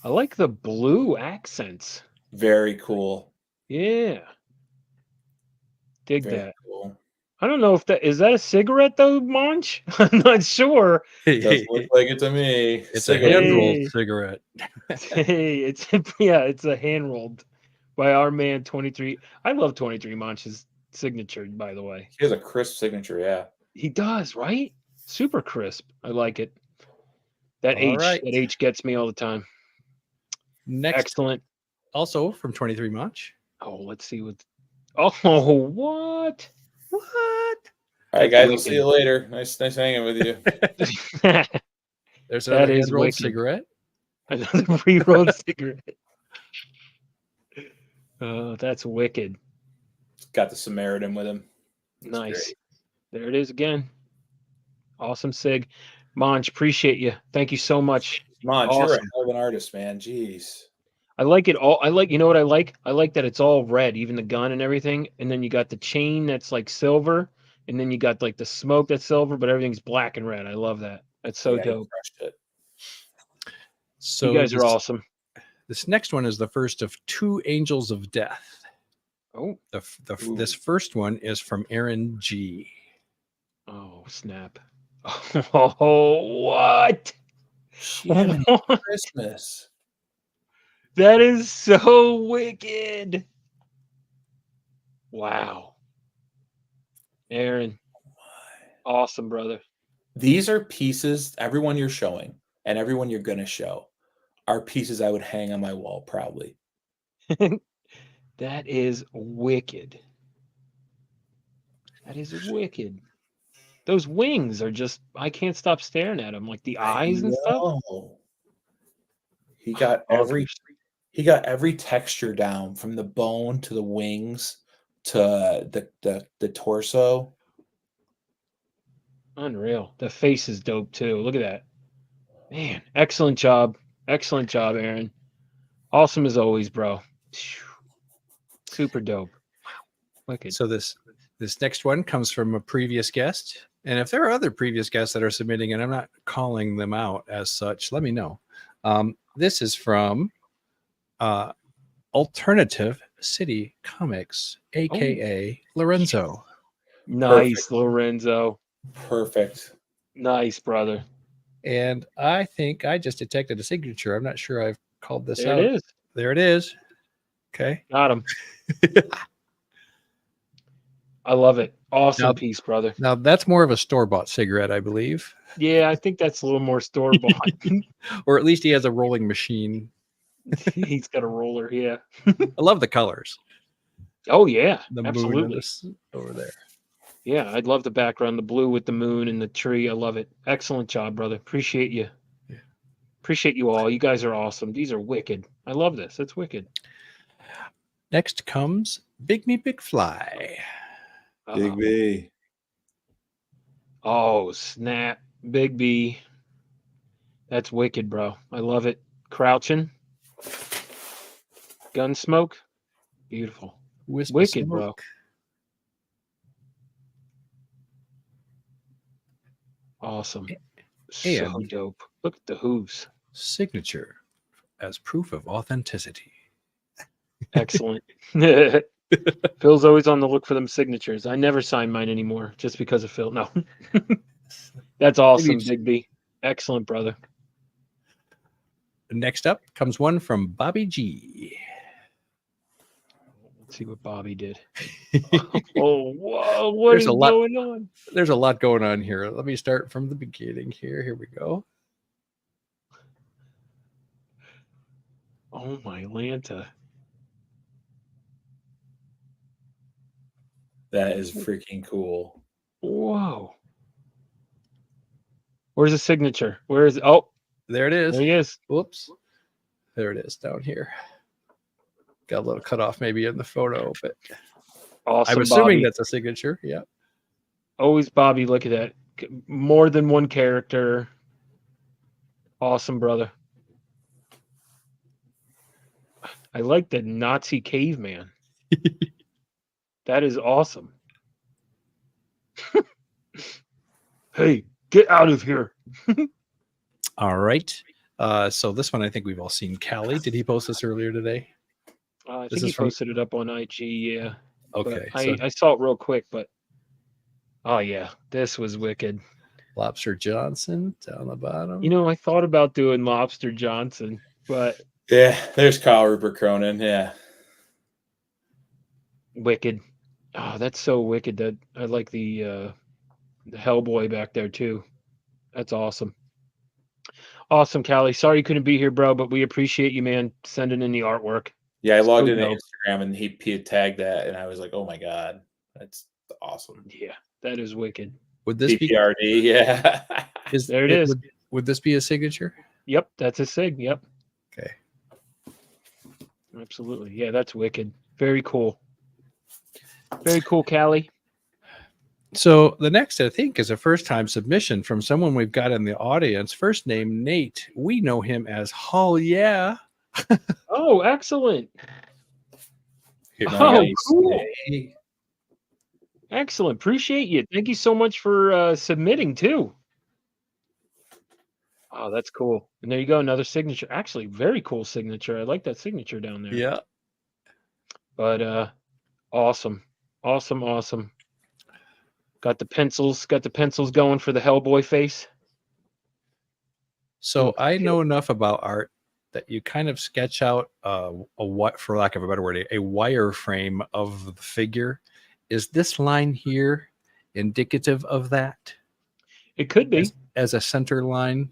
Speaker 5: I like the blue accents.
Speaker 10: Very cool.
Speaker 5: Yeah. Dig
Speaker 10: Very
Speaker 5: that.
Speaker 10: cool.
Speaker 5: I don't know if that is that a cigarette though, Monch? I'm not sure.
Speaker 10: It doesn't look like it to me.
Speaker 1: It's a hand-rolled cigarette.
Speaker 5: Hey, it's a hand rolled by our man 23. I love 23 Monch's signature, by the way.
Speaker 10: He has a crisp signature, yeah.
Speaker 5: He does, right? Super crisp. I like it. That
Speaker 1: All right.
Speaker 5: That H gets me all the time.
Speaker 1: Next,
Speaker 5: excellent.
Speaker 1: Also from 23 Monch.
Speaker 5: Oh, let's see what. Oh, what?
Speaker 1: What?
Speaker 10: All right, guys. We'll see you later. Nice hanging with you.
Speaker 1: There's another hand-rolled cigarette.
Speaker 5: Another pre-rolled cigarette. Oh, that's wicked.
Speaker 10: Got the Samaritan with him. That's
Speaker 5: nice.
Speaker 10: great.
Speaker 5: There it is again. Awesome, Sig. Monch, appreciate you. Thank you so much.
Speaker 10: Monch, you're a hell of an artist, man. Jeez.
Speaker 5: I like it all. You know what I like? I like that it's all red, even the gun and everything. And then you got the chain that's like silver. And then you got like the smoke that's silver, but everything's black and red. I love that. That's so dope.
Speaker 1: So
Speaker 5: you guys are awesome.
Speaker 1: This next one is the first of 2 Angels of Death.
Speaker 5: Oh,
Speaker 1: this first one is from Aaron G.
Speaker 5: Oh, snap. Oh, what?
Speaker 10: Christmas.
Speaker 5: That is so wicked. Wow. Aaron. Awesome, brother.
Speaker 10: These are pieces, everyone you're showing. and everyone you're going to show are pieces I would hang on my wall proudly.
Speaker 5: That is wicked. That is wicked. Those wings are just, I can't stop staring at them, like the eyes and stuff.
Speaker 10: He got every texture down, from the bone to the wings to the torso.
Speaker 5: Unreal. The face is dope too. Look at that. Man, excellent job. Excellent job, Aaron. Awesome as always, bro. Super dope. Wicked.
Speaker 1: So this next one comes from a previous guest. And if there are other previous guests that are submitting, and I'm not calling them out as such, let me know. This is from Alternative City Comics, aka Lorenzo.
Speaker 5: Nice,
Speaker 10: Perfect.
Speaker 5: Lorenzo.
Speaker 10: Perfect.
Speaker 5: Nice, brother.
Speaker 1: And I think I just detected a signature. I'm not sure I've called this
Speaker 5: There
Speaker 1: out.
Speaker 5: it is.
Speaker 1: There it is. Okay.
Speaker 5: Got him. I love it. Awesome piece, brother.
Speaker 1: Now that's more of a store-bought cigarette, I believe.
Speaker 5: Yeah, I think that's a little more store-bought.
Speaker 1: Or at least he has a rolling machine.
Speaker 5: He's got a roller, yeah.
Speaker 1: I love the colors.
Speaker 5: Oh, yeah,
Speaker 1: The moon and
Speaker 5: absolutely.
Speaker 1: this over there.
Speaker 5: Yeah, I'd love the background, the blue with the moon and the tree. I love it. Excellent job, brother. Appreciate you.
Speaker 1: Yeah.
Speaker 5: Appreciate you all. You guys are awesome. These are wicked. I love this. It's wicked.
Speaker 1: Next comes Big Me Big Fly.
Speaker 10: Big B.
Speaker 5: Oh, snap. Big B. That's wicked, bro. I love it. Crouching. Gunsmoke. Beautiful.
Speaker 1: Wisp of
Speaker 5: Wicked, bro.
Speaker 1: smoke.
Speaker 5: Awesome. So
Speaker 1: And-
Speaker 5: dope. Look at the hooves.
Speaker 1: Signature as proof of authenticity.
Speaker 5: Excellent. Phil's always on the look for them signatures. I never sign mine anymore just because of Phil. No. That's awesome,
Speaker 1: Maybe-
Speaker 5: Big B. Excellent, brother.
Speaker 1: Next up comes one from Bobby G.
Speaker 5: Let's see what Bobby did. Oh, whoa. What
Speaker 1: There's
Speaker 5: is
Speaker 1: a lot-
Speaker 5: going on?
Speaker 1: There's a lot going on here. Let me start from the beginning here. Here we go.
Speaker 5: Oh, my Lanta.
Speaker 10: That is freaking cool.
Speaker 5: Whoa. Where's the signature? Where is it? Oh,
Speaker 1: There it is.
Speaker 5: there he is.
Speaker 1: Whoops. There it is down here. Got a little cut off maybe in the photo, but
Speaker 5: Awesome,
Speaker 1: I'm assuming
Speaker 5: Bobby.
Speaker 1: that's a signature. Yeah.
Speaker 5: Always Bobby. Look at that. More than one character. Awesome, brother. I like the Nazi caveman. That is awesome. Hey, get out of here.
Speaker 1: All right. So this one, I think we've all seen. Callie, did he post this earlier today?
Speaker 5: I
Speaker 1: This
Speaker 5: think he
Speaker 1: is from-
Speaker 5: posted it up on IG, yeah. But
Speaker 1: Okay.
Speaker 5: I saw it real quick, but oh yeah, this was wicked.
Speaker 1: Lobster Johnson down the bottom.
Speaker 5: You know, I thought about doing Lobster Johnson, but
Speaker 10: Yeah, there's Kyle Rupert Cronin. Yeah.
Speaker 5: wicked. Oh, that's so wicked. That I like the Hellboy back there too. That's awesome. Awesome, Callie. Sorry you couldn't be here, bro, but we appreciate you, man, sending in the artwork.
Speaker 10: Yeah, I logged
Speaker 5: So
Speaker 10: into
Speaker 5: dope.
Speaker 10: Instagram and he had tagged that, and I was like, "Oh my god, that's awesome."
Speaker 5: Yeah, that is wicked.
Speaker 1: Would this be?
Speaker 10: PPRD, yeah.
Speaker 1: Is,
Speaker 5: There it is.
Speaker 1: Would this be a signature?
Speaker 5: Yep, that's a sig. Yep,
Speaker 1: Okay.
Speaker 5: absolutely. Yeah, that's wicked. Very cool. Very cool, Callie.
Speaker 1: So the next, I think, is a first-time submission from someone we've got in the audience. First name Nate. We know him as Hall. Yeah.
Speaker 5: Oh, excellent.
Speaker 10: Nice.
Speaker 5: Cool.
Speaker 10: Hey.
Speaker 5: Excellent. Appreciate you. Thank you so much for submitting too. Oh, that's cool. And there you go. Another signature. Actually, very cool signature. I like that signature down there.
Speaker 1: Yeah.
Speaker 5: But awesome. Awesome. Got the pencils going for the Hellboy face.
Speaker 1: So I know enough about art that you kind of sketch out what, for lack of a better word, a wireframe of the figure. Is this line here indicative of that?
Speaker 5: It could be.
Speaker 1: As a center line?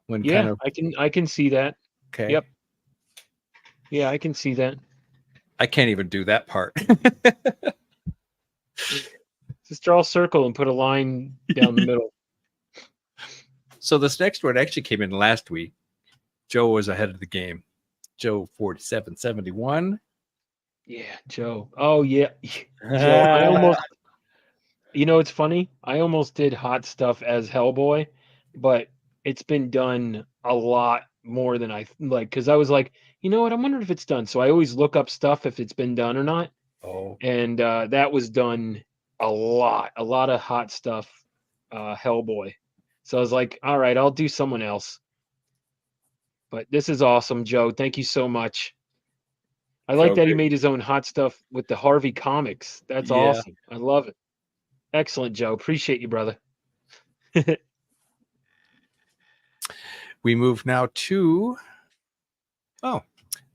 Speaker 1: When
Speaker 5: Yeah,
Speaker 1: kind of
Speaker 5: I can see that.
Speaker 1: okay.
Speaker 5: Yep. Yeah, I can see that.
Speaker 1: I can't even do that part.
Speaker 5: Just draw a circle and put a line down the middle.
Speaker 1: So this next one actually came in last week. Joe was ahead of the game. Joe 4771.
Speaker 5: Yeah, Joe. Oh yeah. Joe, I almost it's funny. I almost did Hot Stuff as Hellboy, but it's been done a lot more than I like, because I was like, you know what, I'm wondering if it's done. So I always look up stuff if it's been done or not.
Speaker 1: Oh,
Speaker 5: And that was done a lot of Hot Stuff Hellboy. So I was like, all right, I'll do someone else. But this is awesome, Joe. Thank you so much. I like that he made his own Hot Stuff with the Harvey comics. That's awesome. I love it. Excellent, Joe. Appreciate you, brother.
Speaker 1: we move now to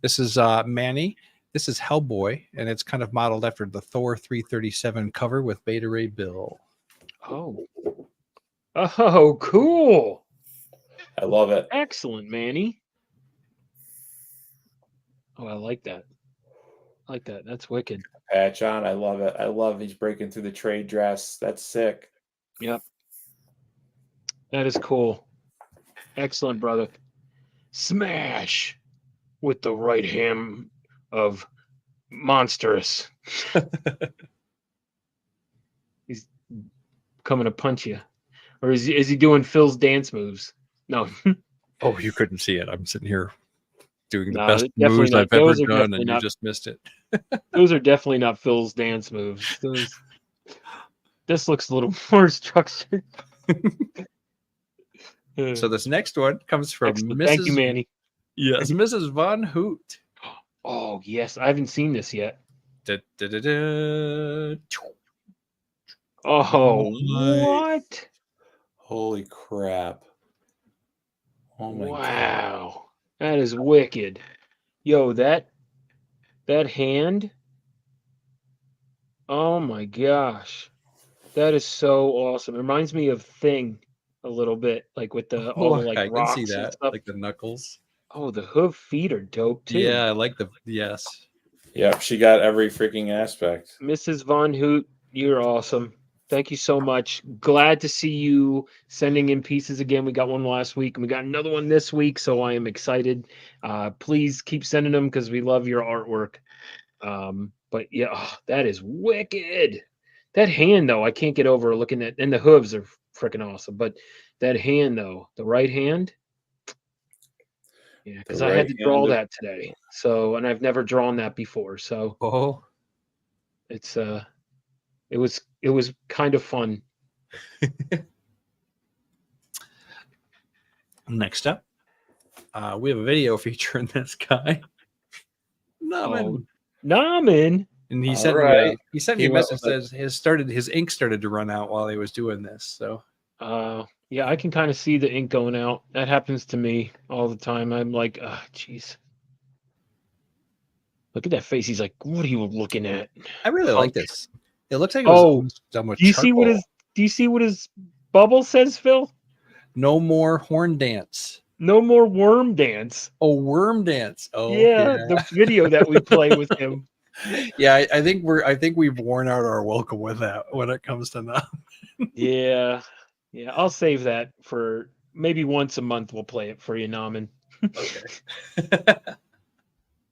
Speaker 1: this is Manny. This is Hellboy, and it's kind of modeled after the Thor 337 cover with Beta Ray Bill.
Speaker 5: Oh, cool.
Speaker 10: I love it.
Speaker 5: Excellent, Manny. Oh, I like that. That's wicked.
Speaker 10: Patch on. I love it. I love he's breaking through the trade dress. That's sick.
Speaker 5: Yep. That is cool. Excellent, brother. Smash with the right hand of monstrous. He's coming to punch you. Or is he doing Phil's dance moves? No.
Speaker 1: Oh, you couldn't see it. I'm sitting here doing the
Speaker 5: No,
Speaker 1: best
Speaker 5: definitely
Speaker 1: moves
Speaker 5: not.
Speaker 1: I've ever
Speaker 5: Those are
Speaker 1: done,
Speaker 5: definitely
Speaker 1: and you
Speaker 5: not-
Speaker 1: just missed it.
Speaker 5: Those are definitely not Phil's dance moves. This looks a little more structured.
Speaker 1: So this next one comes from
Speaker 5: Excellent.
Speaker 1: Mrs.
Speaker 5: Thank you, Manny.
Speaker 1: Yes, Mrs. Von Hoot.
Speaker 5: Oh, yes. I haven't seen this yet.
Speaker 1: Da, da, da, da.
Speaker 5: Oh,
Speaker 1: my.
Speaker 5: what?
Speaker 10: Holy crap. Oh my God.
Speaker 5: Wow. That is wicked. Yo, that hand. Oh my gosh. That is so awesome. It reminds me of Thing a little bit, like with the all the like
Speaker 1: I can
Speaker 5: rocks
Speaker 1: see
Speaker 5: and
Speaker 1: that,
Speaker 5: stuff.
Speaker 1: like the knuckles.
Speaker 5: Oh, the hoof feet are dope too.
Speaker 1: Yeah, I like the yes.
Speaker 10: Yep, she got every freaking aspect.
Speaker 5: Mrs. Von Hoot, you're awesome. Thank you so much. Glad to see you sending in pieces again. We got one last week and we got another one this week, so I am excited. Please keep sending them because we love your artwork. But yeah, that is wicked. That hand though, I can't get over looking at, and the hooves are freaking awesome. But that hand though, the right hand. Yeah, because I had to draw that today. So, and I've never drawn that before. So it's it was kind of fun.
Speaker 1: Next up, we have a video featuring this guy.
Speaker 5: Namen.
Speaker 1: And he
Speaker 10: All
Speaker 1: sent
Speaker 10: right.
Speaker 1: he sent me a message that his ink started to run out while he was doing this. So
Speaker 5: Yeah, I can kind of see the ink going out. That happens to me all the time. I'm like, jeez. Look at that face. He's like, what are you looking at?
Speaker 1: I really like this. It looks like it was done with
Speaker 5: do you see what his bubble says, Phil?
Speaker 1: No more horn dance.
Speaker 5: No more worm dance.
Speaker 1: Oh, worm dance. Oh
Speaker 5: yeah, the video that we play with him.
Speaker 1: Yeah, I think we've worn out our welcome with that when it comes to now.
Speaker 5: Yeah. I'll save that for maybe once a month. We'll play it for you, Namen.
Speaker 1: Okay.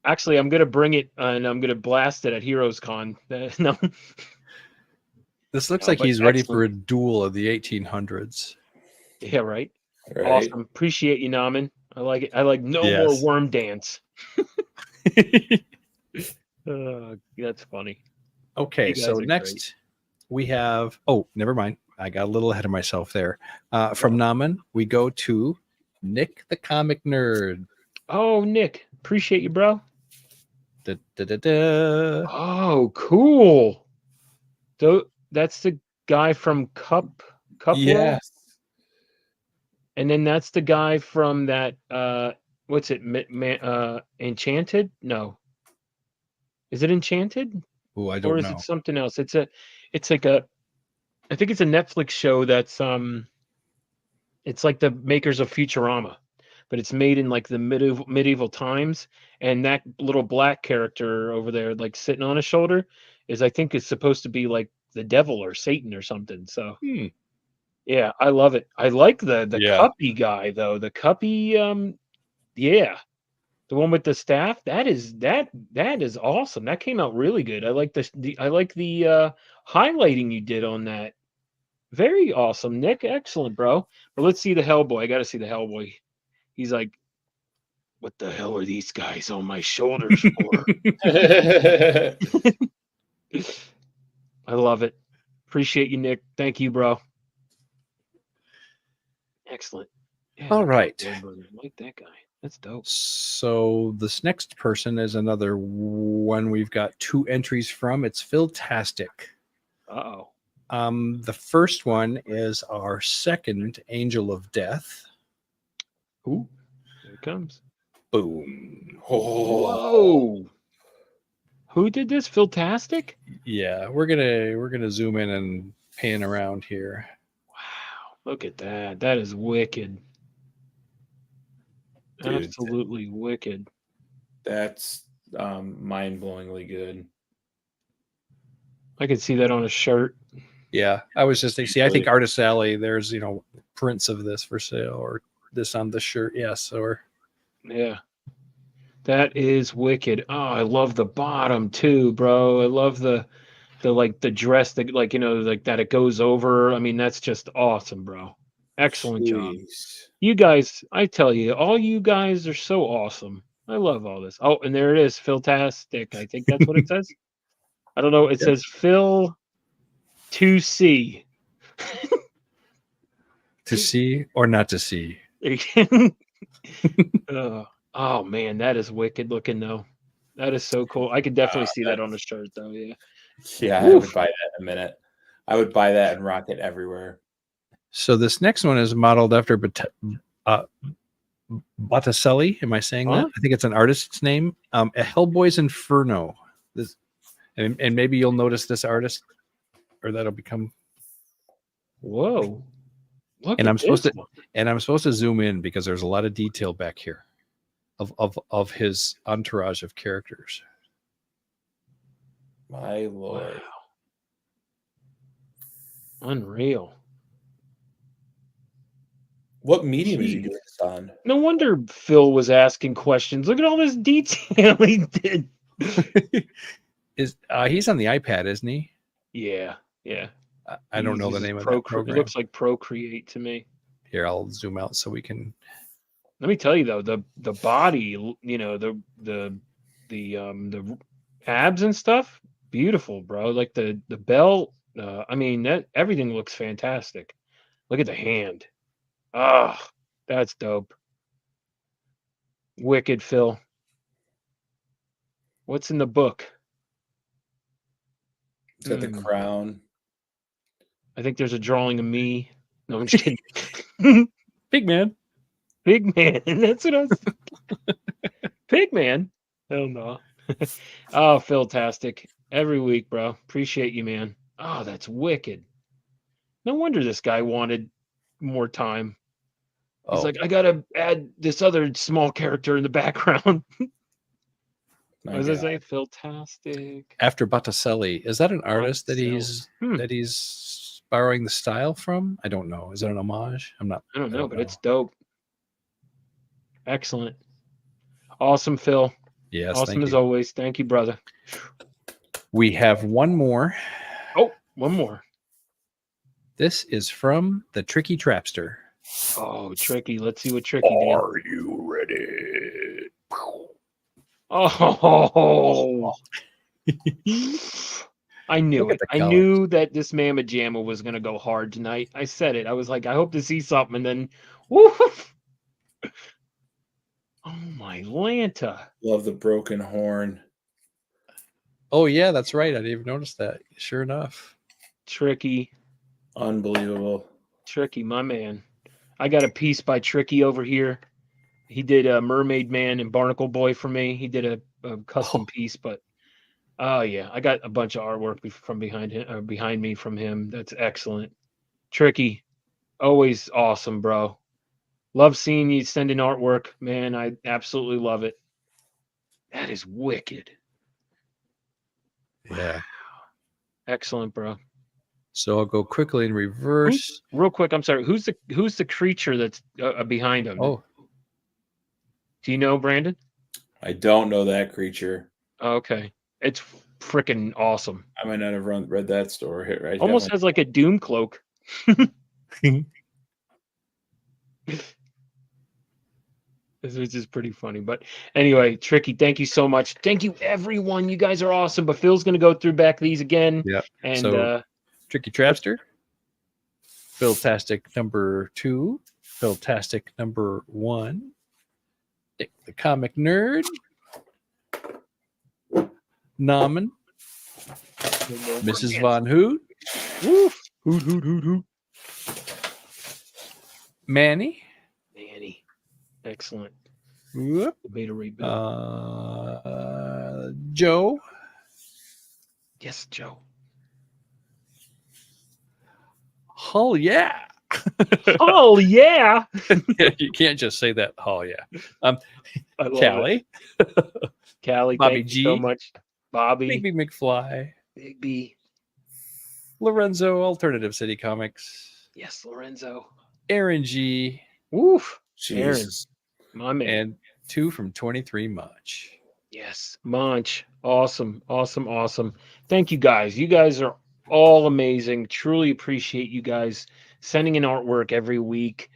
Speaker 5: Actually, I'm gonna bring it and I'm gonna blast it at Heroes Con. No.
Speaker 1: This looks like he's ready for a duel of the 1800s.
Speaker 5: Yeah, right. Awesome. Appreciate you, Namen. I like it. I like no more worm dance. That's funny.
Speaker 1: Okay, so next we have. Oh, never mind. I got a little ahead of myself there. From Namen, we go to Nick the Comic Nerd.
Speaker 5: Oh, Nick, appreciate you, bro.
Speaker 1: Da, da, da, da.
Speaker 5: Oh, cool. That's the guy from Cup.
Speaker 10: Yes.
Speaker 5: And then that's the guy from that. What's it? Enchanted? No. Is it Enchanted?
Speaker 1: Oh, I don't know.
Speaker 5: Or is it something else? It's like a. I think it's a Netflix show that's it's like the makers of Futurama. but it's made in like the medieval times. And that little black character over there, like sitting on his shoulder, I think is supposed to be like the devil or Satan or something. So yeah, I love it. I like the Cuppy guy though. The Cuppy, yeah, the one with the staff. That is awesome. That came out really good. I like the highlighting you did on that. Very awesome, Nick. Excellent, bro. But let's see the Hellboy. I got to see the Hellboy. He's like, what the hell are these guys on my shoulders for? I love it. Appreciate you, Nick. Thank you, bro. Excellent. Yeah,
Speaker 1: All right.
Speaker 5: I like that guy. That's dope.
Speaker 1: So this next person is another one we've got 2 entries from. It's Philtastic.
Speaker 5: Uh-oh.
Speaker 1: The first one is our second Angel of Death.
Speaker 5: Ooh, here it comes.
Speaker 1: Boom.
Speaker 5: Whoa. Who did this? Philtastic?
Speaker 1: Yeah, we're gonna zoom in and pan around here.
Speaker 5: Wow, look at that. That is wicked.
Speaker 10: Dude,
Speaker 5: absolutely wicked.
Speaker 10: That's mind-blowingly good.
Speaker 5: I could see that on a shirt.
Speaker 1: Yeah, I was just thinking. See, I think Artist Alley. There's prints of this for sale, or this on the shirt. Yes, or
Speaker 5: yeah, that is wicked. Oh, I love the bottom too, bro. I love the dress that like that it goes over. I mean, that's just awesome, bro. Excellent job. You guys, I tell you, all you guys are so awesome. I love all this. Oh, and there it is, Philtastic. I think that's what it says. I don't know. It says Phil 2C.
Speaker 1: to see or not to see.
Speaker 5: Oh man, that is wicked looking though. That is so cool. I could definitely see that on a shirt though. Yeah.
Speaker 10: Yeah, I would buy that in a minute. I would buy that and rock it everywhere.
Speaker 1: So this next one is modeled after Botticelli. Am I saying that? I think it's an artist's name. A Hellboy's Inferno. This, and maybe you'll notice this artist, or that'll become.
Speaker 5: Whoa! Look
Speaker 1: and
Speaker 5: at
Speaker 1: I'm supposed
Speaker 5: this
Speaker 1: to,
Speaker 5: one.
Speaker 1: and I'm supposed to zoom in because there's a lot of detail back here, of his entourage of characters.
Speaker 10: My lord!
Speaker 5: Wow. Unreal.
Speaker 10: What medium is he doing this on?
Speaker 5: No wonder Phil was asking questions. Look at all this detail he did.
Speaker 1: Is he's on the iPad, isn't he?
Speaker 5: Yeah.
Speaker 1: I don't know the name of that program.
Speaker 5: It looks like Procreate to me.
Speaker 1: Here, I'll zoom out so we can.
Speaker 5: Let me tell you though, the body, the abs and stuff, beautiful, bro. Like the belt. I mean, that everything looks fantastic. Look at the hand. Ah, that's dope. Wicked, Phil. What's in the book?
Speaker 10: Is that the crown?
Speaker 5: I think there's a drawing of me. No, I'm just kidding.
Speaker 1: Big man.
Speaker 5: Big man. That's what I was Big man. Hell no. Oh, Philtastic. Every week, bro. Appreciate you, man. Oh, that's wicked. No wonder this guy wanted more time. He's like, I gotta add this other small character in the background. What does it say? Philtastic.
Speaker 1: After Botticelli, is that an artist that he's borrowing the style from? I don't know. Is it an homage? I
Speaker 5: don't know, but it's dope. Excellent. Awesome, Phil.
Speaker 1: Yes.
Speaker 5: Awesome as always. Thank you, brother.
Speaker 1: We have one more.
Speaker 5: Oh, one more.
Speaker 1: This is from the Tricky Trapster.
Speaker 5: Oh, Tricky. Let's see what Tricky did.
Speaker 1: Are you ready?
Speaker 5: Oh, I knew it. I knew that this Mamma Jamma was going to go hard tonight. I said it. I was like, I hope to see something. And then, woof. Oh, my Lanta.
Speaker 10: Love the broken horn.
Speaker 1: Oh, yeah, that's right. I didn't even notice that. Sure enough.
Speaker 5: Tricky.
Speaker 10: Unbelievable.
Speaker 5: Tricky, my man. I got a piece by Tricky over here. He did a Mermaid Man and Barnacle Boy for me. He did a custom piece, but oh yeah, I got a bunch of artwork from behind me from him. That's excellent. Tricky, always awesome, bro. Love seeing you send in artwork, man. I absolutely love it. That is wicked.
Speaker 1: Yeah.
Speaker 5: Excellent, bro.
Speaker 1: So I'll go quickly in reverse.
Speaker 5: Real quick, I'm sorry. Who's the creature that's behind him?
Speaker 1: Oh,
Speaker 5: Do you know, Brandon?
Speaker 10: I don't know that creature.
Speaker 5: Okay. It's freaking awesome.
Speaker 10: I might not have read that story. Right?
Speaker 5: Almost has like a Doom cloak. Which is pretty funny. But anyway, Tricky, thank you so much. Thank you, everyone. You guys are awesome. But Phil's going to go through back these again.
Speaker 1: yeah.
Speaker 5: And
Speaker 1: So Tricky Trapster, Philtastic number 2, Philtastic number 1, Dick the Comic Nerd, Namen, Mrs. Von Hoot,
Speaker 5: woof, hoot, hoot, hoot, hoot.
Speaker 1: Manny,
Speaker 5: Excellent.
Speaker 1: whoop,
Speaker 5: Beta rebuild.
Speaker 1: Joe,
Speaker 5: Yes, Joe.
Speaker 1: oh yeah.
Speaker 5: Oh, yeah.
Speaker 1: You can't just say that. Oh yeah.
Speaker 5: I love
Speaker 1: Callie,
Speaker 5: it. Callie,
Speaker 1: Bobby
Speaker 5: thank
Speaker 1: G.
Speaker 5: you so much. Bobby.
Speaker 1: Big B McFly,
Speaker 5: Big B.
Speaker 1: Lorenzo, Alternative City Comics,
Speaker 5: Yes, Lorenzo.
Speaker 1: Aaron G,
Speaker 5: Woof.
Speaker 10: Jesus.
Speaker 5: My man.
Speaker 1: and 2 from 23 Much.
Speaker 5: Yes, Monch. Awesome, awesome, awesome. Thank you guys. You guys are all amazing. Truly appreciate you guys sending in artwork every week.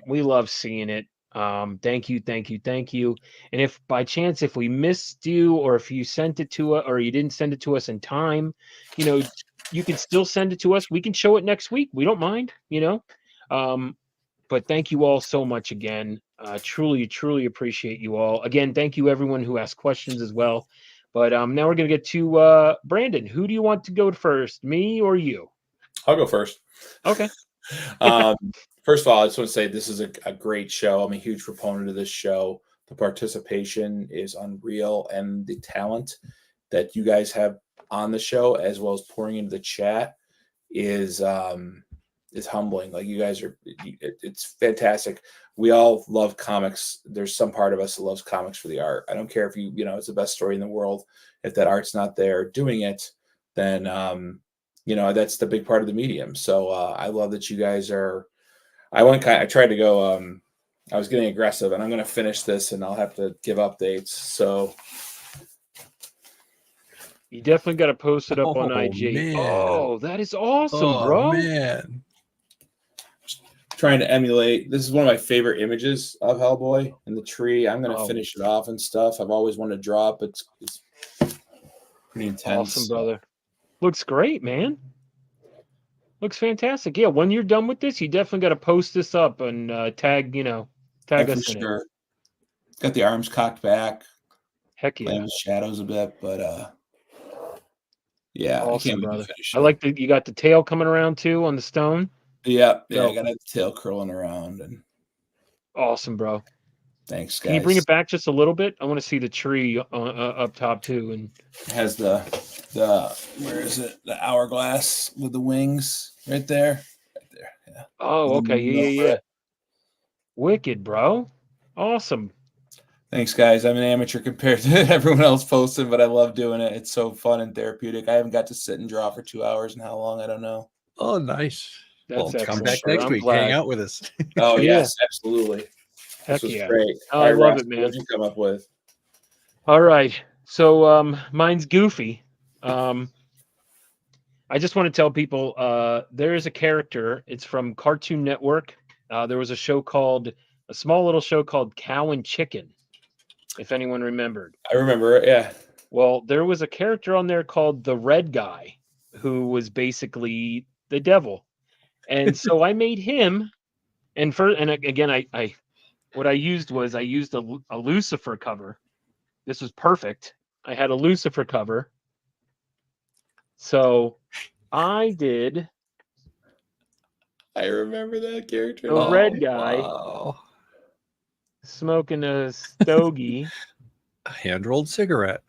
Speaker 5: We love seeing it. Thank you, thank you, thank you. And if by chance, if we missed you, or if you sent it to us, or you didn't send it to us in time, you can still send it to us. We can show it next week. We don't mind, But thank you all so much again. Truly, truly appreciate you all. Again, thank you everyone who asked questions as well. But now we're going to get to Brandon. Who do you want to go first, me or you?
Speaker 10: I'll go first.
Speaker 5: Okay.
Speaker 10: First of all, I just want to say this is a great show. I'm a huge proponent of this show. The participation is unreal, and the talent that you guys have on the show, as well as pouring into the chat, is humbling. Like, you guys are, it's fantastic. We all love comics. There's some part of us that loves comics for the art. I don't care if it's the best story in the world. If that art's not there doing it, then that's the big part of the medium. So I love that you guys are. I tried to go. I was getting aggressive, and I'm going to finish this, and I'll have to give updates. So
Speaker 5: you definitely got to post it up on IG.
Speaker 1: Man.
Speaker 5: Oh, that is awesome, bro.
Speaker 1: Man.
Speaker 10: Trying to emulate. This is one of my favorite images of Hellboy in the tree. I'm going to finish it off and stuff. I've always wanted to draw it, but it's pretty intense.
Speaker 5: Awesome, brother. Looks great, man. Looks fantastic. Yeah, when you're done with this, you definitely got to post this up and tag us in it.
Speaker 10: Got the arms cocked back.
Speaker 5: Heck yeah.
Speaker 10: Playing with shadows a bit, but yeah,
Speaker 5: awesome, brother. I like that you got the tail coming around too on the stone.
Speaker 10: Yeah, I got the tail curling around. And
Speaker 5: awesome, bro.
Speaker 10: Thanks, guys.
Speaker 5: Can you bring it back just a little bit? I want to see the tree up top too. And
Speaker 10: it has the where is it? The hourglass with the wings right there. Right there. Yeah.
Speaker 5: Oh, okay. Yeah. Wicked, bro. Awesome.
Speaker 10: Thanks, guys. I'm an amateur compared to everyone else posting, but I love doing it. It's so fun and therapeutic. I haven't got to sit and draw for 2 hours, and how long, I don't know.
Speaker 1: Oh, nice.
Speaker 5: That's
Speaker 1: come back next week. Hang out with us.
Speaker 10: Oh, yes, absolutely.
Speaker 5: Heck
Speaker 10: this was
Speaker 5: yeah.
Speaker 10: great.
Speaker 5: Oh, I love it, man.
Speaker 10: What did you come up with?
Speaker 5: All right. So mine's goofy. I just want to tell people there is a character. It's from Cartoon Network. There was a small little show called Cow and Chicken, if anyone remembered.
Speaker 10: I remember it, yeah.
Speaker 5: Well, there was a character on there called the Red Guy, who was basically the devil. And so I made him, and again, I used a Lucifer cover. This was perfect. I had a Lucifer cover. So I did.
Speaker 10: I remember that character.
Speaker 5: The red guy smoking a stogie.
Speaker 1: A hand-rolled cigarette.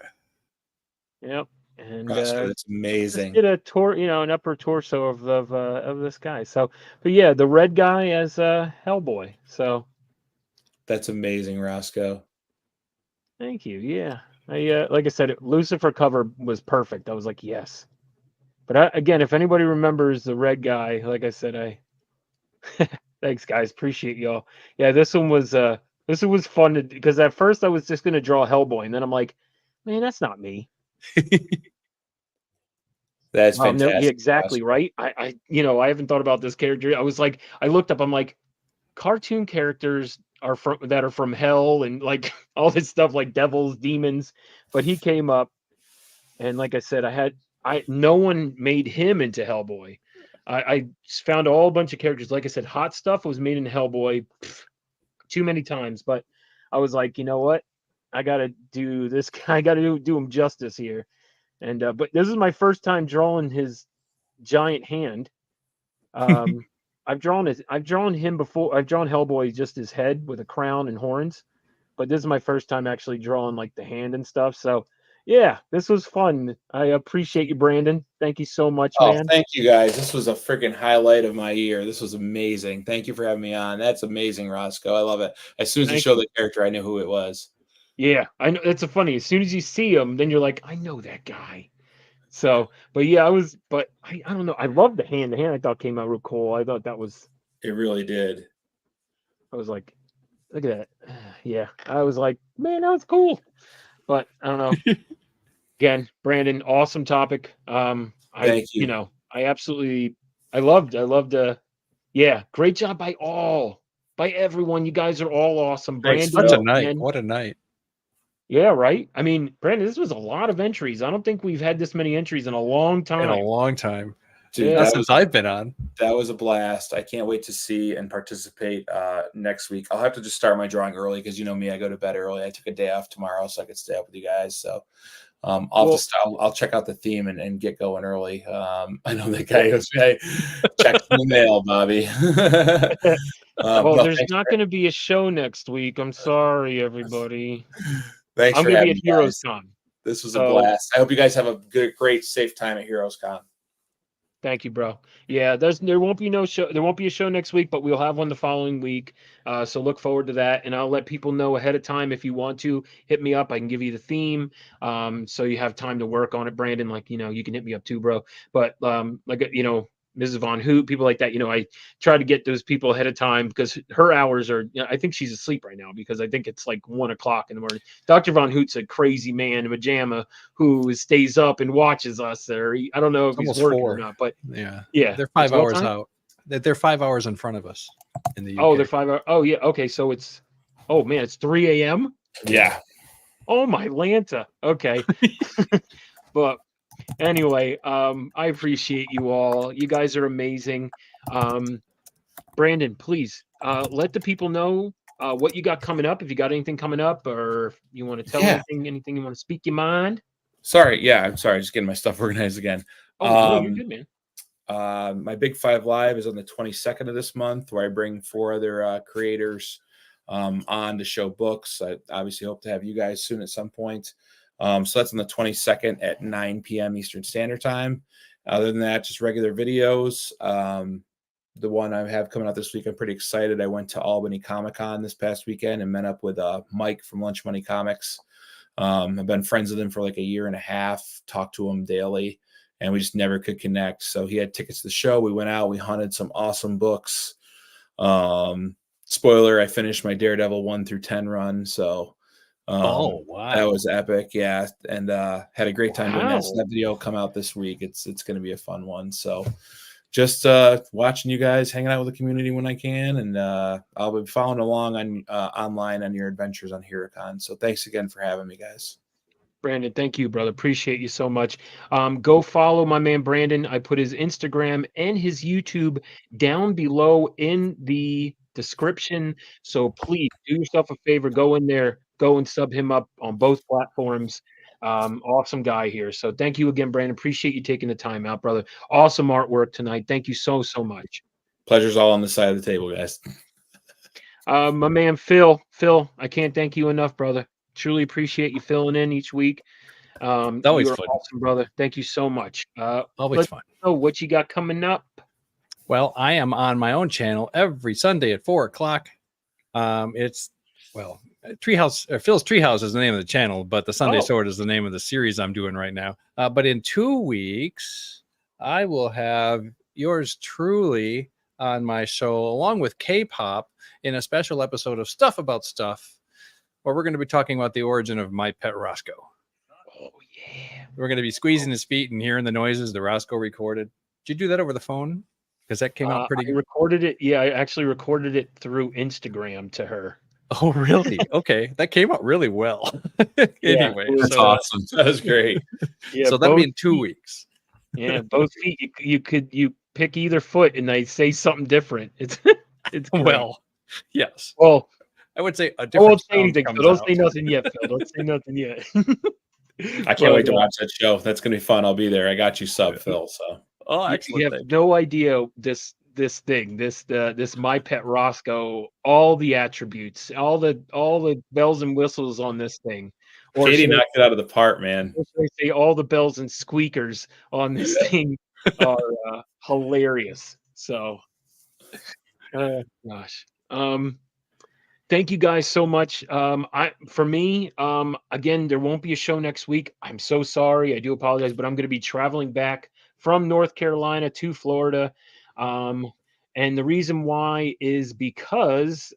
Speaker 5: Yep. and
Speaker 10: Rosko, that's
Speaker 5: just
Speaker 10: amazing.
Speaker 5: did a tour, an upper torso of this guy. So, but yeah, the red guy as Hellboy. So
Speaker 10: That's amazing, Rosko.
Speaker 5: thank you. Yeah, like I said, Lucifer cover was perfect. I was like, yes. But again, if anybody remembers the red guy, like I said, thanks guys, appreciate y'all. Yeah, this one was fun because at first I was just gonna draw Hellboy, and then I'm like, man, that's not me.
Speaker 10: That's
Speaker 5: No,
Speaker 10: fantastic.
Speaker 5: yeah, exactly right. I haven't thought about this character. I was like, I looked up. I'm like, cartoon characters are from hell and like all this stuff like devils, demons. But he came up, and like I said, no one made him into Hellboy. I found a bunch of characters. Like I said, Hot Stuff was made in Hellboy too many times, but I was like, you know what? I gotta do this. I gotta do him justice here. And but this is my first time drawing his giant hand. I've drawn him before. I've drawn Hellboy just his head with a crown and horns, but this is my first time actually drawing like the hand and stuff. So yeah, this was fun. I appreciate you, Brandon. Thank you so much,
Speaker 10: Oh,
Speaker 5: man.
Speaker 10: thank you guys. This was a freaking highlight of my year. This was amazing. Thank you for having me on. That's amazing, Rosko. I love it. As soon as you showed the character, I knew who it was.
Speaker 5: Yeah, I know. It's funny. As soon as you see him, then you're like, I know that guy. So, but yeah, I don't know. I love the hand. The hand I thought came out real cool. I thought that was.
Speaker 10: It really did.
Speaker 5: I was like, look at that. Yeah, I was like, man, that was cool. But I don't know. Again, Brandon, awesome topic.
Speaker 10: Thank you.
Speaker 5: I loved. Yeah, great job by everyone. You guys are all awesome.
Speaker 1: Brandon,
Speaker 5: Brandon,
Speaker 1: such a night. What a night.
Speaker 5: Yeah, right. I mean, Brandon, this was a lot of entries. I don't think we've had this many entries in a long time.
Speaker 1: In a long time.
Speaker 10: Dude,
Speaker 5: Yeah.
Speaker 1: Since I've been on.
Speaker 10: That was a blast. I can't wait to see and participate next week. I'll have to just start my drawing early because you know me, I go to bed early. I took a day off tomorrow so I could stay up with you guys. So I'll check out the theme and get going early. I know that guy goes, hey, check the mail, Bobby.
Speaker 5: Well, there's not going to be a show next week. I'm sorry, everybody.
Speaker 10: Thanks
Speaker 5: I'm
Speaker 10: for
Speaker 5: going to
Speaker 10: having
Speaker 5: be at Heroes
Speaker 10: me, guys.
Speaker 5: Con.
Speaker 10: This was a blast. I hope you guys have a great, safe time at Heroes Con.
Speaker 5: Thank you, bro. Yeah, there won't be no show. There won't be a show next week, but we'll have one the following week. So look forward to that, and I'll let people know ahead of time if you want to hit me up. I can give you the theme, so you have time to work on it. Brandon, like you can hit me up too, bro. But Mrs. Von Hoot, people like that. I try to get those people ahead of time because her hours are. I think she's asleep right now because I think it's like 1 o'clock in the morning. Dr. Von Hoot's a crazy man in pajama who stays up and watches us. There, I don't know if he's working or not, but
Speaker 1: yeah,
Speaker 5: they're
Speaker 1: 5 hours out. They're 5 hours in front of us in the UK.
Speaker 5: Oh, they're 5 hours. Oh yeah, okay. So it's 3 a.m.
Speaker 10: Yeah.
Speaker 5: Oh my Lanta. Okay, but. Anyway, I appreciate you all. You guys are amazing. Brandon, please let the people know what you got coming up. If you got anything coming up, or if you want to tell anything you want to speak your mind.
Speaker 10: Sorry, I'm sorry. Just getting my stuff organized again.
Speaker 5: Oh, you're good, man.
Speaker 10: My Big Five Live is on the 22nd of this month, where I bring 4 other creators on to show books. I obviously hope to have you guys soon at some point. So that's on the 22nd at 9 p.m. Eastern Standard Time. Other than that, just regular videos. The one I have coming out this week, I'm pretty excited. I went to Albany Comic-Con this past weekend and met up with Mike from Lunch Money Comics. I've been friends with him for like a year and a half, talked to him daily, and we just never could connect. So he had tickets to the show. We went out, we hunted some awesome books. Spoiler, I finished my Daredevil 1 through 10 run. So
Speaker 1: oh wow,
Speaker 10: that was epic. Yeah, and had a great time doing that. So
Speaker 5: Wow.
Speaker 10: that video will come out this week. It's going to be a fun one. So just watching you guys, hanging out with the community when I can, and I'll be following along on online on your adventures on HeroCon. So thanks again for having me, guys.
Speaker 5: Brandon, thank you, brother. Appreciate you so much. Go follow my man Brandon. I put his Instagram and his YouTube down below in the description. So please do yourself a favor, go in there, go and sub him up on both platforms. Awesome guy here. So thank you again, Brandon. Appreciate you taking the time out, brother. Awesome artwork tonight. Thank you so much.
Speaker 10: Pleasure's all on the side of the table, guys.
Speaker 5: My man Phil, I can't thank you enough, brother. Truly appreciate you filling in each week.
Speaker 1: Always
Speaker 5: you are
Speaker 1: fun.
Speaker 5: awesome, brother. Thank you so much.
Speaker 1: Always
Speaker 5: let's
Speaker 1: fun.
Speaker 5: know what you got coming up.
Speaker 1: Well, I am on my own channel every Sunday at 4:00. It's Treehouse. Phil's Treehouse is the name of the channel, but the Sunday Sword is the name of the series I'm doing right now. But in 2 weeks, I will have yours truly on my show, along with K-pop, in a special episode of Stuff About Stuff, where we're going to be talking about the origin of my pet Rosko.
Speaker 5: Oh yeah,
Speaker 1: we're going to be squeezing his feet and hearing the noises the Rosko recorded. Did you do that over the phone? Because that came out pretty
Speaker 5: I
Speaker 1: good.
Speaker 5: recorded it. Yeah, I actually recorded it through Instagram to her.
Speaker 1: Oh, really? Okay, that came out really well. Anyway,
Speaker 10: that's awesome. That was great.
Speaker 5: Yeah,
Speaker 1: so that'll be in 2 weeks.
Speaker 5: Yeah, both feet. You pick either foot, and they say something different. It's great.
Speaker 1: Well, yes.
Speaker 5: Well,
Speaker 1: I would say a
Speaker 5: I
Speaker 1: different.
Speaker 5: won't say anything. So don't say nothing yet, Phil. Don't say nothing yet.
Speaker 10: I can't wait to watch that show. That's gonna be fun. I'll be there. I got you sub, Phil. So
Speaker 1: excellent.
Speaker 5: You have no idea this My Pet Rosko, all the attributes, all the bells and whistles on this thing. Or
Speaker 10: Katie knocked it out of the park, man.
Speaker 5: They say all the bells and squeakers on this thing are hilarious. So, gosh. Thank you guys so much. For me, again, there won't be a show next week. I'm so sorry. I do apologize, but I'm going to be traveling back from North Carolina to Florida. And the reason why is because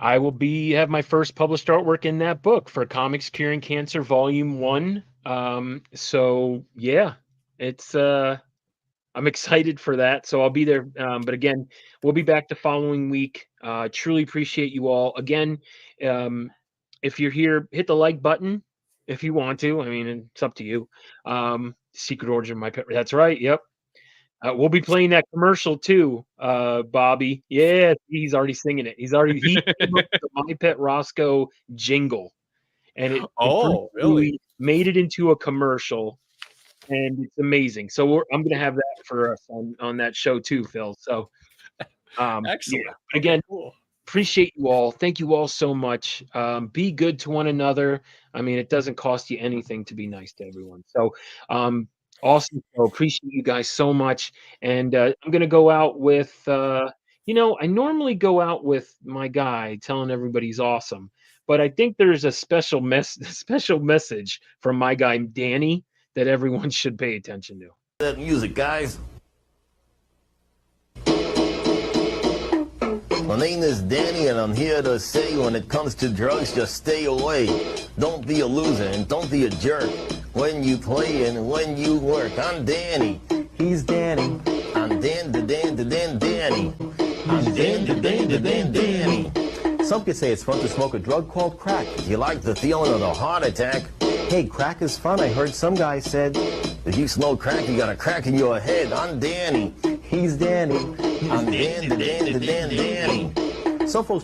Speaker 5: I will have my first published artwork in that book for Comics Curing Cancer Volume 1. So yeah, it's I'm excited for that. So I'll be there. But again, we'll be back the following week. Truly appreciate you all. Again, if you're here, hit the like button if you want to. I mean, it's up to you. Secret Origin of My Pet. That's right. Yep. We'll be playing that commercial too, Bobby. Yeah, he's already singing it. He came up with the My Pet Rosko jingle, and it really made it into a commercial, and it's amazing. So I'm going to have that for us on that show too, Phil. So,
Speaker 1: excellent.
Speaker 5: Yeah. Again, appreciate you all. Thank you all so much. Be good to one another. I mean, it doesn't cost you anything to be nice to everyone. So, awesome. So appreciate you guys so much. And I'm going to go out with, I normally go out with my guy telling everybody he's awesome, but I think there's a special message from my guy, Danny, that everyone should pay attention to.
Speaker 11: That music, guys. My name is Danny, and I'm here to say when it comes to drugs, just stay away. Don't be a loser and don't be a jerk. When you play and when you work, I'm Danny. He's Danny. I'm Danny. I'm Danny. Some could say it's fun to smoke a drug called crack. If you like the feeling of the heart attack, hey, crack is fun. I heard some guy said, if you smoke crack, you got a crack in your head. I'm Danny. He's Danny. I'm Danny. Some folks